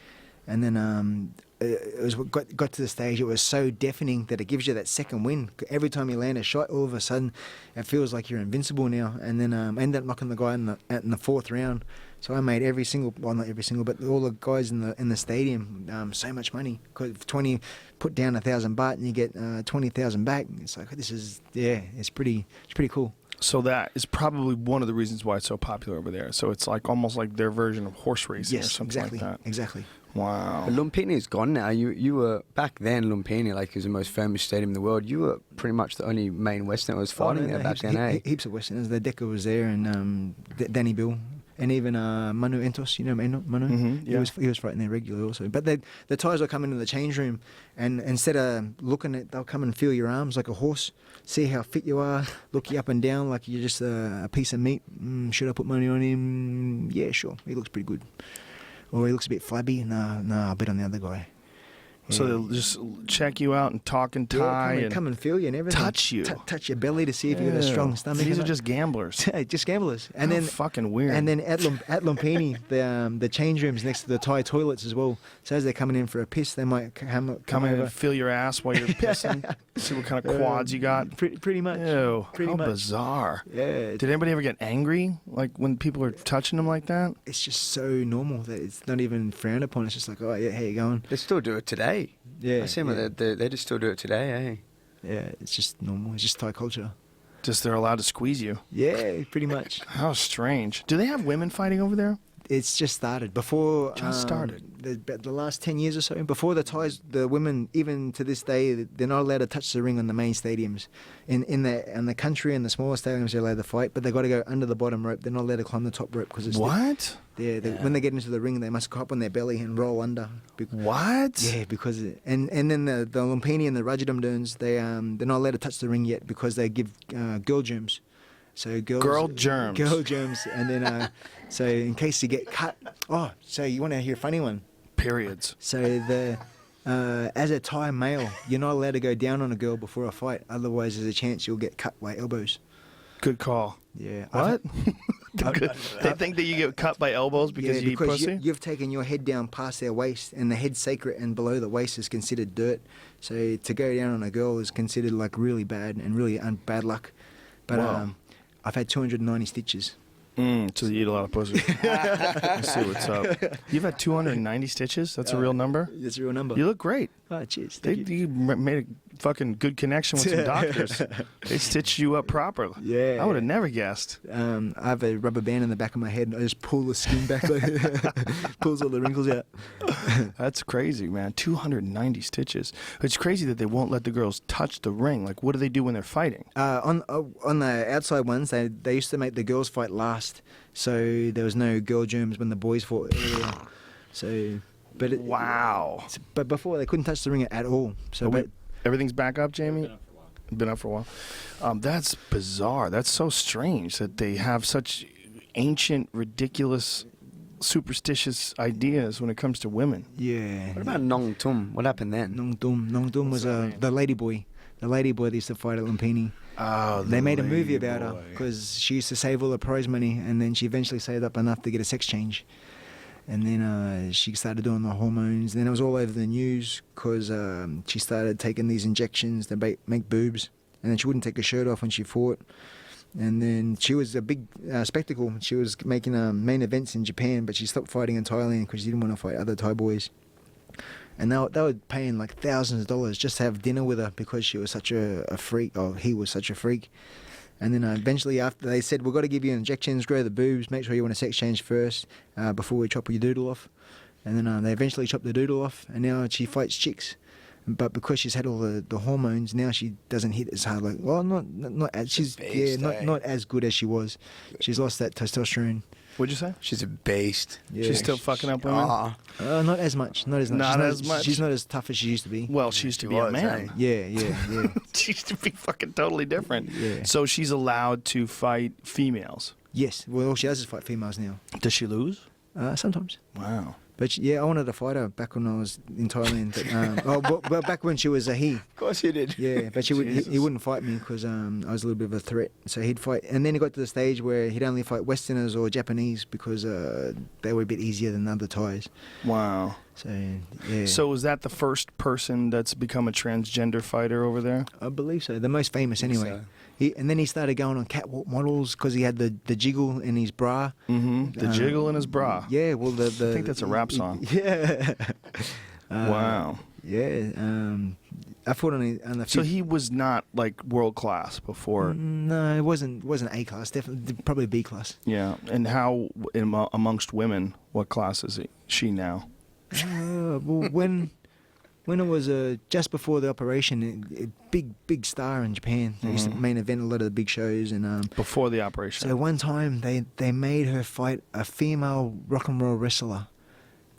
And then it was got to the stage, it was so deafening that it gives you that second win. Every time you land a shot, all of a sudden, it feels like you're invincible now. And then I ended up knocking the guy in the 4th round. So I made not every single, but all the guys in the stadium so much money. Cause 20, put down 1,000 baht and you get 20,000 back. It's like it's pretty cool. So that is probably one of the reasons why it's so popular over there. So it's like almost like their version of horse racing or something like that. Exactly. Wow. But Lumpini is gone now. You were back then. Lumpini, like, is the most famous stadium in the world. You were pretty much the only main Westerner was fighting there back then. Heaps of Westerners. The Dekker was there, and Danny Bill, and even Manu Entos. You know Manu? Mm-hmm, yeah. He was fighting there regularly also. But the Thais will come into the change room, and instead of looking at, they'll come and feel your arms like a horse, see how fit you are, look you up and down like you're just a piece of meat. Should I put money on him? Yeah, sure. He looks pretty good. Or he looks a bit flabby. Nah, I'll bet on the other guy. Yeah. So they'll just check you out and talk and Thai and come and feel you and everything. touch you. Touch your belly to see if you've got a strong stomach. These are just gamblers. Just gamblers. And How then fucking weird. And then at Lumpini, the change rooms next to the Thai toilets as well. So as they're coming in for a piss, they might come in over. and feel your ass while you're pissing. See what kind of quads you got. Pretty much. Ew, pretty how much. bizarre. Yeah. Did anybody ever get angry, like when people are touching them like that? It's just so normal that it's not even frowned upon. It's just like, oh yeah, how you going? They still do it today. Yeah. I see them. They just still do it today, eh? Yeah, it's just normal. It's just Thai culture. Just they're allowed to squeeze you. Yeah, pretty much. How strange. Do they have women fighting over there? It's just started. Before started. The last 10 years or so. Before the Thais, the women, even to this day, they're not allowed to touch the ring on the main stadiums. In the country and the smaller stadiums, they're allowed to fight, but they've got to go under the bottom rope. They're not allowed to climb the top rope because it's what? When they get into the ring, they must hop on their belly and roll under. What? Yeah, because and then the Lumpini and the Rajadam Dunes, they're not allowed to touch the ring yet because they give girl germs. So girl germs, and then so in case you get cut. Oh, so you want to hear a funny one? Periods. So as a Thai male, you're not allowed to go down on a girl before a fight. Otherwise, there's a chance you'll get cut by elbows. Good call. Yeah. What? They think that you get cut by elbows because you eat pussy? You've taken your head down past their waist, and the head's sacred, and below the waist is considered dirt. So to go down on a girl is considered like really bad and really bad luck. But I've had 290 stitches. So you eat a lot of pussy. Let's see what's up. You've had 290 stitches? That's a real number? That's a real number. You look great. Oh, cheers. You made a fucking good connection with some doctors. They stitched you up properly. Yeah. I would have never guessed. I have a rubber band in the back of my head, and I just pull the skin back, pulls all the wrinkles out. That's crazy, man. 290 stitches. It's crazy that they won't let the girls touch the ring. Like, what do they do when they're fighting? On the outside ones, they used to make the girls fight last, so there was no girl germs when the boys fought earlier. So, wow. But before they couldn't touch the ring at all. So, everything's back up, Jamie? Been up for a while. That's bizarre. That's so strange that they have such ancient, ridiculous, superstitious ideas when it comes to women. Yeah. What about Nong Tum? What happened then? Nong Tum was the lady boy. The lady boy that used to fight at Lumpini. Oh, they made a movie about her because she used to save all the prize money, and then she eventually saved up enough to get a sex change. And then she started doing the hormones. Then it was all over the news because she started taking these injections to make boobs. And then she wouldn't take her shirt off when she fought. And then she was a big spectacle. She was making main events in Japan, but she stopped fighting in Thailand because she didn't want to fight other Thai boys. And they were paying like thousands of dollars just to have dinner with her because she was such a freak, or he was such a freak. And then eventually, after they said, we've got to give you injections, grow the boobs, make sure you want a sex change first before we chop your doodle off. And then they eventually chopped the doodle off, and now she fights chicks. But because she's had all the hormones, now she doesn't hit as hard. Like, well, not as she's beast, not as good as she was. She's lost that testosterone. What'd you say? She's a beast. Yeah. She's still fucking up women? Not as much. Not as much. Not She's as much? She's not as tough as she used to be. Well, she used to be a man. Yeah. She used to be fucking totally different. Yeah. So she's allowed to fight females. Yes. Well, all she does is fight females now. Does she lose? Sometimes. Wow. But I wanted to fight her back when I was in Thailand. But, well, back when she was a he. Of course you did. Yeah, but he wouldn't fight me because I was a little bit of a threat. So he'd fight, and then he got to the stage where he'd only fight Westerners or Japanese because they were a bit easier than other Thais. Wow. So yeah. So was that the first person that's become a transgender fighter over there? I believe so. The most famous anyway. so. And then he started going on catwalk models because he had the jiggle in his bra. Mm-hmm. The jiggle in his bra. Yeah, well I think that's a rap song. Yeah. Wow. Yeah. I fought on a So he was not like world class before. No, it wasn't A class. Definitely, probably B class. Yeah. And how amongst women? What class is she now? Well, when it was just before the operation, big star in Japan. They used to main event a lot of the big shows, and Before the operation. so one time they made her fight a female rock and roll wrestler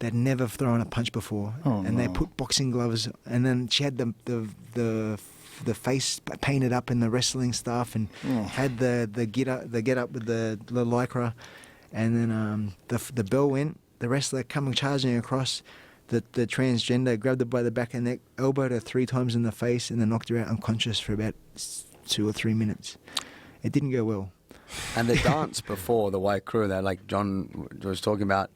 that never thrown a punch before, and they put boxing gloves, and then she had the face painted up in the wrestling stuff, and had the get up with the lycra, and then the bell went. The wrestler coming charging across. The transgender grabbed her by the back of the neck, elbowed her 3 times in the face, and then knocked her out unconscious for about 2 or 3 minutes. It didn't go well. And the dance before the white crew that like John was talking about,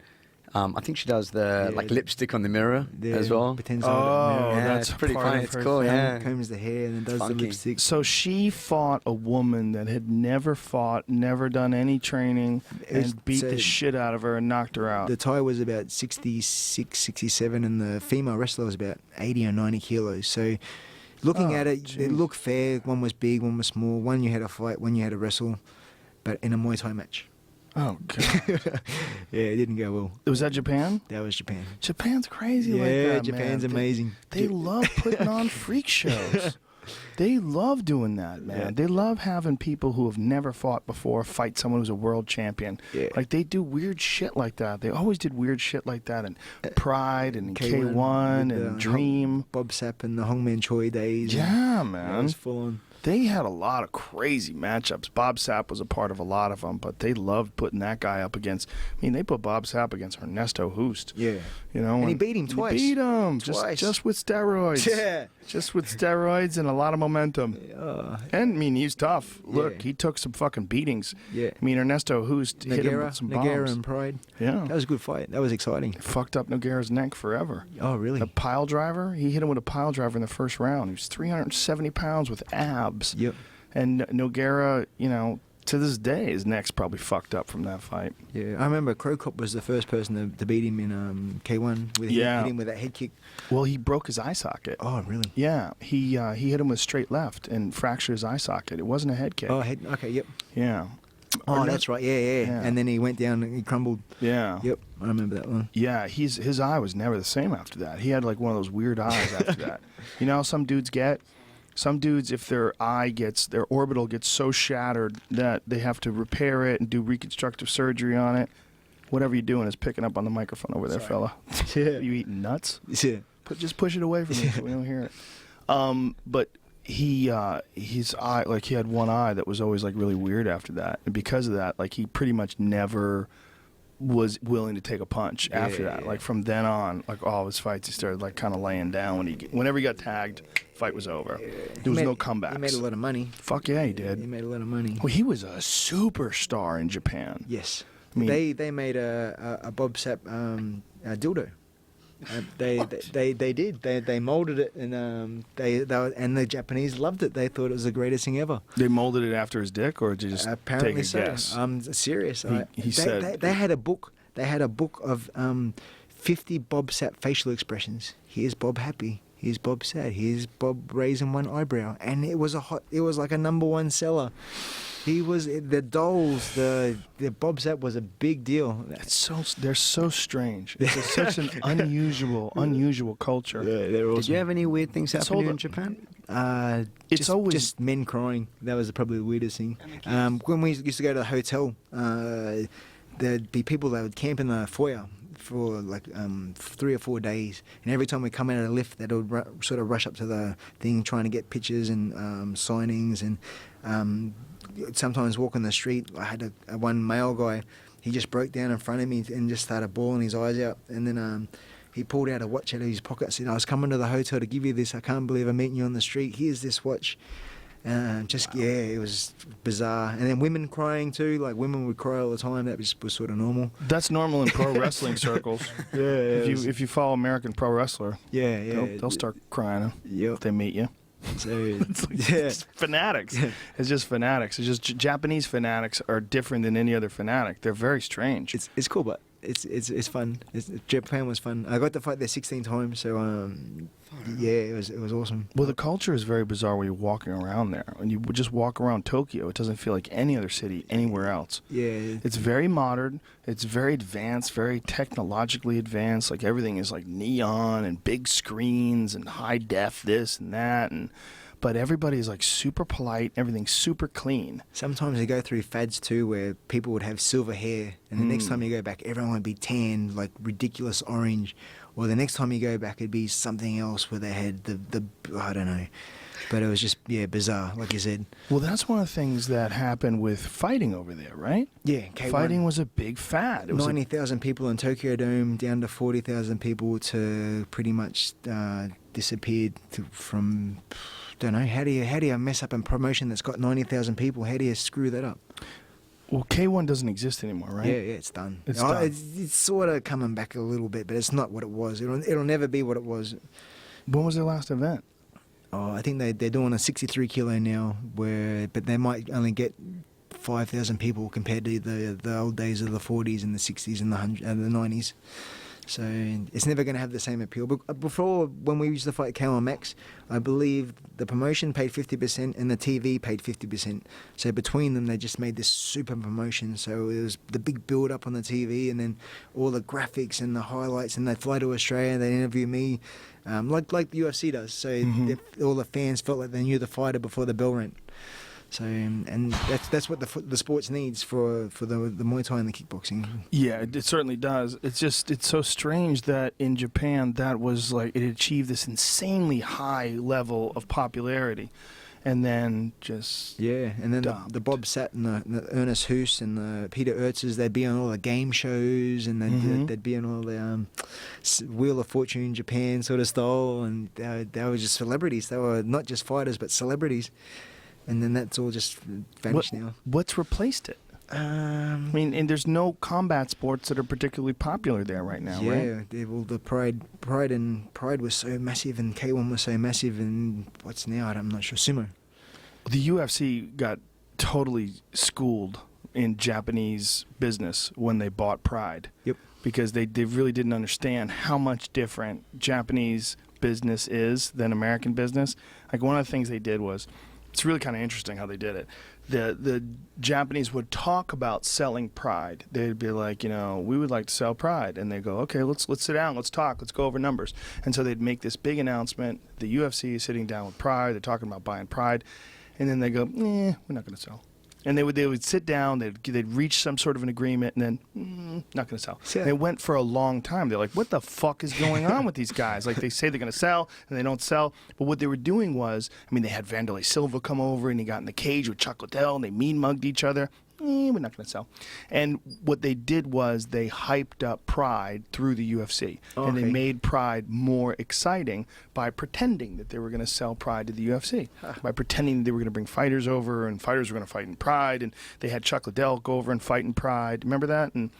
I think she does the like lipstick on the mirror as well. Pretends Oh, Yeah, that's it's pretty part funny. of It's her cool, thing. yeah. combs the hair and then does Funky. the lipstick. So she fought a woman that had never fought, never done any training, and beat the shit out of her and knocked her out. The Thai was about 66, 67, and the female wrestler was about 80 or 90 kilos. So looking at it, it looked fair. One was big, one was small. One you had to fight, one you had to wrestle, but in a Muay Thai match. Oh, God. Yeah, it didn't go well. Was that Japan? That was Japan. Japan's crazy like Yeah, that, Japan's man. amazing. They love putting on freak shows. They love doing that, man. Yeah. They love having people who have never fought before fight someone who's a world champion. Yeah. Like, they do weird shit like that. They always did weird shit like that in Pride and in K1 with and the Dream. Bob Sapp and the Hongman Choi days. Yeah, It man. was full on. They had a lot of crazy matchups. Bob Sapp was a part of a lot of them, but they loved putting that guy up against. I mean, they put Bob Sapp against Ernesto Hoost. Yeah. You know, And he beat him twice. He beat him Twice. just with steroids. Yeah. Just with steroids and a lot of momentum. And I mean, he's tough. Look, Yeah. he took some fucking beatings. Yeah. I mean, Ernesto Hoost hit him with some Nogueira bombs. and Pride. Yeah. That was a good fight. That was exciting. Fucked up Nogueira's neck forever. Oh, really? A pile driver. He hit him with a pile driver in the first round. He was 370 pounds with abs. Yep. And Nogueira, you know, to this day, his neck's probably fucked up from that fight. Yeah, I remember Crow Cop was the first person to beat him in K1. Hit him with that head kick. Well, he broke his eye socket. Oh, really? Yeah, he hit him with straight left and fractured his eye socket. It wasn't a head kick. Oh, head. Okay, yep. Yeah. Oh, that's right. Yeah. And then he went down and he crumbled. Yeah. Yep, I remember that one. Yeah, his eye was never the same after that. He had like one of those weird eyes after that. You know how some dudes get? Some dudes, if their orbital gets so shattered that they have to repair it and do reconstructive surgery on it. Whatever you're doing is picking up on the microphone over there, fella. Yeah. You eating nuts? Yeah. Just push it away from me so we don't hear it. But his eye, like he had one eye that was always like really weird after that, and because of that, like he pretty much never was willing to take a punch after that. Like from then on, like all his fights, he started like kind of laying down whenever he got tagged. Fight was over. There was no comebacks. He made a lot of money. Fuck yeah, he did. He made a lot of money. Well, he was a superstar in Japan. Yes. I mean- They made a Bob Sapp dildo. They did. They molded it and and the Japanese loved it. They thought it was the greatest thing ever. They molded it after his dick, or did you just Apparently take a so. guess? I'm serious. He said they had a book. They had a book of 50 Bob Sapp facial expressions. Here's Bob happy. Here's Bob sad. Here's Bob raising one eyebrow. And it was like a #1 seller. He was the dolls. The Bob Sapp was a big deal. They're so strange. It's such an unusual culture. Yeah, they're awesome. Did you have any weird things happen hold here in up. Japan? It's always just men crying. That was probably the weirdest thing. When we used to go to the hotel, there'd be people that would camp in the foyer for like 3 or 4 days, and every time we come out of the lift, they would sort of rush up to the thing, trying to get pictures and signings, and sometimes walking the street. I had one male guy. He just broke down in front of me and just started bawling his eyes out, and then he pulled out a watch out of his pocket and said, "I was coming to the hotel to give you this. I can't believe I'm meeting you on the street. Here's this watch." It was bizarre. And then women crying too, like women would cry all the time. That was sort of normal. That's normal in pro wrestling circles. If you follow American pro wrestler, they'll start crying if they meet you. So it's fanatics. It's just fanatics. It's just Japanese fanatics are different than any other fanatic. They're very strange. It's cool, but it's fun. Japan was fun. I got to fight there 16 times, so it was awesome. Well, the culture is very bizarre when you're walking around there. When you just walk around Tokyo, it doesn't feel like any other city anywhere else. Yeah. It's very modern. It's very advanced, very technologically advanced. Like everything is like neon and big screens and high def this and that, but everybody's like super polite. Everything's super clean. Sometimes they go through fads too, where people would have silver hair, and the next time you go back, everyone would be tanned, like ridiculous orange. Or the next time you go back, it'd be something else where they had the I don't know. But it was just, bizarre, like you said. Well, that's one of the things that happened with fighting over there, right? Yeah, K1. Fighting was a big fad. It was 90,000 people in Tokyo Dome, down to 40,000 people, to pretty much disappeared from. Don't know, how do you mess up a promotion that's got 90,000 people? How do you screw that up? Well, K1 doesn't exist anymore, right? Yeah, it's done. It's done. It's sort of coming back a little bit, but it's not what it was. It'll never be what it was. When was their last event? Oh, I think they're doing a 63 kilo now, but they might only get 5,000 people compared to the old days of the 40s and the 60s and the 90s. So it's never going to have the same appeal. But before, when we used to fight KO Max, I believe the promotion paid 50% and the TV paid 50%. So between them, they just made this super promotion. So it was the big build up on the TV, and then all the graphics and the highlights. And they'd fly to Australia, they'd interview me, like the UFC does. So all the fans felt like they knew the fighter before the bell rang. So and that's what the sports needs for the Muay Thai and the kickboxing. Yeah, it certainly does. It's so strange that in Japan that was like it achieved this insanely high level of popularity, and then just and then the Bob Sapp and the Ernest Hoos and the Peter Aerts, they'd be on all the game shows, and they'd be on all the Wheel of Fortune Japan sort of style, and they were just celebrities. They were not just fighters but celebrities. And then that's all just vanished now. What's replaced it? I mean, and there's no combat sports that are particularly popular there right now, right? Yeah, well, the Pride was so massive, and K1 was so massive, and what's now? I'm not sure. Sumo. The UFC got totally schooled in Japanese business when they bought Pride. Yep. Because they really didn't understand how much different Japanese business is than American business. Like one of the things they did was. It's really kind of interesting how they did it. The Japanese would talk about selling Pride. They'd be like, we would like to sell Pride, and they go, okay, let's sit down, let's talk, let's go over numbers. And so they'd make this big announcement. The UFC is sitting down with Pride. They're talking about buying Pride, and then they go, we're not going to sell. And they would sit down, they'd reach some sort of an agreement, and then, not going to sell. Yeah. And it went for a long time. They're like, what the fuck is going on with these guys? Like, they say they're going to sell, and they don't sell. But what they were doing was, they had Vanderlei Silva come over, and he got in the cage with Chuck Liddell, and they mean-mugged each other. We're not going to sell. And what they did was they hyped up Pride through the UFC. Okay. And they made Pride more exciting by pretending that they were going to sell Pride to the UFC. By pretending they were going to bring fighters over, and fighters were going to fight in Pride. And they had Chuck Liddell go over and fight in Pride. Remember that? And,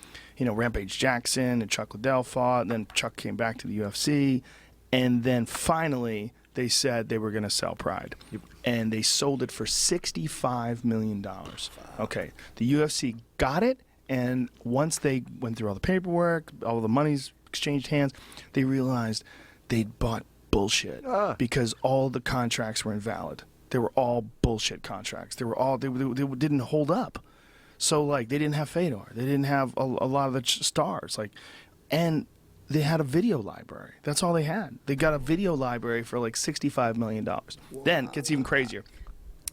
Rampage Jackson and Chuck Liddell fought. And then Chuck came back to the UFC. And then finally, they said they were going to sell Pride. Yep. And they sold it for $65 million. Okay, the UFC got it, and once they went through all the paperwork, all the money's exchanged hands, they realized they'd bought bullshit because all the contracts were invalid. they were all bullshit contracts. They didn't hold up. So like they didn't have Fedor, they didn't have a lot of the stars, like, and they had a video library. That's all they had. They got a video library for like $65 million. Wow. Then it gets even crazier.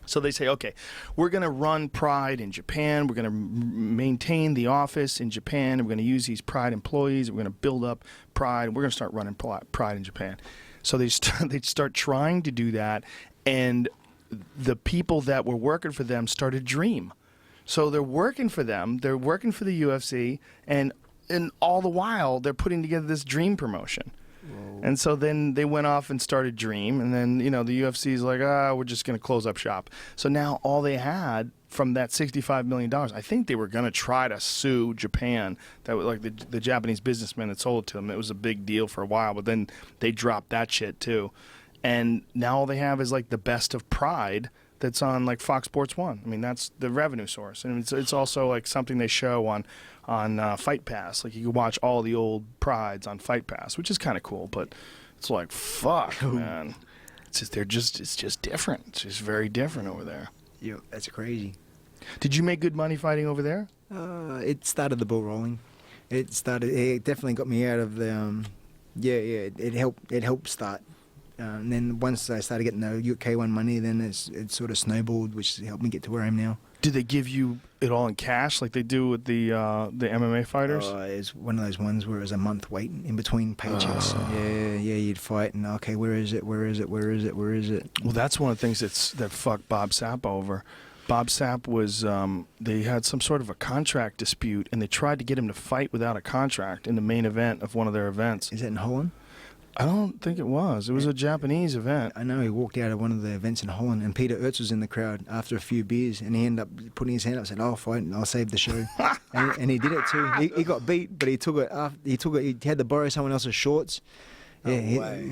So they say, okay, we're going to run Pride in Japan. We're going to maintain the office in Japan. And we're going to use these Pride employees. We're going to build up Pride. We're going to start running Pride in Japan. So they start trying to do that. And the people that were working for them started Dream. So they're working for them. They're working for the UFC. And all the while, they're putting together this Dream promotion. Whoa. And so then they went off and started Dream, and then the UFC's like, we're just going to close up shop. So now all they had from that $65 million, I think they were going to try to sue Japan. That was like the Japanese businessman that sold it to them. It was a big deal for a while, but then they dropped that shit too. And now all they have is like the best of Pride that's on like Fox Sports 1. I mean, that's the revenue source, and it's also like something they show on Fight Pass. Like you can watch all the old Prides on Fight Pass, which is kind of cool. But it's like, fuck, man. It's just different. It's just very different over there. Yo, that's crazy. Did you make good money fighting over there? It started the ball rolling. It definitely got me out of the. It helped start. And then once I started getting the UK1 money, then it sort of snowballed, which helped me get to where I am now. Did they give you it all in cash like they do with the MMA fighters? It's one of those ones where it was a month waiting in between paychecks. Yeah, you'd fight and okay, where is it? Well, that's one of the things that fucked Bob Sapp over. Bob Sapp was they had some sort of a contract dispute, and they tried to get him to fight without a contract in the main event of one of their events. Is that in Holland? I don't think it was. It was a Japanese event. I know he walked out of one of the events in Holland, and Peter Aerts was in the crowd after a few beers, and he ended up putting his hand up and said, "I'll fight and I'll save the show." and he did it too. He got beat, but he took it. He had to borrow someone else's shorts. Yeah,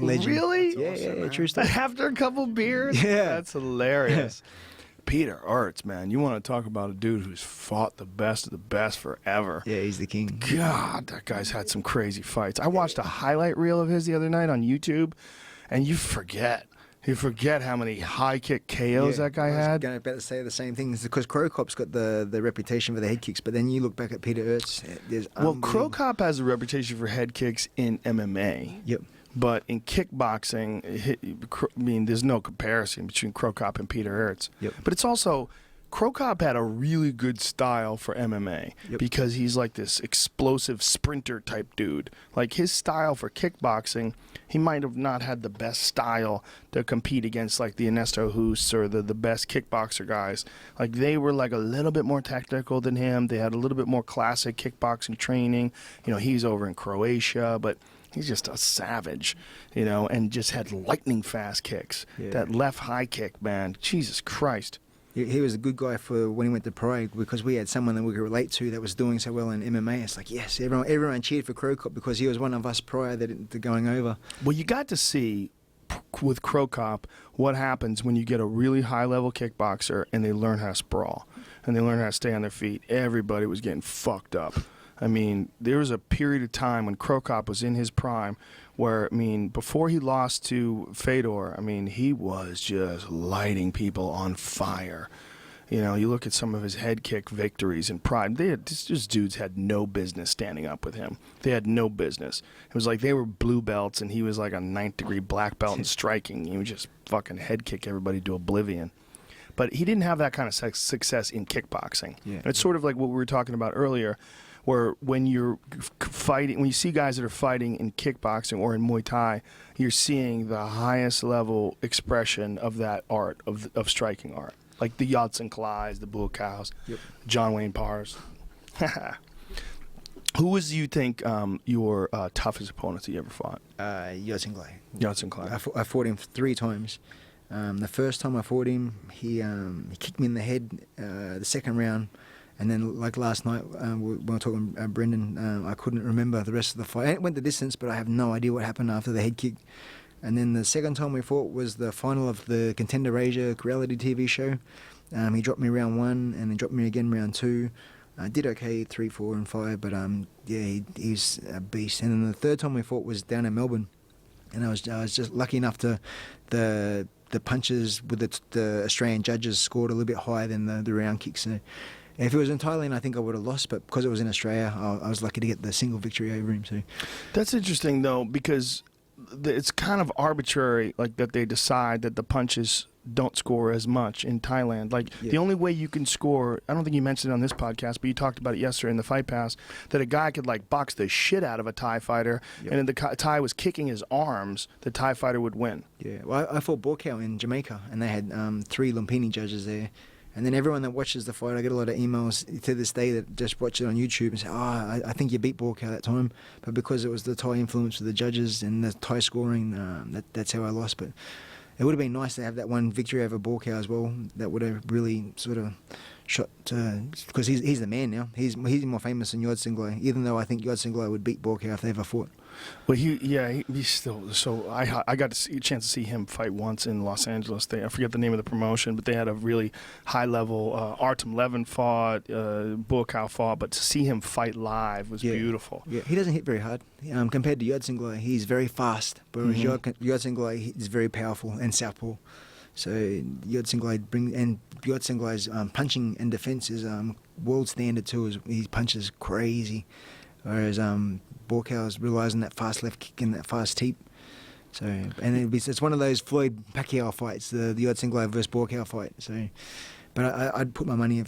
legend. Really? Yeah, true story. After a couple beers? Yeah. That's hilarious. Peter Aerts, man, you want to talk about a dude who's fought the best of the best forever. Yeah, he's the king. God, that guy's had some crazy fights. I watched a highlight reel of his the other night on YouTube, and you forget how many high kick KOs that guy had. I was about to say the same thing. It's because Crow Cop's got the reputation for the head kicks, but then you look back at Peter Aerts. Well, Crow Cop has a reputation for head kicks in MMA. Yep. But in kickboxing, there's no comparison between Crow Cop and Peter Aerts. Yep. But it's also, Crow Cop had a really good style for MMA because he's like this explosive sprinter type dude. Like his style for kickboxing, he might have not had the best style to compete against like the Ernesto Hoosts or the best kickboxer guys. Like they were like a little bit more technical than him. They had a little bit more classic kickboxing training. He's over in Croatia, but he's just a savage, and just had lightning fast kicks. Yeah. That left high kick, man. Jesus Christ. He was a good guy for when he went to Pride because we had someone that we could relate to that was doing so well in MMA. It's like, yes, everyone cheered for Crow Cop because he was one of us prior to going over. Well, you got to see with Crow Cop what happens when you get a really high-level kickboxer and they learn how to sprawl and they learn how to stay on their feet. Everybody was getting fucked up. I mean, there was a period of time when Crow Cop was in his prime where, before he lost to Fedor, he was just lighting people on fire. You look at some of his head kick victories in Pride. These dudes had no business standing up with him. They had no business. It was like they were blue belts and he was like a 9th degree black belt in striking. He would just fucking head kick everybody to oblivion. But he didn't have that kind of success in kickboxing. Yeah. It's sort of like what we were talking about earlier, where when you're fighting, when you see guys that are fighting in kickboxing or in Muay Thai, you're seeing the highest level expression of that art, of striking art. Like the Yodson Kalais, the buakaws, John Wayne Parrs. Who was, you think, your toughest opponent that you ever fought? Yodson Kalais. Yodson Kalais. I fought him 3 times. The first time I fought him, he kicked me in the head the second round. And then, like last night, we were talking Brendan, I couldn't remember the rest of the fight. It went the distance, but I have no idea what happened after the head kick. And then the second time we fought was the final of the Contender Asia reality TV show. He dropped me round 1 and then dropped me again round 2. I did okay, 3, 4, and 5, but he's a beast. And then the third time we fought was down in Melbourne. And I was just lucky enough to... The the punches with the Australian judges scored a little bit higher than the round kicks. So if it was in Thailand, I think I would have lost, but because it was in Australia, I was lucky to get the single victory over him. So That's interesting, though, because it's kind of arbitrary, like that they decide that the punches don't score as much in Thailand. Like the only way you can score, I don't think you mentioned it on this podcast, but you talked about it yesterday in the Fight Pass, that a guy could like box the shit out of a Thai fighter, and if the Thai was kicking his arms, the Thai fighter would win. yeah, well, I fought Buakaw in Jamaica, and they had 3 Lumpini judges there. And then everyone that watches the fight, I get a lot of emails to this day that just watch it on YouTube and say, I think you beat Buakaw that time. But because it was the Thai influence of the judges and the Thai scoring, that's how I lost. But it would have been nice to have that one victory over Buakaw as well. That would have really sort of shot because he's the man now. He's more famous than Yod Singlai, even though I think Yod Singlai would beat Buakaw if they ever fought. Well, he's still so. I got to see a chance to see him fight once in Los Angeles. I forget the name of the promotion, but they had a really high level. Artem Levin fought, Buakaw fought, but to see him fight live was beautiful. Yeah, he doesn't hit very hard compared to Yod Singlai. He's very fast, whereas Yod Singlai is very powerful and southpaw. So Yod Singlai's punching and defense is world standard too. He punches crazy, whereas Buakaw's relies on that fast left kick and that fast teep. So it's one of those Floyd Pacquiao fights, the Yod Singlai versus Buakaw fight. So, but I'd put my money if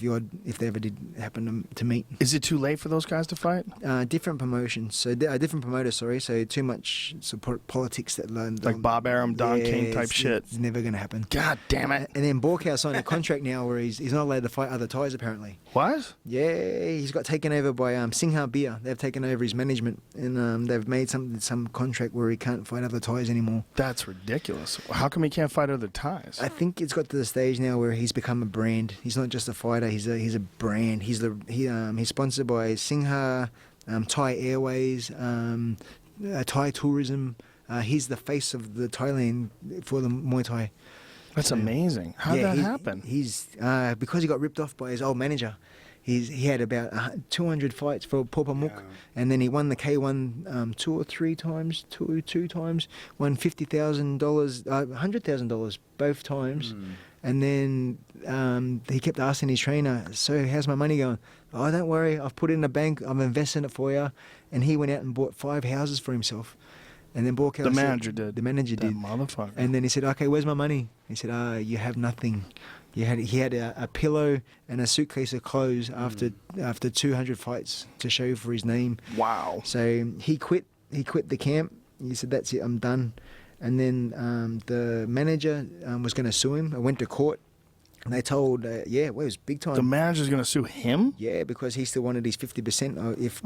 they ever did happen to meet. Is it too late for those guys to fight? Different promotions, different promoters. Sorry, so too much support politics that like Bob Arum, Don King type shit. It's never going to happen. God damn it! And then Buakaw signed a contract now where he's not allowed to fight other Thais apparently. What? Yeah, he's got taken over by Singha Beer. They've taken over his management, and they've made some contract where he can't fight other Thais anymore. That's ridiculous. How come he can't fight other Thais? I think it's got to the stage now where he's become a brand. He's not just a fighter. He's a brand. He's sponsored by Singha, Thai Airways, Thai Tourism. He's the face of the Thailand for the Muay Thai. That's amazing. How did that happen? He's because he got ripped off by his old manager. He had about 200 fights for Popamuk, and then he won the K1 two times, won $50,000, $100,000 both times. And then he kept asking his trainer, so how's my money going? Oh, don't worry, I've put it in the bank, I'm investing it for you. And he went out and bought 5 houses for himself. And then Buakaw The manager did. The manager that did. Motherfucker. And then he said, okay, where's my money? He said, you have nothing. He had a pillow and a suitcase of clothes after 200 fights to show for his name. Wow. So he quit the camp. He said, that's it, I'm done. And then the manager was going to sue him. I went to court. And they told, it was big time. The manager's going to sue him? Yeah, because he still wanted his 50%. If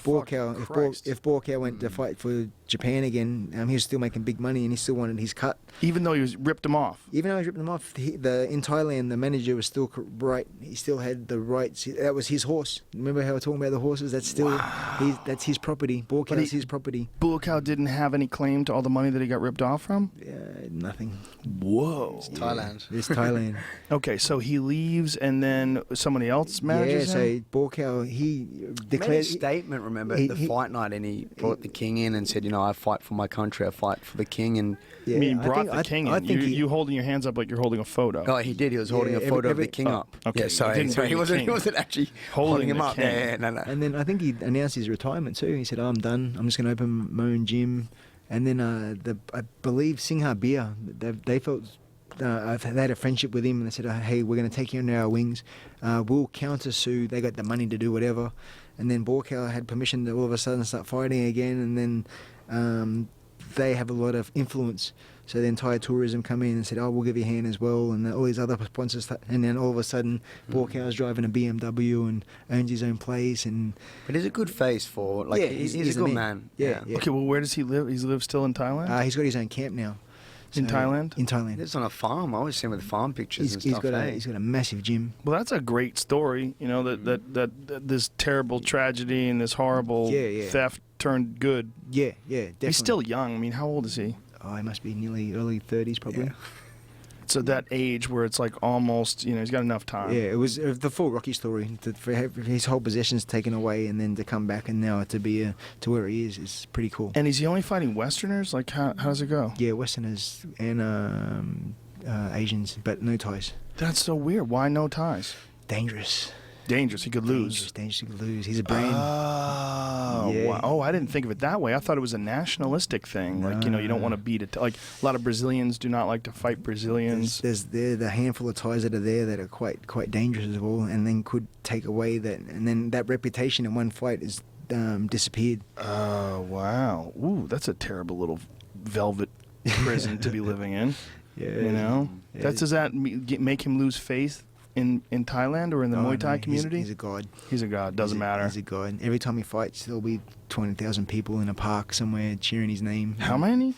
Buakaw went to fight for Japan again, he was still making big money and he still wanted his cut. Even though he ripped him off? Even though he ripped him off, in Thailand, the manager was still right. He still had the rights. That was his horse. Remember how we're talking about the horses? That's still that's his property. Buakaw's his property. Buakaw didn't have any claim to all the money that he got ripped off from? Nothing. Whoa. It's Thailand. It's Thailand. Okay, so he leaves and then somebody else manages him? Yeah, so Buakaw, he declared... Made a statement, remember, at the fight night, and he brought the king in and said, I fight for my country, I fight for the king, and... Yeah, I mean, he brought the king in. You holding your hands up like you're holding a photo. Oh, he did. He was holding a photo of the king up. Okay, yeah, sorry. He wasn't actually holding him up. Yeah, no. And then I think he announced his retirement too. He said, I'm done. I'm just going to open my own gym. And then I believe Singha Beer, they felt... they had a friendship with him and they said, hey, we're going to take you under our wings. We'll counter-sue. They got the money to do whatever. And then Buakaw had permission to all of a sudden start fighting again. And then they have a lot of influence. So then Thai Tourism come in and said, we'll give you a hand as well. And all these other sponsors. And then all of a sudden, Buakaw's driving a BMW and owns his own place. But he's a good face for, he's a good man. Yeah. Okay, well, where does he live? He lives still in Thailand? He's got his own camp now. In Thailand? In Thailand. He lives on a farm. I always see him with farm pictures and stuff. He's got a massive gym. Well, that's a great story. That this terrible tragedy and this horrible theft turned good. Yeah, definitely. He's still young. I mean, how old is he? Oh, he must be nearly early 30s probably. Yeah. So that age where it's like almost, he's got enough time. Yeah, it was the full Rocky story. For his whole possessions taken away and then to come back and now to be to where he is pretty cool. And is he only fighting Westerners? Like, how does it go? Yeah, Westerners and Asians, but no ties. That's so weird. Why no ties? Dangerous. Dangerous. He could lose. Dangerous. He could lose. He's a brand. Oh, Yeah. wow. Oh, I didn't think of it that way. I thought it was a nationalistic thing. Like, you know, you don't want to beat it. Like, a lot of Brazilians do not like to fight Brazilians. There's the handful of ties that are there that are quite dangerous as well, and then could take away that, and then that reputation in one fight is disappeared. Oh, wow. Ooh, that's a terrible little velvet prison to be living in. Yeah. You know? Yeah. Does that make him lose faith in Thailand or in the Muay Thai community? He's a god. He's a god. Doesn't matter. He's a god. Every time he fights, there'll be 20,000 people in a park somewhere cheering his name. How many?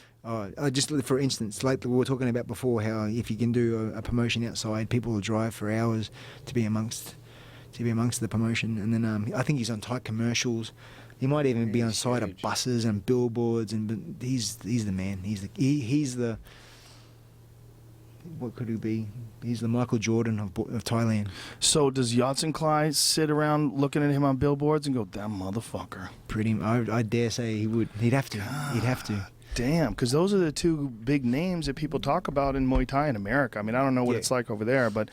Just for instance, like we were talking about before, how if you can do a promotion outside, people will drive for hours to be amongst the promotion. And then I think he's on tight commercials. He might even be on side of buses and billboards, and he's the man. He's the what could he be? He's the Michael Jordan of Thailand. So does Yatsen sit around looking at him on billboards and go, "That motherfucker"? I dare say he would. He'd have to. He'd have to. Damn, because those are the two big names that people talk about in Muay Thai in America. I mean, I don't know what it's like over there, but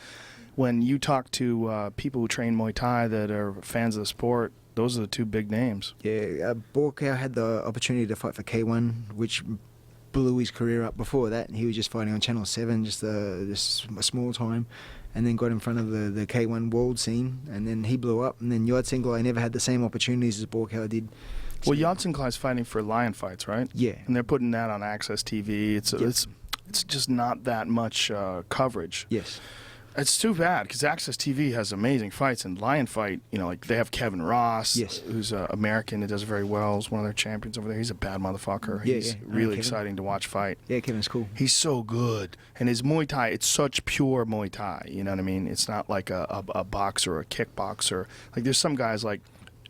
when you talk to people who train Muay Thai that are fans of the sport, those are the two big names. Yeah, Buakaw had the opportunity to fight for K1, which blew his career up. Before that, he was just fighting on Channel 7, just a small time, and then got in front of the K1 world scene, and then he blew up. And then Yatsen never had the same opportunities as Buakaw did. Well, Yatsen fighting for lion fights, right? Yeah. And they're putting that on Access TV. It's just not that much coverage. Yes. It's too bad because Access TV has amazing fights, and Lion Fight, you know, like they have Kevin Ross, who's American and does very well. He's one of their champions over there. He's a bad motherfucker. He's really exciting to watch fight. Yeah, Kevin's cool. He's so good, and his Muay Thai, it's such pure Muay Thai. You know what I mean? It's not like a boxer or a kickboxer. Like there's some guys, like,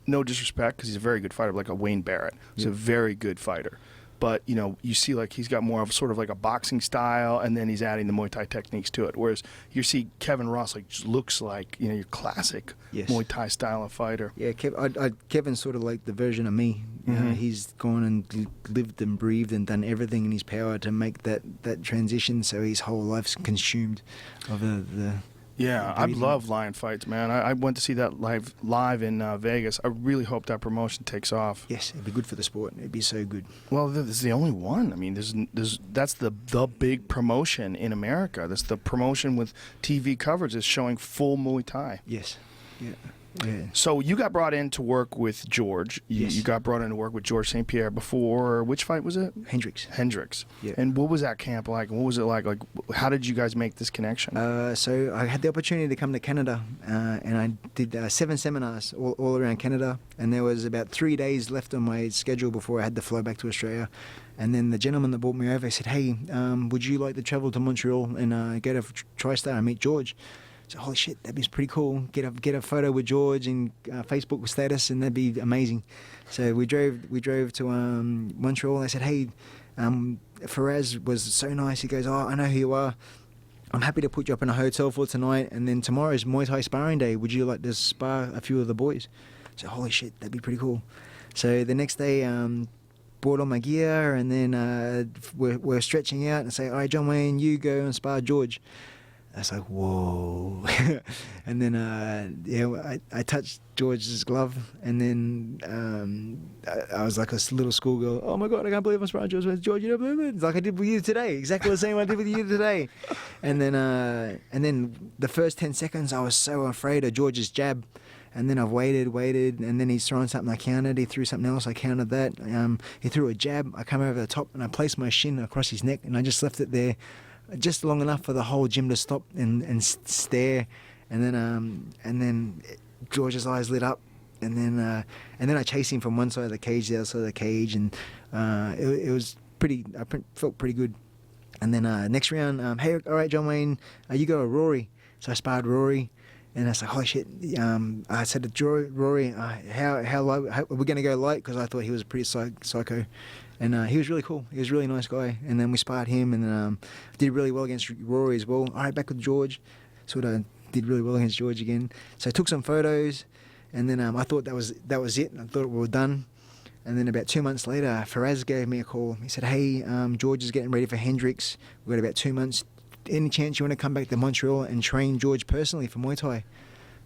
no disrespect because he's a very good fighter, like a Wayne Barrett. He's a very good fighter. But, you know, you see like he's got more of sort of like a boxing style, and then he's adding the Muay Thai techniques to it. Whereas you see Kevin Ross like just looks like, you know, your classic Muay Thai style of fighter. Yeah, Kevin's sort of like the version of me. He's gone and lived and breathed and done everything in his power to make that transition. So his whole life's consumed of the Yeah, I love lion fights, man. I went to see that live in Vegas. I really hope that promotion takes off. Yes, it'd be good for the sport. It'd be so good. Well, this is the only one. I mean, that's the big promotion in America. That's the promotion with TV coverage is showing full Muay Thai. Yes. Yeah. So you got brought in to work with George. You got brought in to work with George St-Pierre before, which fight was it? Hendricks. Yeah. And what was that camp like? What was it like? Like, how did you guys make this connection? So I had the opportunity to come to Canada, and I did 7 seminars all around Canada, and there was about 3 days left on my schedule before I had to fly back to Australia. And then the gentleman that brought me over said, "Hey, would you like to travel to Montreal and go to TriStar and meet George?" So, holy shit, that'd be pretty cool. Get a photo with George and Facebook status, and that'd be amazing. So we drove to Montreal. I said, "Hey, Faraz was so nice." He goes, "Oh, I know who you are. I'm happy to put you up in a hotel for tonight, and then tomorrow's Muay Thai sparring day. Would you like to spar a few of the boys?" So, holy shit, that'd be pretty cool. So the next day, bought all my gear, and then we're stretching out and say, "All right, John Wayne, you go and spar George." I was like, whoa. And then, I touched George's glove, and then I was like a little schoolgirl. "Oh my God, I can't believe I'm sparring George. George, you don't believe it?" It's like I did with you today. Exactly the same I did with you today. And then the first 10 seconds, I was so afraid of George's jab. And then I've waited, and then he's throwing something, I countered. He threw something else, I countered that. He threw a jab, I come over the top, and I placed my shin across his neck, and I just left it there just long enough for the whole gym to stop and stare. And then George's eyes lit up, and then I chased him from one side of the cage to the other side of the cage, and it was pretty. I felt pretty good. And then next round, "Hey, all right, John Wayne, you go to Rory." So I sparred Rory. And I was like, "Holy shit!" I said to Rory, "How low? Are we going to go light?" Because I thought he was a pretty psycho, and he was really cool. He was a really nice guy. And then we sparred him, and then did really well against Rory as well. All right, back with George. Sort of did really well against George again. So I took some photos, and then I thought that was it. I thought we were done. And then about 2 months later, Faraz gave me a call. He said, "Hey, George is getting ready for Hendricks. We've got about 2 months. any chance you want to come back to Montreal and train George personally for Muay Thai?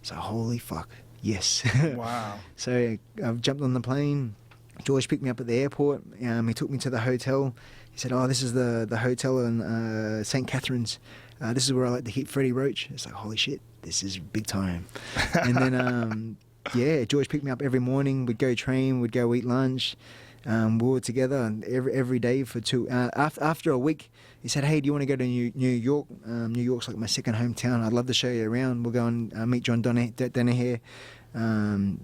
So holy fuck, yes. Wow. So I jumped on the plane. George picked me up at the airport. He took me to the hotel. He said, "Oh, this is the hotel in St. Catharines. This is where I like to keep Freddie Roach." It's like, holy shit, this is big time. And then, George picked me up every morning. We'd go train. We'd go eat lunch. We were together every day for after a week. He said, "Hey, do you want to go to New York? New York's like my second hometown. I'd love to show you around. We'll go and meet John Danaher."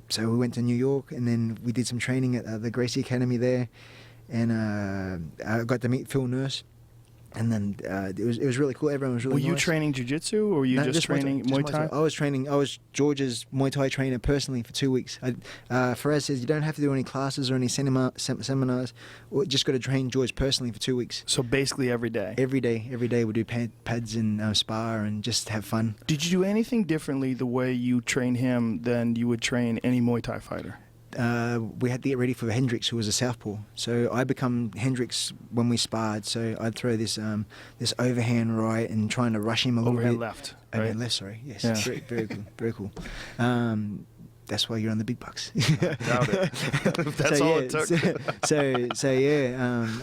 So we went to New York, and then we did some training at the Gracie Academy there, and I got to meet Phil Nurse, and then it was really cool. Everyone was really Were nice. you training jiu-jitsu, or were you just training Muay Thai? I was George's Muay Thai trainer personally for 2 weeks. Faraz says you don't have to do any classes or any seminars. We just got to train George personally for 2 weeks. So basically every day. Every day we do pads and spar and just have fun. Did you do anything differently the way you train him than you would train any Muay Thai fighter? We had to get ready for Hendricks, who was a southpaw. So I become Hendricks when we sparred. So I'd throw this overhand right and trying to rush him a little Overhand bit. left. Overhand Right? left, sorry. Yes, Yeah. very, very cool. Very cool. That's why you're on the big bucks. Doubt it. That's all it took.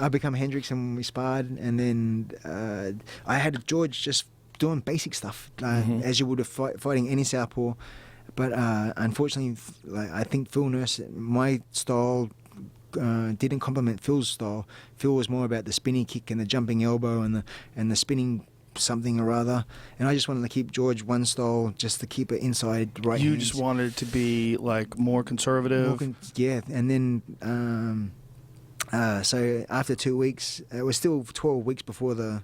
I become Hendricks and we sparred, and then I had George just doing basic stuff as you would have fighting any southpaw. But unfortunately, I think Phil Nurse, my style didn't complement Phil's style. Phil was more about the spinning kick and the jumping elbow and the spinning something or other. And I just wanted to keep George one style, just to keep it inside right You hands. just wanted it to be like more conservative. Yeah, and then so after 2 weeks, it was still 12 weeks before the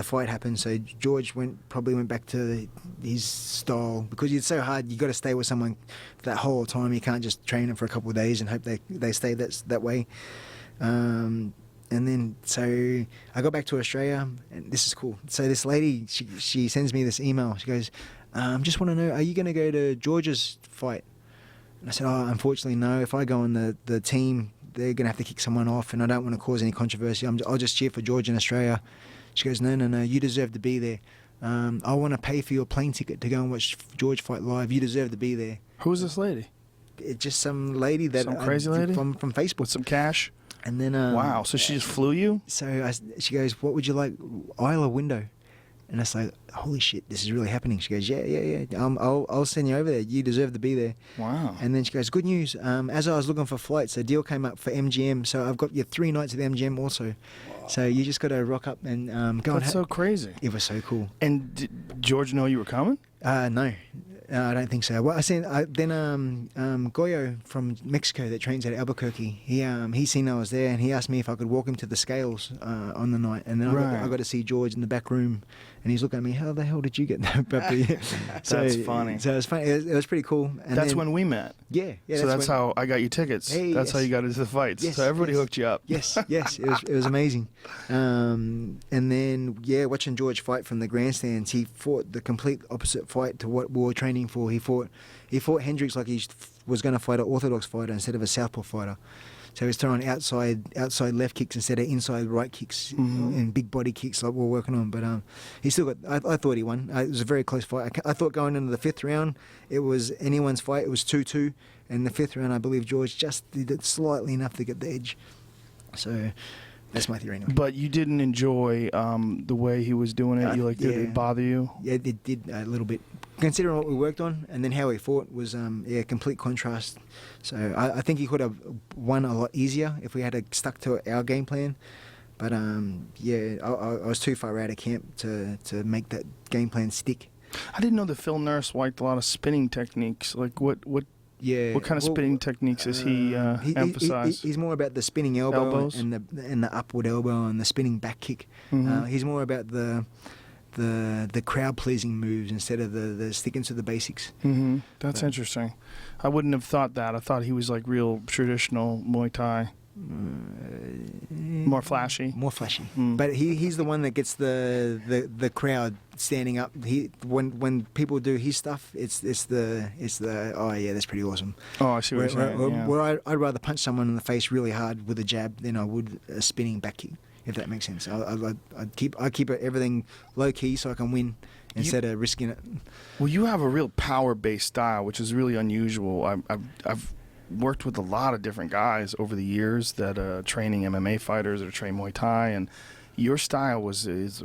fight happened. So George probably went back to his style, because it's so hard. You got to stay with someone that whole time. You can't just train them for a couple of days and hope they stay that way. And then so I got back to Australia, and this is cool. So this lady, she sends me this email. She goes, "Just want to know, are you going to go to George's fight?" And I said, "Oh, unfortunately, no. If I go on the team, they're going to have to kick someone off, and I don't want to cause any controversy. I'll just cheer for George in Australia." She goes, no, you deserve to be there. I want to pay for your plane ticket to go and watch George fight live. You deserve to be there. Who's this lady? It's just some lady that Some crazy lady from Facebook. With some cash. And then Wow. So she just flew you? So she goes, "What would you like, aisle or window?" And it's like, holy shit, this is really happening. She goes, yeah. I'll send you over there. You deserve to be there. Wow. And then she goes, "Good news. As I was looking for flights, a deal came up for MGM. So I've got you 3 nights at MGM also. So you just got to rock up and go." That's so crazy. It was so cool. And did George know you were coming? No, I don't think so. Well, then Goyo from Mexico that trains at Albuquerque, he seen I was there, and he asked me if I could walk him to the scales on the night. And then I got to see George in the back room, and he's looking at me, "How the hell did you get that puppy?" That's funny. So it was funny. It was pretty cool. And That's then, when we met. Yeah. So that's how I got you tickets. Hey, that's how yes. you got into the fights. Yes, So everybody yes. hooked you up. Yes. It was amazing. And then watching George fight from the grandstands, he fought the complete opposite fight to what we were training for. He fought Hendricks like he was going to fight an orthodox fighter instead of a southpaw fighter. So he was throwing outside left kicks instead of inside right kicks and big body kicks like we're working on. But he still got. I thought he won. It was a very close fight. I thought going into the 5th round, it was anyone's fight. It was 2-2, and the 5th round, I believe George just did it slightly enough to get the edge. So that's my theory anyway. But you didn't enjoy the way he was doing it. Did it bother you? Yeah, it did a little bit. Considering what we worked on and then how he fought was complete contrast. So I think he could have won a lot easier if we had stuck to our game plan. But I was too far out of camp to make that game plan stick. I didn't know that Phil Nurse liked a lot of spinning techniques. Like what kind of spinning techniques does he emphasize? He's more about the spinning elbow Elbows? and the upward elbow and the spinning back kick. He's more about the crowd pleasing moves instead of the sticking to the basics. That's interesting. I wouldn't have thought that. I thought he was like real traditional Muay Thai. More flashy. More flashy. But he's the one that gets the crowd standing up. When people do his stuff, it's the oh yeah, that's pretty awesome. Oh, I see what you're saying. Where I'd rather punch someone in the face really hard with a jab than I would a spinning back kick. if that makes sense. I keep everything low key so I can win instead of risking it. Well, you have a real power-based style, which is really unusual. I've worked with a lot of different guys over the years that training MMA fighters or train Muay Thai, and your style is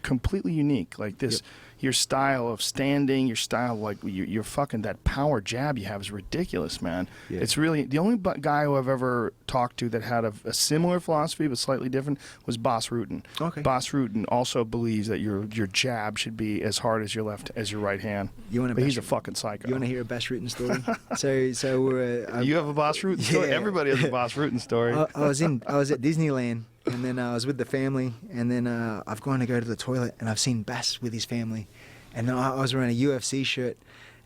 completely unique. Like this, your style of standing, your style like you're fucking that power jab you have is ridiculous, man. Yeah. It's really the only guy who I've ever talked to that had a similar philosophy but slightly different was Boss Rutan. Okay. Boss Rutan also believes that your jab should be as hard as your right hand. But he's a fucking psycho. You want to hear a Boss Rutan story? so you have a Boss Rutan story. Yeah. Everybody has a Boss Rutan story. I was at Disneyland, and then I was with the family, and then I've gone to go to the toilet, and I've seen Bass with his family, and I was wearing a UFC shirt,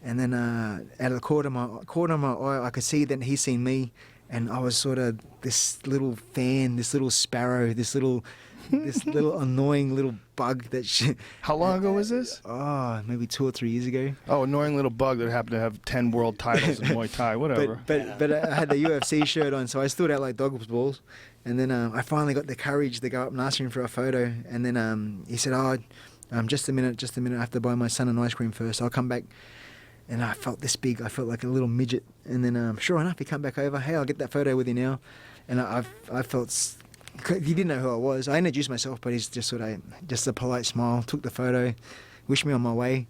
and then out of the corner of my eye, I could see that he's seen me, and I was sort of this little fan, this little sparrow, this little annoying little bug that shit. How long ago was this? Oh, maybe 2 or 3 years ago. Oh, annoying little bug that happened to have 10 world titles in Muay Thai, whatever. But I had the UFC shirt on, so I stood out like dog's balls. And then I finally got the courage to go up and ask him for a photo. And then he said, just a minute, I have to buy my son an ice cream first. I'll come back. And I felt this big. I felt like a little midget. And then sure enough, he come back over. Hey, I'll get that photo with you now. And I felt... He didn't know who I was. I introduced myself, but he's just just a polite smile, took the photo, wished me on my way.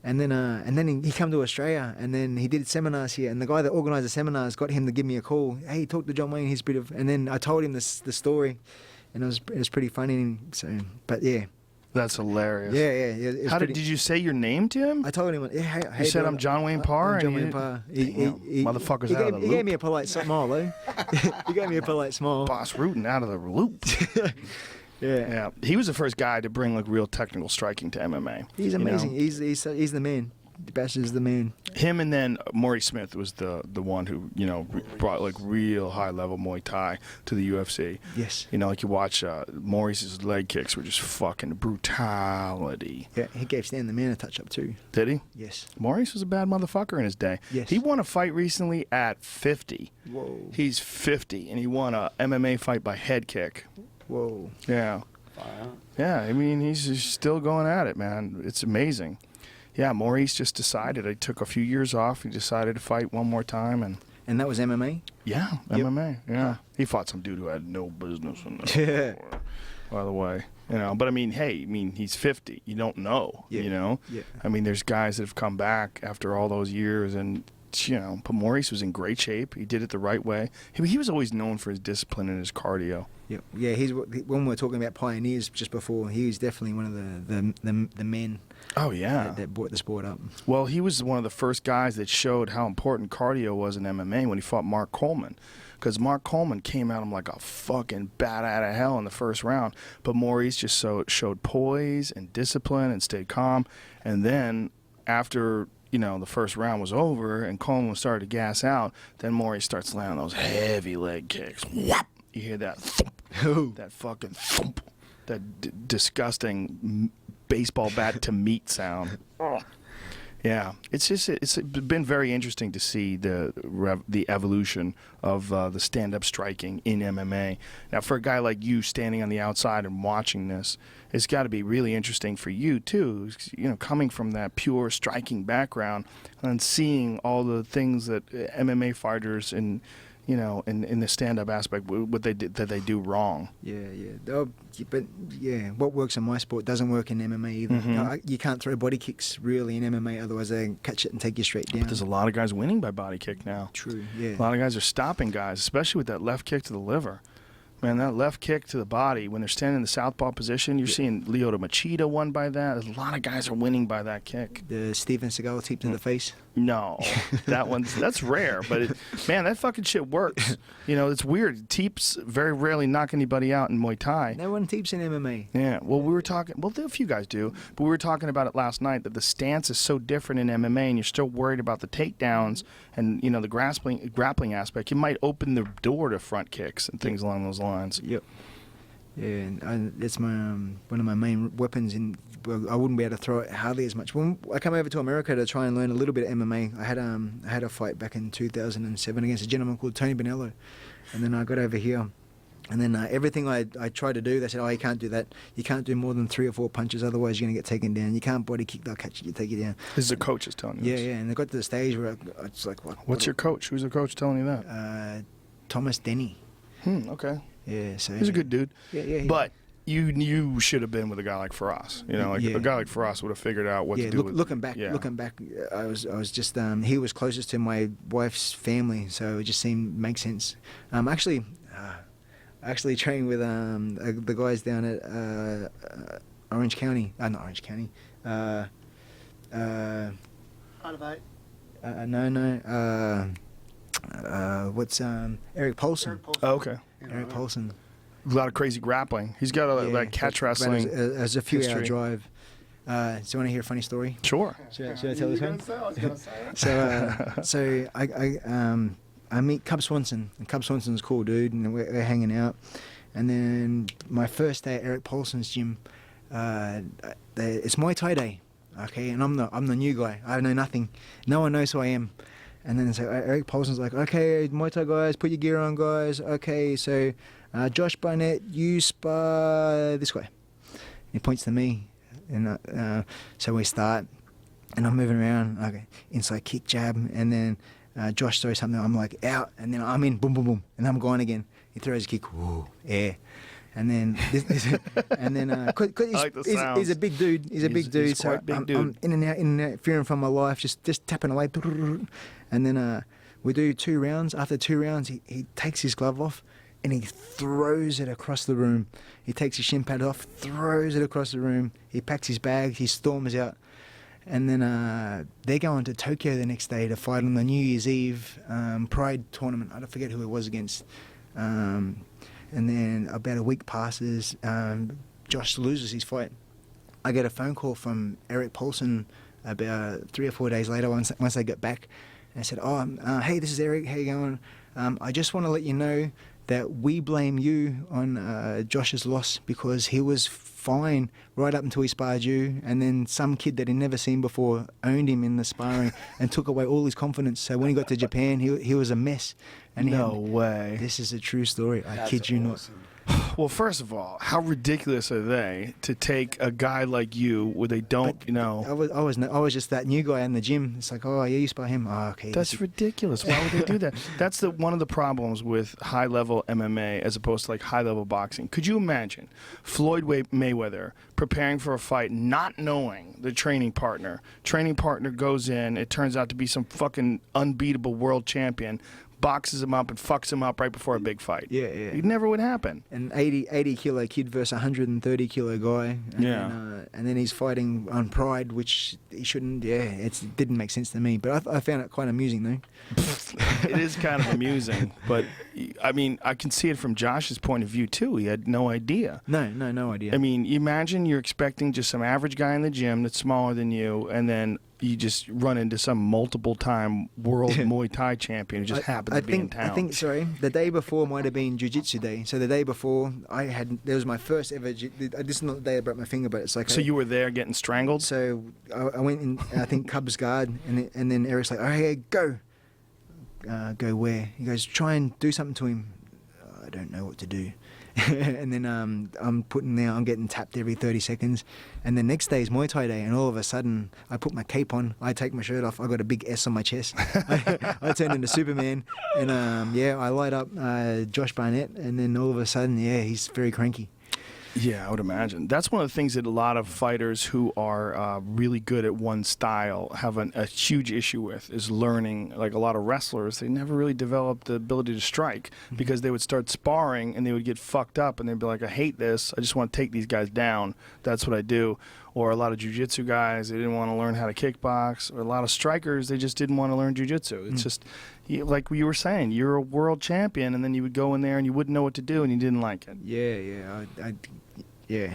And then he come to Australia, and then he did seminars here. And the guy that organised the seminars got him to give me a call. Hey, talk to John Wayne. He's a bit of... And then I told him the story, and it was pretty funny. So, but yeah. That's hilarious. Yeah. Did you say your name to him? I told him. Yeah, hey, you said I'm John Wayne Parr. I'm John Wayne Parr. Motherfucker's out of the loop. He gave me a polite smile, though. He gave me a polite smile. Boss Rutan out of the loop. Yeah. He was the first guy to bring like real technical striking to MMA. He's amazing. He's the man. Bash is the man. Him, and then Maurice Smith was the one who brought like real high level Muay Thai to the UFC. Yes. Like you watch Maurice's leg kicks were just fucking brutality. Yeah, he gave Stan the Man a touch up too. Did he? Yes. Maurice was a bad motherfucker in his day. Yes. He won a fight recently at 50. Whoa. He's 50, and he won a MMA fight by head kick. Whoa. Yeah. Yeah, I mean, he's still going at it, man. It's amazing. Yeah, Maurice just decided. I took a few years off. He decided to fight one more time, and that was MMA. Yeah, Yep. MMA. Yeah, he fought some dude who had no business in that. Yeah. By the way, But I mean, he's 50. You don't know. Yeah. Yeah. I mean, there's guys that have come back after all those years, and but Maurice was in great shape. He did it the right way. He was always known for his discipline and his cardio. Yeah. When we were talking about pioneers just before, he was definitely one of the men. Oh yeah, that brought the sport up. Well, he was one of the first guys that showed how important cardio was in MMA when he fought Mark Coleman, because Mark Coleman came at him like a fucking bat out of hell in the first round, but Maurice just showed poise and discipline and stayed calm. And then after the first round was over and Coleman started to gas out, then Maurice starts landing those heavy leg kicks. Whap! You hear that thump, that fucking thump, that disgusting baseball bat to meat sound. Yeah, it's been very interesting to see the evolution of the stand-up striking in MMA. Now, for a guy like you standing on the outside and watching this, it's got to be really interesting for you too. Coming from that pure striking background and seeing all the things that MMA fighters in the stand-up aspect, what they do wrong. But what works in my sport doesn't work in MMA either. Mm-hmm. You can't throw body kicks really in MMA, otherwise they catch it and take you straight down. But there's a lot of guys winning by body kick now. True, yeah. A lot of guys are stopping guys, especially with that left kick to the liver. Man, that left kick to the body, when they're standing in the southpaw position, you're seeing Lyoto Machida won by that. A lot of guys are winning by that kick. The Steven Seagal tip to the face? No, that's rare, but man, that fucking shit works. It's weird. Teeps very rarely knock anybody out in Muay Thai. No one teeps in MMA. Yeah, well, we were talking, a few guys do, but we were talking about it last night, that the stance is so different in MMA, and you're still worried about the takedowns and, the grappling aspect. You might open the door to front kicks and things along those lines. Yep. Yeah, and that's my one of my main weapons. I wouldn't be able to throw it hardly as much. When I come over to America to try and learn a little bit of MMA, I had a fight back in 2007 against a gentleman called Tony Bonello, and then I got over here, And then everything I tried to do, they said, oh, you can't do that. You can't do more than 3 or 4 punches, otherwise you're going to get taken down. You can't body kick, they'll catch you, take you down. This is the coach is telling you Yeah, this. yeah. And they got to the stage where I was like, What's your coach? Who's the coach telling you that? Thomas Denny. Okay. Yeah, so He's a good dude. Yeah. But you should have been with a guy like Faraz. You know, like Yeah. a guy like Faraz would have figured out what to do. Looking back, I was just he was closest to my wife's family, so it just seemed to make sense. Actually trained with the guys down at Orange County. Not Orange County. What's Eric Paulson? Oh, okay. Eric Paulson. A lot of crazy grappling. He's got like catch wrestling. As a few hour history. drive. So you want to hear a funny story? Sure. Should I tell this one? So I meet Cub Swanson, and Cub Swanson's a cool dude, and we're hanging out. And then my first day at Eric Paulson's gym, it's Muay Thai day, okay, and I'm the new guy. I know nothing. No one knows who I am. And then so Eric Paulson's like, okay, Muay Thai guys, put your gear on, guys. Okay, so Josh Barnett, you spar this way. He points to me, and so we start, and I'm moving around, okay, inside kick, jab, and then Josh throws something, I'm like, out, and then I'm in, boom, boom, boom, and I'm gone again. He throws a kick, woo, air. And then, cause he's a big dude. He's a big dude. So big I'm dude. in and out, fearing for my life, just tapping away. And then we do 2 rounds. After 2 rounds, he takes his glove off and he throws it across the room. He takes his shin pad off, throws it across the room. He packs his bag, he storms out. And then they're going to Tokyo the next day to fight on the New Year's Eve Pride tournament. I don't forget who it was against. And then about a week passes, Josh loses his fight. I get a phone call from Eric Paulson about 3 or 4 days later once I get back. And I said, hey, this is Eric, how you going? I just want to let you know that we blame you on Josh's loss because he was fine right up until he sparred you, and then some kid that he'd never seen before owned him in the sparring and took away all his confidence. So when he got to Japan, he was a mess. And No way. This is a true story. I kid you not. Well, first of all, how ridiculous are they to take a guy like you where they don't, I was just that new guy in the gym. It's like, oh yeah, you spar him. Oh, okay. That's ridiculous. Why would they do that? That's one of the problems with high-level MMA as opposed to like high-level boxing. Could you imagine Floyd Mayweather preparing for a fight, not knowing the training partner? Training partner goes in. It turns out to be some fucking unbeatable world champion. Boxes him up and fucks him up right before a big fight. Yeah. It never would happen. An 80 kilo kid versus a 130 kilo guy. And then he's fighting on Pride, which he shouldn't. Yeah, it didn't make sense to me. But I found it quite amusing though. It is kind of amusing, but I mean, I can see it from Josh's point of view too. He had no idea. No idea. I mean, imagine you're expecting just some average guy in the gym that's smaller than you, and then you just run into some multiple-time world Muay Thai champion who just happened to be in town. I think, the day before might have been Jiu-Jitsu day. So the day before, there was my first ever, this is not the day I broke my finger, but it's like... So you were there getting strangled? So I went in, I think, Cubs guard, and then Eric's like, okay, go. Go where? He goes, try and do something to him. I don't know what to do. And then I'm getting tapped every 30 seconds. And the next day is Muay Thai day, and all of a sudden I put my cape on, I take my shirt off, I got a big S on my chest. I turned into Superman, and I light up Josh Barnett, and then all of a sudden, he's very cranky. Yeah, I would imagine. That's one of the things that a lot of fighters who are really good at one style have a huge issue with, is learning. Like a lot of wrestlers, they never really developed the ability to strike because they would start sparring and they would get fucked up and they'd be like, I hate this. I just want to take these guys down. That's what I do. Or a lot of jiu-jitsu guys, they didn't want to learn how to kickbox. Or a lot of strikers, they just didn't want to learn jiu-jitsu. It's just, like you were saying, you're a world champion, and then you would go in there and you wouldn't know what to do and you didn't like it. It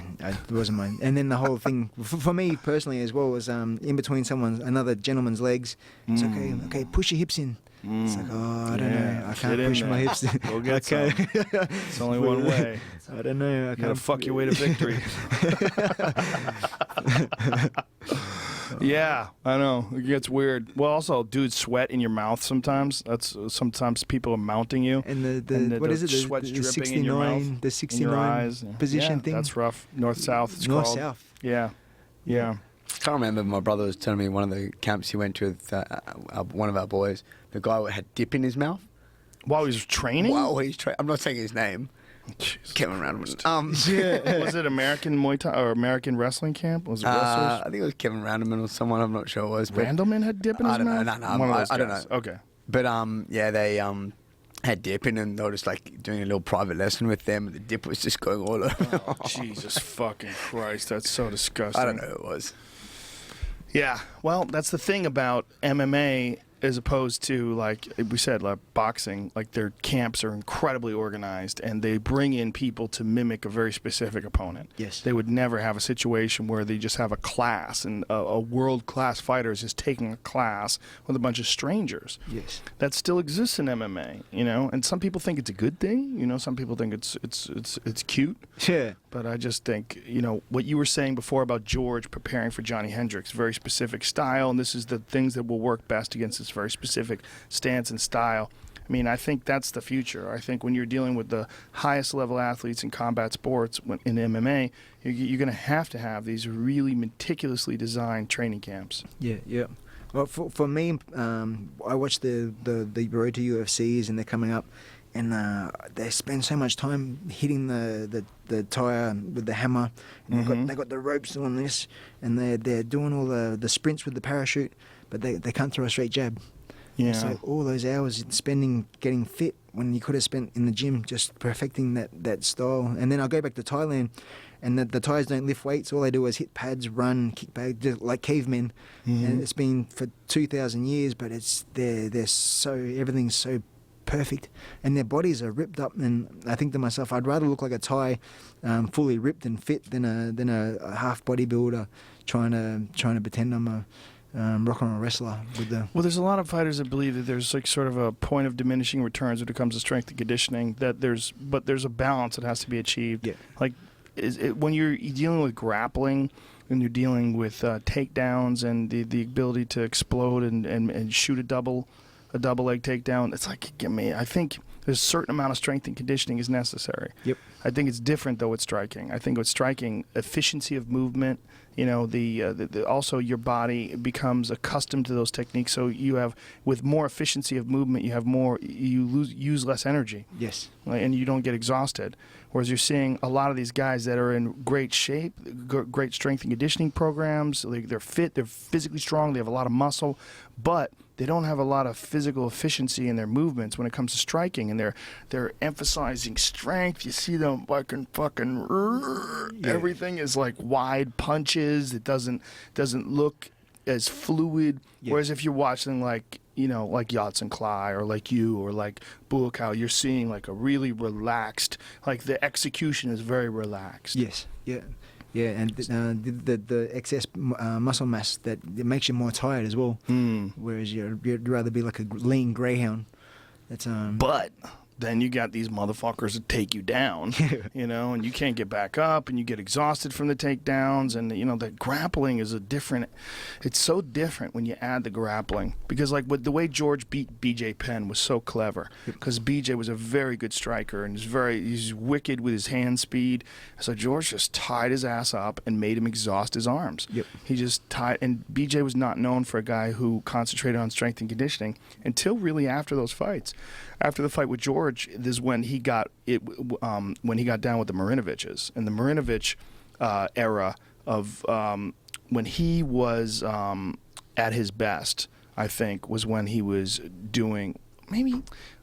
wasn't mine. And then the whole thing, for me personally as well, was in between another gentleman's legs. It's okay, push your hips in. It's like, I don't know, I can't push my hips in. Go get some. It's only one way. I don't know. You gotta fuck your way to victory. Yeah, I know. It gets weird. Well, also, dude, sweat in your mouth sometimes. Sometimes people are mounting you. And the what is it? Sweat's The dripping in your mouth, 69, the in 69 your eyes. position Yeah, thing. that's rough. North-south, it's North called. south. Yeah. Yeah. I can't remember. My brother was telling me one of the camps he went to with one of our boys. The guy had dip in his mouth. While he was training? Wow, I'm not saying his name. Jesus Kevin Christ. Rounderman. Was it American Muay Thai or American wrestling camp? Was it wrestlers? I think it was Kevin Rounderman or someone. I'm not sure it was. But Randleman had dip in his I don't know. mouth? No, One of those I don't guys. know. Okay. But yeah, they had dip in, and they were just like doing a little private lesson with them. And the dip was just going all over. Oh, Jesus fucking Christ. That's so disgusting. I don't know who it was. Yeah, well, that's the thing about MMA as opposed to, like we said, like boxing. Like, their camps are incredibly organized, and they bring in people to mimic a very specific opponent. Yes. They would never have a situation where they just have a class, and a world-class fighter is just taking a class with a bunch of strangers. Yes. That still exists in MMA, you know, and some people think it's a good thing. You know, some people think it's cute. Yeah. But I just think, you know, what you were saying before about George preparing for Johnny Hendricks, very specific style, and this is the things that will work best against this very specific stance and style. I mean, I think that's the future. I think when you're dealing with the highest level athletes in combat sports, in MMA, you're going to have these really meticulously designed training camps. Yeah, yeah. Well, for me, I watch the road to UFCs, and they're coming up, and they spend so much time hitting the tire with the hammer, and they got the ropes on this, and they're doing all the sprints with the parachute, but they can't throw a straight jab. Yeah. So all those hours spending getting fit when you could have spent in the gym just perfecting that style. And then I go back to Thailand, and the Thais don't lift weights. All they do is hit pads, run, kick back, just like cavemen. And it's been for 2,000 years, but they're so, everything's so perfect, and their bodies are ripped up. And I think to myself, I'd rather look like a Thai, fully ripped and fit, than a half bodybuilder trying to pretend I'm a rock and roll wrestler with the. Well, there's a lot of fighters that believe that there's like sort of a point of diminishing returns when it comes to strength and conditioning. But there's a balance that has to be achieved. Yeah. Like, when you're dealing with grappling, and you're dealing with takedowns and the ability to explode and shoot a double leg takedown, it's like, I think there's a certain amount of strength and conditioning is necessary. Yep. I think it's different though with striking. I think with striking, efficiency of movement, you know, also your body becomes accustomed to those techniques. So you have, with more efficiency of movement, you use less energy. Yes. And you don't get exhausted. Whereas you're seeing a lot of these guys that are in great shape, great strength and conditioning programs. They're fit, they're physically strong, they have a lot of muscle, but they don't have a lot of physical efficiency in their movements when it comes to striking, and they're emphasizing strength. You see them fucking everything is like wide punches. It doesn't look as fluid. Yeah. Whereas if you're watching like Yats and Cly or like you or like Buakaw, you're seeing like a really relaxed, like the execution is very relaxed. Yes. Yeah. Yeah, and the excess muscle mass that it makes you more tired as well. Whereas you'd rather be like a lean greyhound. That's But then you got these motherfuckers that take you down, you know, and you can't get back up, and you get exhausted from the takedowns, and you know that grappling is it's so different when you add the grappling, because like with the way George beat BJ Penn was so clever, because BJ was a very good striker and he's wicked with his hand speed, so George just tied his ass up and made him exhaust his arms. Yep. He just tied, and BJ was not known for a guy who concentrated on strength and conditioning until really after those fights. After the fight with George, this is when he got it. When he got down with the Marinoviches, and the Marinovich era of when he was at his best, I think, was when he was doing maybe.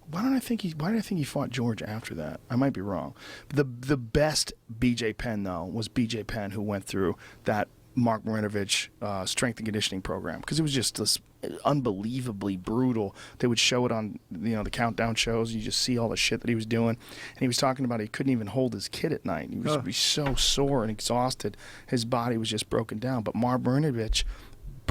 Why did I think he fought George after that? I might be wrong. The best BJ Penn though was BJ Penn, who went through that Mark Marinovich strength and conditioning program, because it was just this unbelievably brutal. They would show it on the countdown shows. You just see all the shit that he was doing, and he was talking about he couldn't even hold his kid at night. He was so sore and exhausted. His body was just broken down. But Mark Marinovich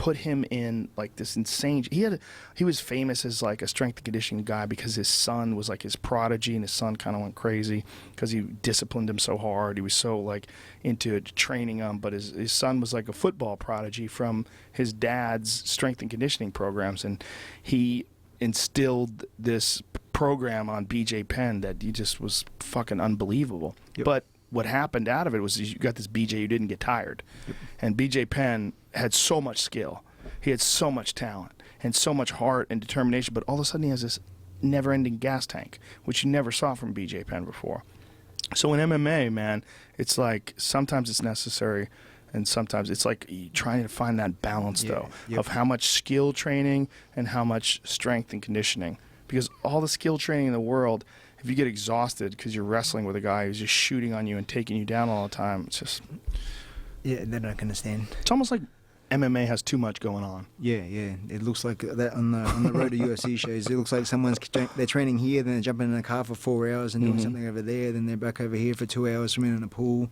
put him in like this insane. He was famous as like a strength and conditioning guy because his son was like his prodigy, and his son kind of went crazy because he disciplined him so hard. He was so like into training him, but his son was like a football prodigy from his dad's strength and conditioning programs, and he instilled this program on BJ Penn that he just was fucking unbelievable. Yep. But what happened out of it was you got this BJ who didn't get tired. Yep. And BJ Penn had so much skill. He had so much talent and so much heart and determination, but all of a sudden he has this never-ending gas tank, which you never saw from BJ Penn before. So in MMA, man, it's like sometimes it's necessary and sometimes it's like trying to find that balance, though, of how much skill training and how much strength and conditioning. Because all the skill training in the world, if you get exhausted because you're wrestling with a guy who's just shooting on you and taking you down all the time, it's just... Yeah, that I can understand. It's almost like MMA has too much going on. Yeah. It looks like that on the road to UFC shows. It looks like they're training here, then they're jumping in a car for 4 hours and doing something over there, then they're back over here for 2 hours swimming in a pool.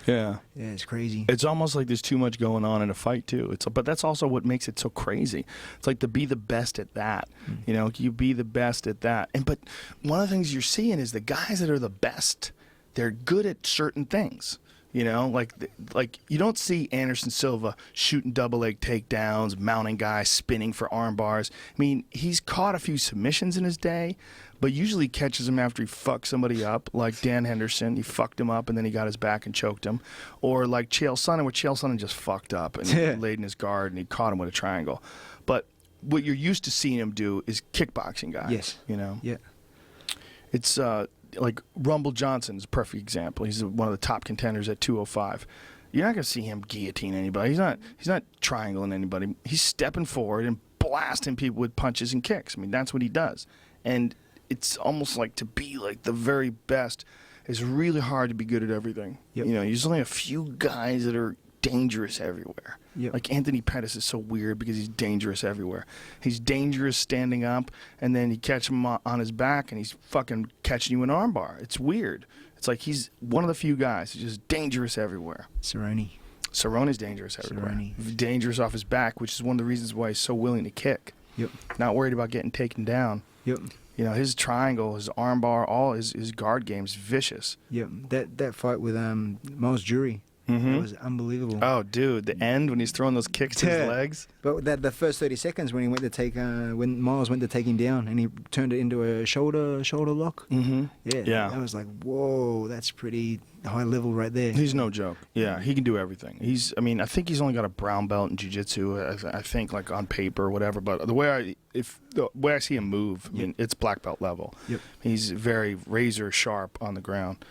Yeah. Yeah, it's crazy. It's almost like there's too much going on in a fight too. But that's also what makes it so crazy. It's like to be the best at that. You know, you be the best at that. But one of the things you're seeing is the guys that are the best, they're good at certain things. You know, like you don't see Anderson Silva shooting double leg takedowns, mounting guys, spinning for arm bars. I mean, he's caught a few submissions in his day, but usually catches him after he fucks somebody up, like Dan Henderson. He fucked him up and then he got his back and choked him. Or like Chael Sonnen, where Chael Sonnen just fucked up and he laid in his guard and he caught him with a triangle. But what you're used to seeing him do is kickboxing guys. Yes. You know? Yeah. It's like Rumble Johnson is a perfect example. He's one of the top contenders at 205. You're not going to see him guillotine anybody. He's not triangling anybody. He's stepping forward and blasting people with punches and kicks. I mean, that's what he does. And it's almost like to be like the very best is really hard to be good at everything. Yep. You know, there's only a few guys that are dangerous everywhere. Yep. Like Anthony Pettis is so weird because he's dangerous everywhere. He's dangerous standing up, and then you catch him on his back, and he's fucking catching you in an armbar. It's weird. It's like he's one of the few guys who's just dangerous everywhere. Cerrone's dangerous everywhere. Dangerous off his back, which is one of the reasons why he's so willing to kick. Yep. Not worried about getting taken down. Yep. You know, his triangle, his armbar, all his guard game's vicious. Yep. That fight with Miles Jury. It was unbelievable. Oh, dude, the end when he's throwing those kicks to his legs. But the first 30 seconds when he went to take, when Miles went to take him down, and he turned it into a shoulder lock. Yeah. I was like, whoa, that's pretty high level right there. He's no joke. Yeah, he can do everything. I think he's only got a brown belt in jiu-jitsu. I think like on paper or whatever. But the way I see him move, I mean, it's black belt level. Yep. He's very razor sharp on the ground.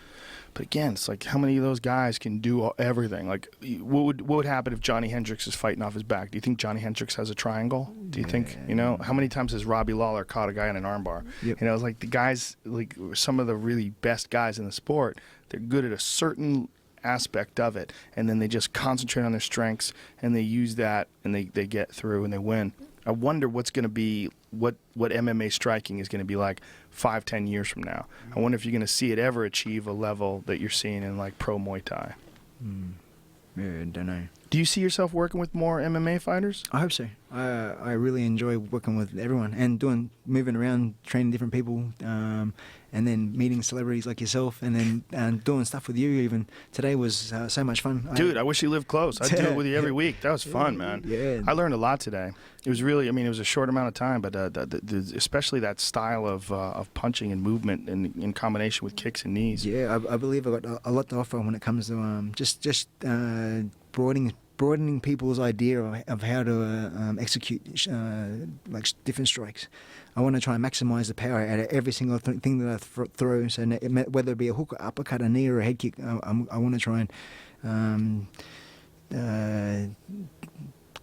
But again, it's like how many of those guys can do everything? Like, what would happen if Johnny Hendricks is fighting off his back? Do you think Johnny Hendricks has a triangle? Do you think, you know, how many times has Robbie Lawler caught a guy in an armbar? Yep. You know, it's like the guys, like some of the really best guys in the sport, they're good at a certain aspect of it, and then they just concentrate on their strengths, and they use that, and they get through, and they win. I wonder what's going to be, what MMA striking is going to be like 5-10 years from now. I wonder if you're going to see it ever achieve a level that you're seeing in like pro Muay Thai. Yeah, I don't know. Do you see yourself working with more MMA fighters? I hope so. I really enjoy working with everyone and moving around, training different people, and then meeting celebrities like yourself, and then doing stuff with you. Even today was so much fun. Dude, I wish you lived close. I'd do it with you every week. That was fun, man. Yeah. I learned a lot today. It was really, I mean, it was a short amount of time, but especially that style of punching and movement in combination with kicks and knees. Yeah, I believe I got a lot to offer when it comes to just broadening people's idea of how to execute like different strikes. I want to try and maximize the power out of every single thing that I throw. So whether it be a hook, or uppercut, a knee, or a head kick, I want to try and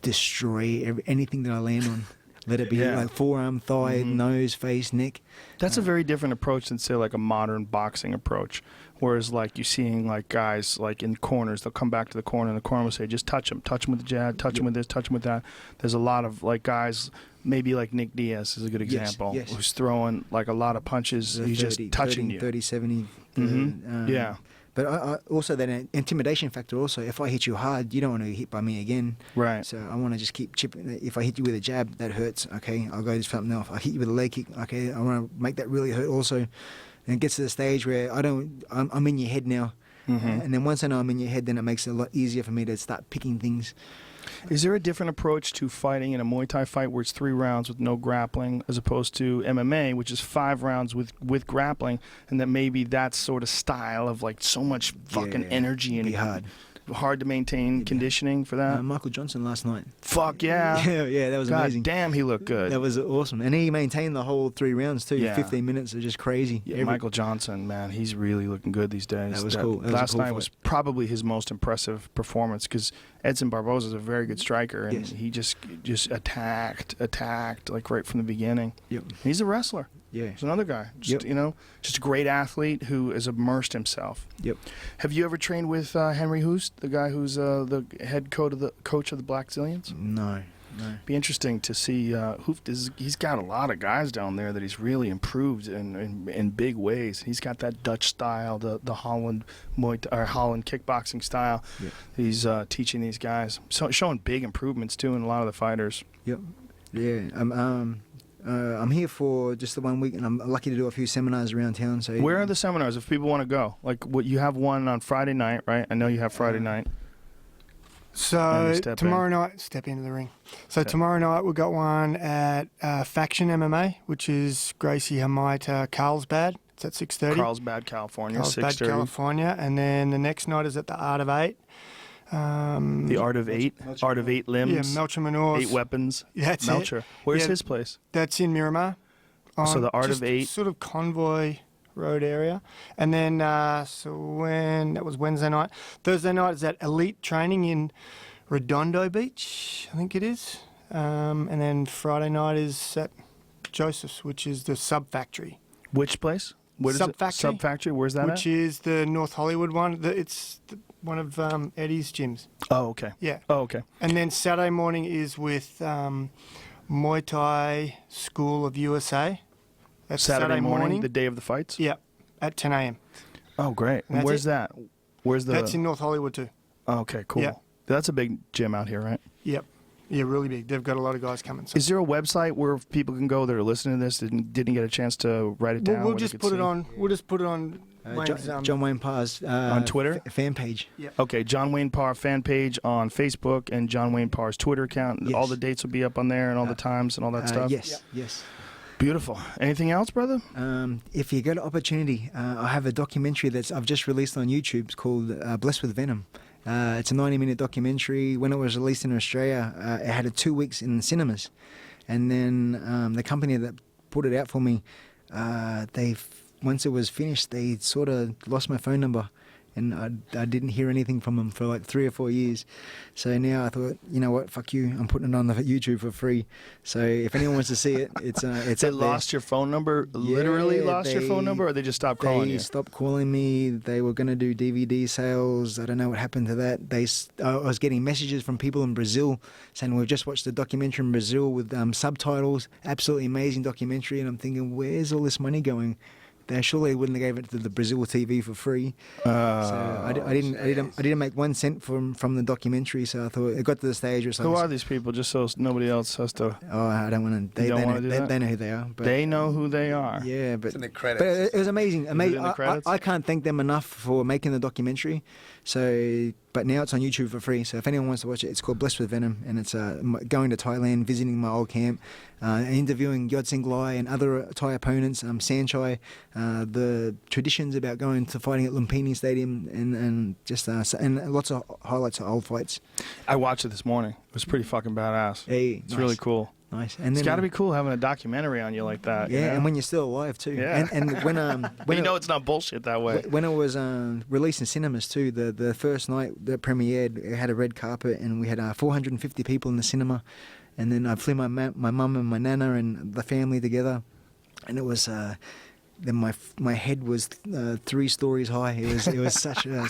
destroy anything that I land on. Let it be like forearm, thigh, nose, face, neck. That's a very different approach than, say, like a modern boxing approach. Whereas, like, you're seeing, like, guys, like, in corners, they'll come back to the corner, and the corner will say, just touch him with the jab, touch him with this, touch him with that. There's a lot of, like, guys, maybe like Nick Diaz is a good example, who's throwing, like, a lot of punches. He's just touching 30, you. 30, 70. Yeah. But I also that intimidation factor also, if I hit you hard, you don't want to get hit by me again. Right. So I want to just keep chipping. If I hit you with a jab, that hurts. Okay, I'll go to something else. I hit you with a leg kick. Okay, I want to make that really hurt also. And it gets to the stage where I'm in your head now. And then once I know I'm in your head, then it makes it a lot easier for me to start picking things. Is there a different approach to fighting in a Muay Thai fight where it's 3 rounds with no grappling, as opposed to MMA, which is 5 rounds with grappling, and that maybe that sort of style of like so much fucking energy and be hard to maintain conditioning for that? Michael Johnson last night. Fuck yeah. Yeah, that was God amazing. damn, he looked good. That was awesome. And he maintained the whole 3 rounds too. Yeah. 15 minutes of just crazy. Yeah, Michael Johnson, man, he's really looking good these days. That was cool. That was a last cool night fight. was probably his most impressive performance because Edson Barboza is a very good striker, and he just attacked like right from the beginning. Yep. He's a wrestler. Yeah. He's another guy. Just, just a great athlete who has immersed himself. Yep. Have you ever trained with Henry Hoost, the guy who's the head coach of the Black Zillions? No. Be interesting to see. He's got a lot of guys down there that he's really improved in big ways. He's got that Dutch style, the Holland Holland kickboxing style. Yep. He's teaching these guys, showing big improvements too in a lot of the fighters. Yep. Yeah. I'm here for just the 1 week, and I'm lucky to do a few seminars around town. So where are the seminars if people want to go? Like, what you have one on Friday night, right? I know you have Friday night. So tomorrow night, step into the ring. So tomorrow night we've got one at Faction MMA, which is Gracie Hamaita, Carlsbad. It's at 6:30. Carlsbad, California, 6:30. Carlsbad, California, and then the next night is at the Art of Eight. The Art of Eight, Art of Eight Limbs. Yeah, Melcher Manor's. 8 weapons. That's Melcher. it. Where's Yeah, his place? That's in Miramar. So the Art just of Eight. sort of Convoy Road area. And then, that was Wednesday night. Thursday night is at Elite Training in Redondo Beach, I think it is. And then Friday night is at Joseph's, which is the Sub Factory. Which place? What is it? Factory. Sub Factory. Where's that Which is the North Hollywood one. It's one of Eddie's gyms. Oh, okay. Yeah. Oh, okay. And then Saturday morning is with Muay Thai School of USA. That's Saturday morning, the day of the fights? Yeah, at 10 a.m. Oh, great. And And where's that's that? Where's the... That's in North Hollywood too. Oh, okay, cool. Yeah. That's a big gym out here, right? Yep. Yeah, really big. They've got a lot of guys coming. So. Is there a website where people can go that are listening to this didn't get a chance to write it down? We'll where they just could put it see? on. We'll just put it on. Wayne's, John Wayne Parr's on Twitter fan page. Yeah. Okay, John Wayne Parr fan page on Facebook and John Wayne Parr's Twitter account. Yes. All the dates will be up on there and all the times and all that stuff. Yes, yes. Beautiful. Anything else, brother? If you get an opportunity, I have a documentary I've just released on YouTube. It's called Blessed with Venom. It's a 90-minute documentary. When it was released in Australia, it had 2 weeks in cinemas. And then the company that put it out for me, once it was finished, they sort of lost my phone number. And I didn't hear anything from them for like 3 or 4 years. So now I thought, you know what, fuck you, I'm putting it on the YouTube for free. So if anyone wants to see it, it's They up lost there. your phone number? Literally lost your phone number, or they just stopped calling They you? stopped calling me. They were going to do DVD sales. I don't know what happened to that. I was getting messages from people in Brazil saying, we've just watched the documentary in Brazil with subtitles. Absolutely amazing documentary. And I'm thinking, where's all this money going? They surely wouldn't have gave it to the Brazil TV for free. So I didn't make 1 cent from the documentary. So I thought it got to the stage where it's like, Who are these people? Just so nobody else has to... oh, I don't want to. You don't wanna do that? They know who they are. But They know who they are. yeah, but It's in the credits. But it was amazing. in the credits? I can't thank them enough for making the documentary. So, but now it's on YouTube for free. So if anyone wants to watch it, it's called Blessed with Venom, and it's going to Thailand, visiting my old camp, interviewing Yod-Sing Lai and other Thai opponents, Sanchai, the traditions about going to fighting at Lumpini Stadium, and just and lots of highlights of old fights. I watched it this morning. It was pretty fucking badass. Hey, It's really cool. Nice. And It's then, got to be cool having a documentary on you like that. Yeah, you know? and when you're still alive too. Yeah. And when you know it's not bullshit that way. When it was released in cinemas too, the first night that premiered, it had a red carpet, and we had 450 people in the cinema, and then I flew my mum and my nana and the family together, and it was then my head was 3 stories high. It was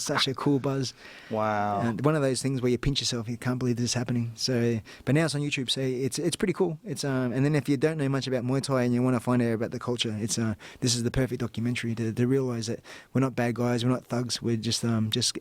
such a cool buzz. Wow. And one of those things where you pinch yourself, you can't believe this is happening. So, but now it's on YouTube, so it's pretty cool. It's and then if you don't know much about Muay Thai and you want to find out about the culture, this is the perfect documentary to realize that we're not bad guys, we're not thugs, we're just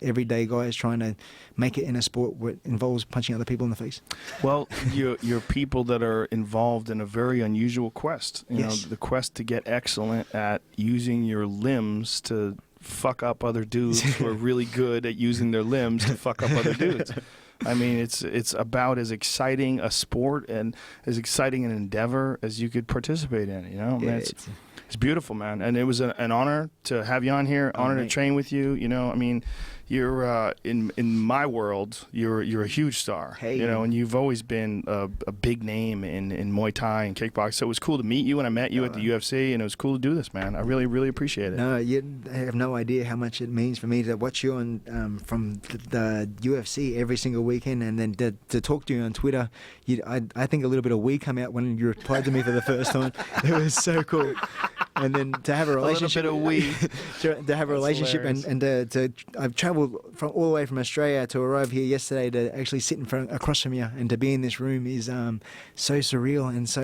everyday guys trying to make it in a sport where it involves punching other people in the face. Well, you're people that are involved in a very unusual quest. You Yes. know, the quest to get excellent at using your limbs to fuck up other dudes who are really good at using their limbs to fuck up other dudes. I mean, it's about as exciting a sport and as exciting an endeavor as you could participate in. You know, Yeah, man, it's beautiful, man. And it was an honor to have you on here. Honor to mate. train with you. You know, I mean, you're in my world, you're a huge star. Hey. You know, and you've always been a big name in Muay Thai and kickboxing. So it was cool to meet you when I met you at the UFC, and it was cool to do this, man. I really, really appreciate it. No, you have no idea how much it means for me to watch you on from the UFC every single weekend, and then to talk to you on Twitter. I think a little bit of we come out when you replied to me for the first time. It was so cool. And then to have a relationship, little bit of we. to have a relationship, hilarious. and to I've travelled from all the way from Australia to arrive here yesterday to actually sit across from you and to be in this room is so surreal and so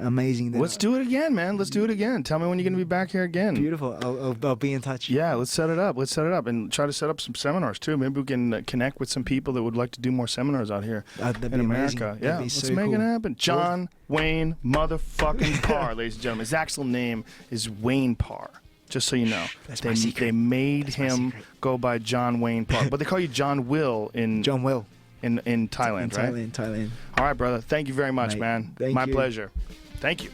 amazing. That Let's do it again, man. Let's do it again. Tell me when you're going to be back here again. Beautiful. I'll be in touch. Yeah, let's set it up. Let's set it up and try to set up some seminars too. Maybe we can connect with some people that would like to do more seminars out here That'd in be America. amazing. Yeah, That'd be let's so make cool. it happen. John Wayne motherfucking Parr, ladies and gentlemen. His actual name is Wayne Parr. Just so you know, That's my secret. they made That's my him secret. go by John Wayne Parr, but they call you John Will in John Will. in Thailand, in right? Thailand. All right, brother. Thank you very much, Mate, man. thank My you. pleasure. Thank you.